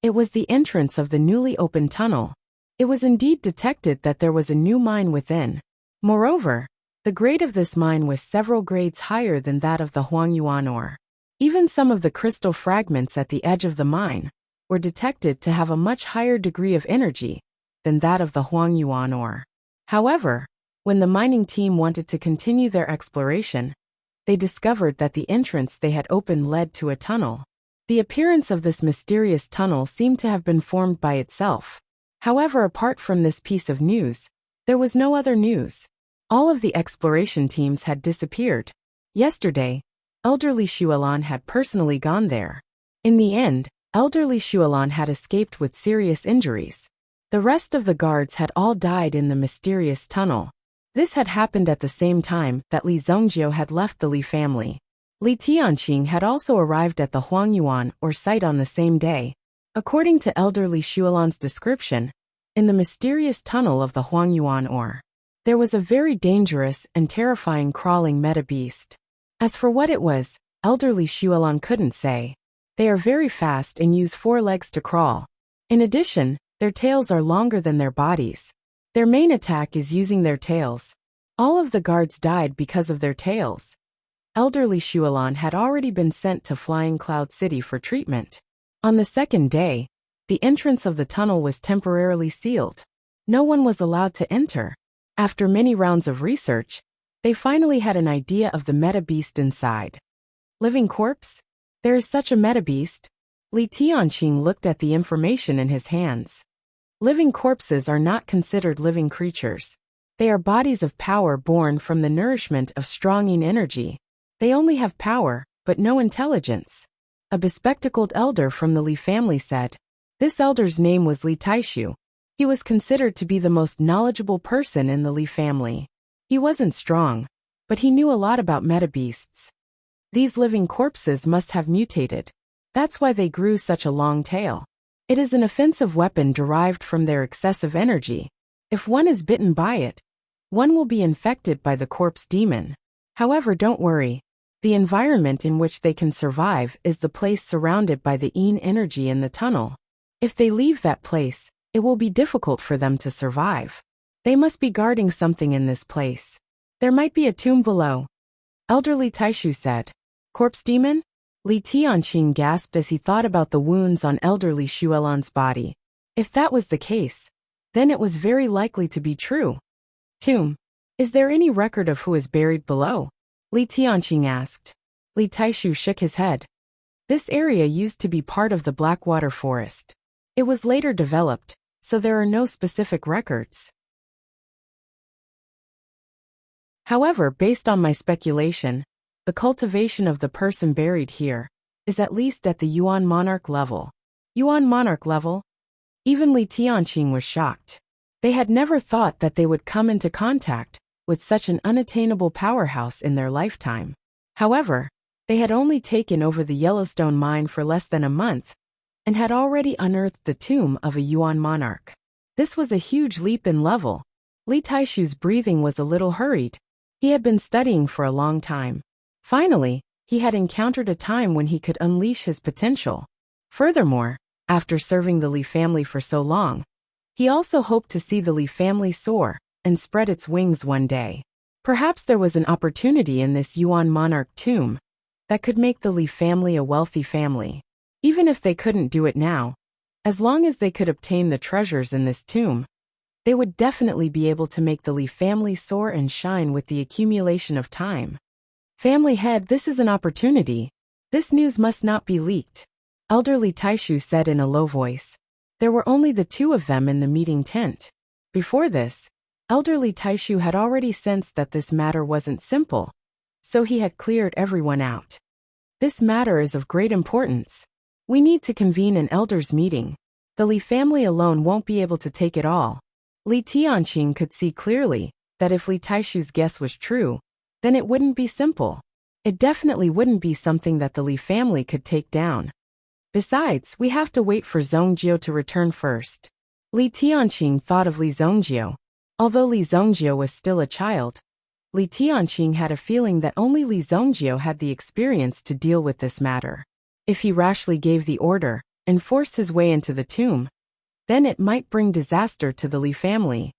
It was the entrance of the newly opened tunnel. It was indeed detected that there was a new mine within. Moreover, the grade of this mine was several grades higher than that of the Huang Yuan ore. Even some of the crystal fragments at the edge of the mine were detected to have a much higher degree of energy than that of the Huang Yuan ore. However, when the mining team wanted to continue their exploration, they discovered that the entrance they had opened led to a tunnel. The appearance of this mysterious tunnel seemed to have been formed by itself. However, apart from this piece of news, there was no other news. All of the exploration teams had disappeared. Yesterday, elderly Xuelan had personally gone there. In the end, elderly Xuelan had escaped with serious injuries. The rest of the guards had all died in the mysterious tunnel. This had happened at the same time that Li Zongjie had left the Li family. Li Tianqing had also arrived at the Huang Yuan or site on the same day. According to elderly Xuelan's description, in the mysterious tunnel of the Huang Yuan ore, there was a very dangerous and terrifying crawling meta-beast. As for what it was, elderly Xuelan couldn't say. They are very fast and use 4 legs to crawl. In addition, their tails are longer than their bodies. Their main attack is using their tails. All of the guards died because of their tails. Elderly Xuelan had already been sent to Flying Cloud City for treatment. On the second day, the entrance of the tunnel was temporarily sealed. No one was allowed to enter. After many rounds of research, they finally had an idea of the meta-beast inside. Living corpse? There is such a meta-beast? Li Tianqing looked at the information in his hands. Living corpses are not considered living creatures. They are bodies of power born from the nourishment of strong yin energy. They only have power, but no intelligence. A bespectacled elder from the Li family said. This elder's name was Li Taishu. He was considered to be the most knowledgeable person in the Li family. He wasn't strong, but he knew a lot about meta-beasts. These living corpses must have mutated. That's why they grew such a long tail. It is an offensive weapon derived from their excessive energy. If one is bitten by it, one will be infected by the corpse demon. However, don't worry. The environment in which they can survive is the place surrounded by the yin energy in the tunnel. If they leave that place, it will be difficult for them to survive. They must be guarding something in this place. There might be a tomb below. Elderly Taishu said. Corpse demon? Li Tianqing gasped as he thought about the wounds on elderly Xuelan's body. If that was the case, then it was very likely to be true. Tomb. Is there any record of who is buried below? Li Tianqing asked. Li Taishu shook his head. This area used to be part of the Blackwater Forest. It was later developed, so there are no specific records. However, based on my speculation, the cultivation of the person buried here is at least at the Yuan monarch level. Yuan monarch level? Even Li Tianqing was shocked. They had never thought that they would come into contact with such an unattainable powerhouse in their lifetime. However, they had only taken over the Yellowstone mine for less than a month, and had already unearthed the tomb of a Yuan monarch. This was a huge leap in level. Li Taishu's breathing was a little hurried. He had been studying for a long time. Finally, he had encountered a time when he could unleash his potential. Furthermore, after serving the Li family for so long, he also hoped to see the Li family soar and spread its wings one day. Perhaps there was an opportunity in this Yuan monarch tomb that could make the Li family a wealthy family. Even if they couldn't do it now, as long as they could obtain the treasures in this tomb, they would definitely be able to make the Li family soar and shine with the accumulation of time. Family head, this is an opportunity. This news must not be leaked, elderly Taishu said in a low voice. There were only the two of them in the meeting tent. Before this, elderly Taishu had already sensed that this matter wasn't simple, so he had cleared everyone out. This matter is of great importance. We need to convene an elders' meeting. The Li family alone won't be able to take it all. Li Tianqing could see clearly that if Li Taishu's guess was true, then it wouldn't be simple. It definitely wouldn't be something that the Li family could take down. Besides, we have to wait for Zongjio to return first. Li Tianqing thought of Li Zongjio. Although Li Zongjio was still a child, Li Tianqing had a feeling that only Li Zongjio had the experience to deal with this matter. If he rashly gave the order and forced his way into the tomb, then it might bring disaster to the Li family.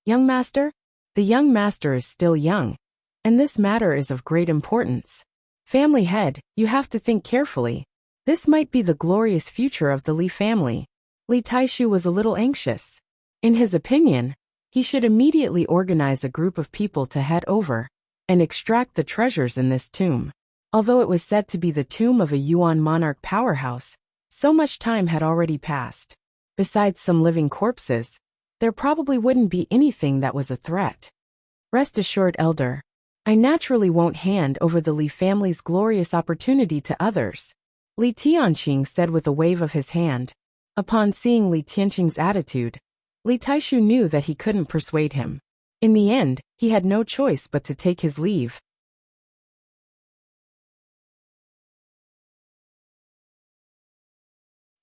Young master? The young master is still young, and this matter is of great importance. Family head, you have to think carefully. This might be the glorious future of the Li family. Li Taishu was a little anxious. In his opinion, he should immediately organize a group of people to head over and extract the treasures in this tomb. Although it was said to be the tomb of a Yuan monarch powerhouse, so much time had already passed. Besides some living corpses, there probably wouldn't be anything that was a threat. Rest assured, elder, I naturally won't hand over the Li family's glorious opportunity to others, Li Tianqing said with a wave of his hand. Upon seeing Li Tianqing's attitude, Li Taishu knew that he couldn't persuade him. In the end, he had no choice but to take his leave.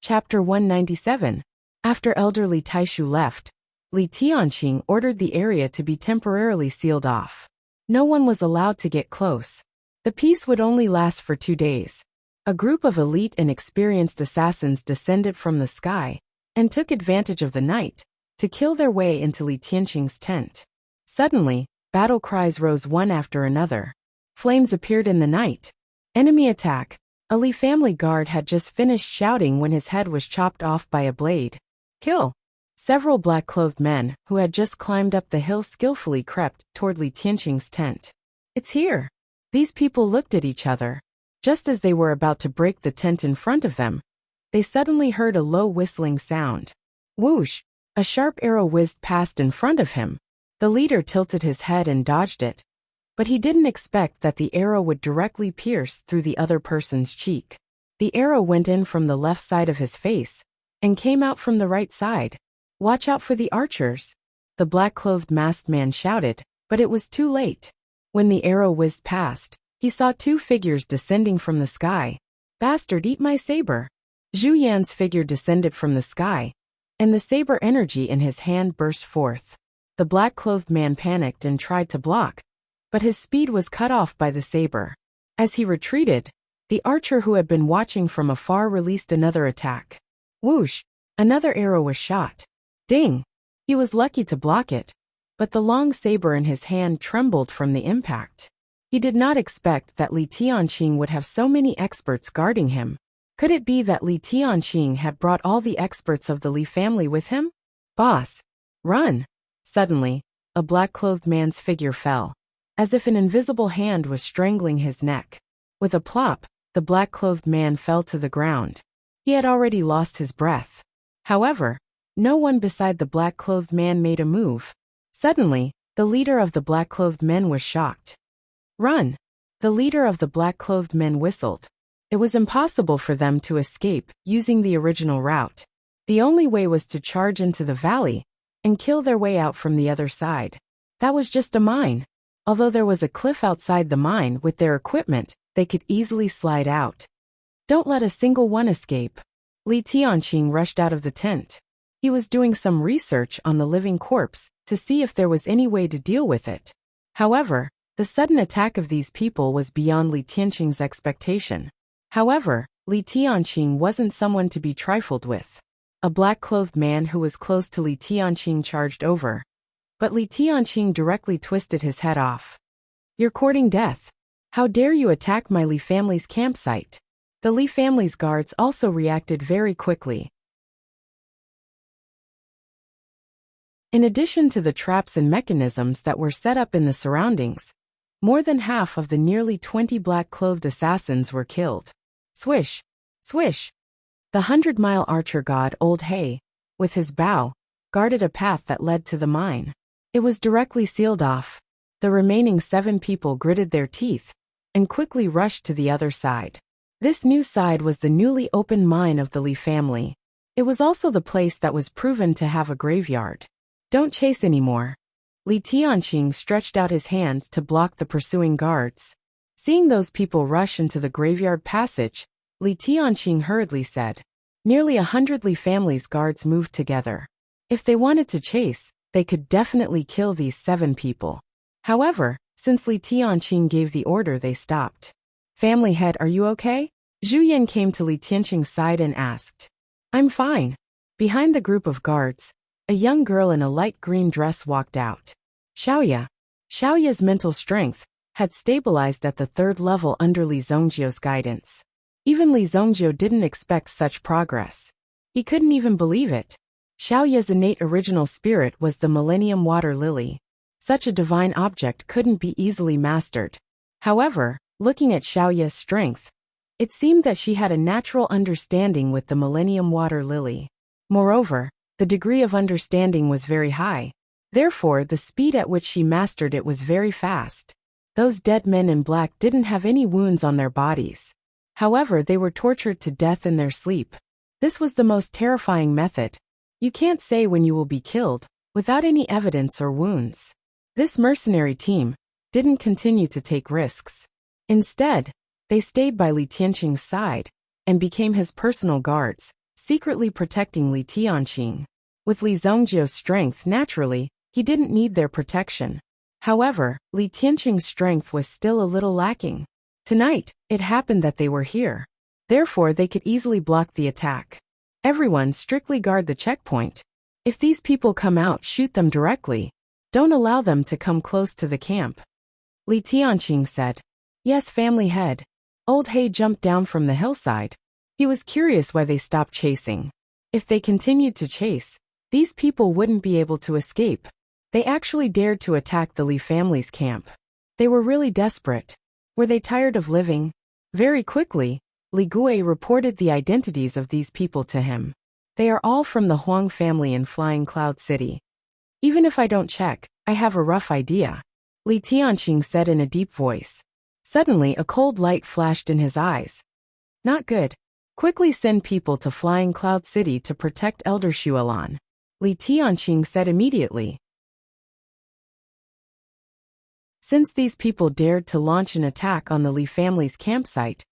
Chapter 197. After elderly Taishu left, Li Tianqing ordered the area to be temporarily sealed off. No one was allowed to get close. The peace would only last for 2 days. A group of elite and experienced assassins descended from the sky and took advantage of the night to kill their way into Li Tianqing's tent. Suddenly, battle cries rose one after another. Flames appeared in the night. Enemy attack! A Li family guard had just finished shouting when his head was chopped off by a blade. Kill! Several black-clothed men, who had just climbed up the hill, skillfully crept toward Li Tianqing's tent. It's here! These people looked at each other. Just as they were about to break the tent in front of them, they suddenly heard a low whistling sound. Whoosh! A sharp arrow whizzed past in front of him. The leader tilted his head and dodged it, but he didn't expect that the arrow would directly pierce through the other person's cheek. The arrow went in from the left side of his face and came out from the right side. Watch out for the archers! The black-clothed masked man shouted, but it was too late. When the arrow whizzed past, he saw 2 figures descending from the sky. Bastard, eat my saber! Zhu Yan's figure descended from the sky, and the saber energy in his hand burst forth. The black-clothed man panicked and tried to block, but his speed was cut off by the saber. As he retreated, the archer who had been watching from afar released another attack. Whoosh! Another arrow was shot. Ding! He was lucky to block it, but the long saber in his hand trembled from the impact. He did not expect that Li Tianqing would have so many experts guarding him. Could it be that Li Tianqing had brought all the experts of the Li family with him? Boss! Run! Suddenly, a black-clothed man's figure fell, as if an invisible hand was strangling his neck. With a plop, the black-clothed man fell to the ground. He had already lost his breath. However, no one beside the black-clothed man made a move. Suddenly, the leader of the black-clothed men was shocked. Run! The leader of the black-clothed men whistled. It was impossible for them to escape using the original route. The only way was to charge into the valley and kill their way out from the other side. That was just a mine. Although there was a cliff outside the mine with their equipment, they could easily slide out. Don't let a single one escape. Li Tianqing rushed out of the tent. He was doing some research on the living corpse to see if there was any way to deal with it. However, the sudden attack of these people was beyond Li Tianqing's expectation. However, Li Tianqing wasn't someone to be trifled with. A black-clothed man who was close to Li Tianqing charged over, but Li Tianqing directly twisted his head off. "You're courting death. How dare you attack my Li family's campsite?" The Li family's guards also reacted very quickly. In addition to the traps and mechanisms that were set up in the surroundings, more than half of the nearly 20 black-clothed assassins were killed. Swish! Swish! The 100-mile archer god Old Hay, with his bow, guarded a path that led to the mine. It was directly sealed off. The remaining 7 people gritted their teeth and quickly rushed to the other side. This new side was the newly opened mine of the Li family. It was also the place that was proven to have a graveyard. "Don't chase anymore." Li Tianqing stretched out his hand to block the pursuing guards. Seeing those people rush into the graveyard passage, Li Tianqing hurriedly said. Nearly 100 Li family's guards moved together. If they wanted to chase, they could definitely kill these 7 people. However, since Li Tianqing gave the order, they stopped. "Family head, are you okay?" Zhu Yan came to Li Tianqing's side and asked. "I'm fine." Behind the group of guards, a young girl in a light green dress walked out. Xiaoya. Xiaoya's mental strength had stabilized at the 3rd level under Li Zongjiu's guidance. Even Li Zongjiu didn't expect such progress. He couldn't even believe it. Xiaoya's innate original spirit was the Millennium Water Lily. Such a divine object couldn't be easily mastered. However, looking at Xiaoya's strength, it seemed that she had a natural understanding with the Millennium Water Lily. Moreover, the degree of understanding was very high. Therefore, the speed at which she mastered it was very fast. Those dead men in black didn't have any wounds on their bodies. However, they were tortured to death in their sleep. This was the most terrifying method. You can't say when you will be killed, without any evidence or wounds. This mercenary team didn't continue to take risks. Instead, they stayed by Li Tianqing's side and became his personal guards, secretly protecting Li Tianqing. With Li Zongjiu's strength, naturally, he didn't need their protection. However, Li Tianqing's strength was still a little lacking. Tonight, it happened that they were here. Therefore, they could easily block the attack. Everyone strictly guard the checkpoint. If these people come out, shoot them directly. Don't allow them to come close to the camp. Li Tianqing said. Yes, family head. Old Hay jumped down from the hillside. He was curious why they stopped chasing. If they continued to chase, these people wouldn't be able to escape. They actually dared to attack the Li family's camp. They were really desperate. Were they tired of living? Very quickly, Li Gui reported the identities of these people to him. They are all from the Huang family in Flying Cloud City. Even if I don't check, I have a rough idea. Li Tianqing said in a deep voice. Suddenly a cold light flashed in his eyes. Not good. Quickly send people to Flying Cloud City to protect Elder Xuelan. Li Tianqing said immediately. Since these people dared to launch an attack on the Li family's campsite,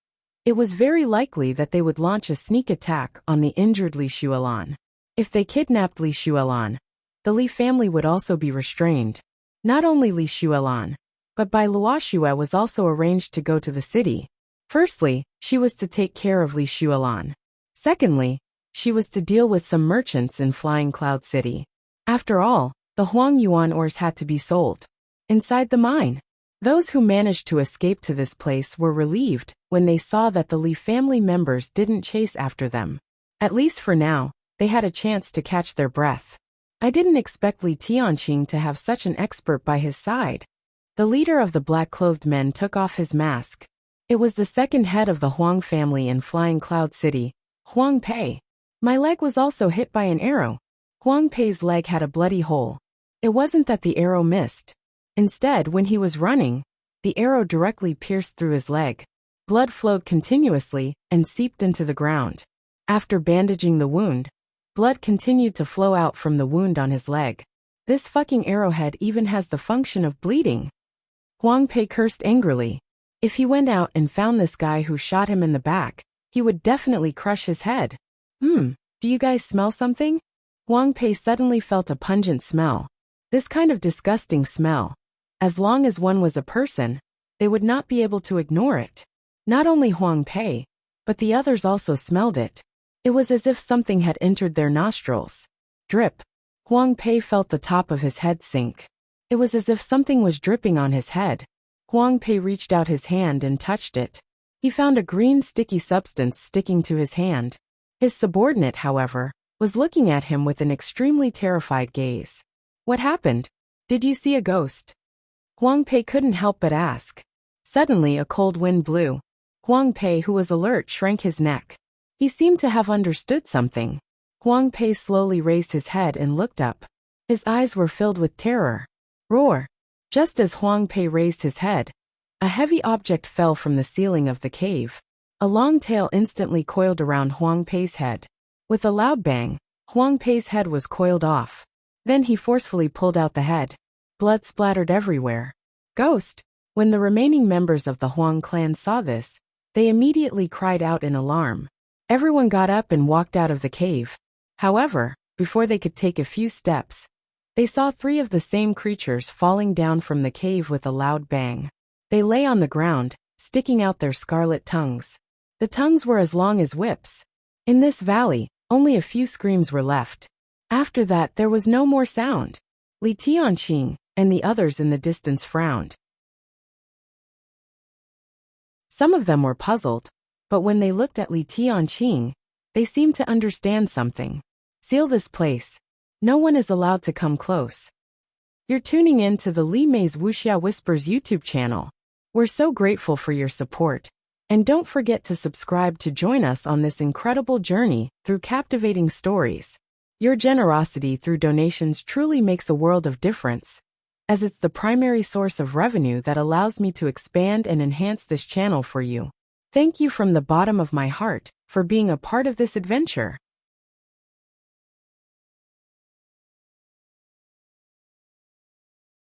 it was very likely that they would launch a sneak attack on the injured Li Xuelan. If they kidnapped Li Xuelan, the Li family would also be restrained. Not only Li Xuelan, but Bai Luoxue was also arranged to go to the city. Firstly, she was to take care of Li Xuelan. Secondly, she was to deal with some merchants in Flying Cloud City. After all, the Huang Yuan ores had to be sold. Inside the mine, those who managed to escape to this place were relieved when they saw that the Li family members didn't chase after them. At least for now, they had a chance to catch their breath. I didn't expect Li Tianqing to have such an expert by his side. The leader of the black-clothed men took off his mask. It was the second head of the Huang family in Flying Cloud City, Huang Pei. My leg was also hit by an arrow. Huang Pei's leg had a bloody hole. It wasn't that the arrow missed. Instead, when he was running, the arrow directly pierced through his leg. Blood flowed continuously and seeped into the ground. After bandaging the wound, blood continued to flow out from the wound on his leg. This fucking arrowhead even has the function of bleeding. Huang Pei cursed angrily. If he went out and found this guy who shot him in the back, he would definitely crush his head. Do you guys smell something? Huang Pei suddenly felt a pungent smell. This kind of disgusting smell. As long as one was a person, they would not be able to ignore it. Not only Huang Pei, but the others also smelled it. It was as if something had entered their nostrils. Drip. Huang Pei felt the top of his head sink. It was as if something was dripping on his head. Huang Pei reached out his hand and touched it. He found a green sticky substance sticking to his hand. His subordinate, however, was looking at him with an extremely terrified gaze. What happened? Did you see a ghost? Huang Pei couldn't help but ask. Suddenly a cold wind blew. Huang Pei, who was alert, shrank his neck. He seemed to have understood something. Huang Pei slowly raised his head and looked up. His eyes were filled with terror. Roar! Just as Huang Pei raised his head, a heavy object fell from the ceiling of the cave. A long tail instantly coiled around Huang Pei's head. With a loud bang, Huang Pei's head was coiled off. Then he forcefully pulled out the head. Blood splattered everywhere. Ghost! When the remaining members of the Huang clan saw this, they immediately cried out in alarm. Everyone got up and walked out of the cave. However, before they could take a few steps, they saw 3 of the same creatures falling down from the cave with a loud bang. They lay on the ground, sticking out their scarlet tongues. The tongues were as long as whips. In this valley, only a few screams were left. After that there was no more sound. Li Tianqing and the others in the distance frowned. Some of them were puzzled, but when they looked at Li Tianqing, they seemed to understand something. Seal this place. No one is allowed to come close. You're tuning in to the Li Mei's Wuxia Whispers YouTube channel. We're so grateful for your support. And don't forget to subscribe to join us on this incredible journey through captivating stories. Your generosity through donations truly makes a world of difference, as it's the primary source of revenue that allows me to expand and enhance this channel for you. Thank you from the bottom of my heart for being a part of this adventure.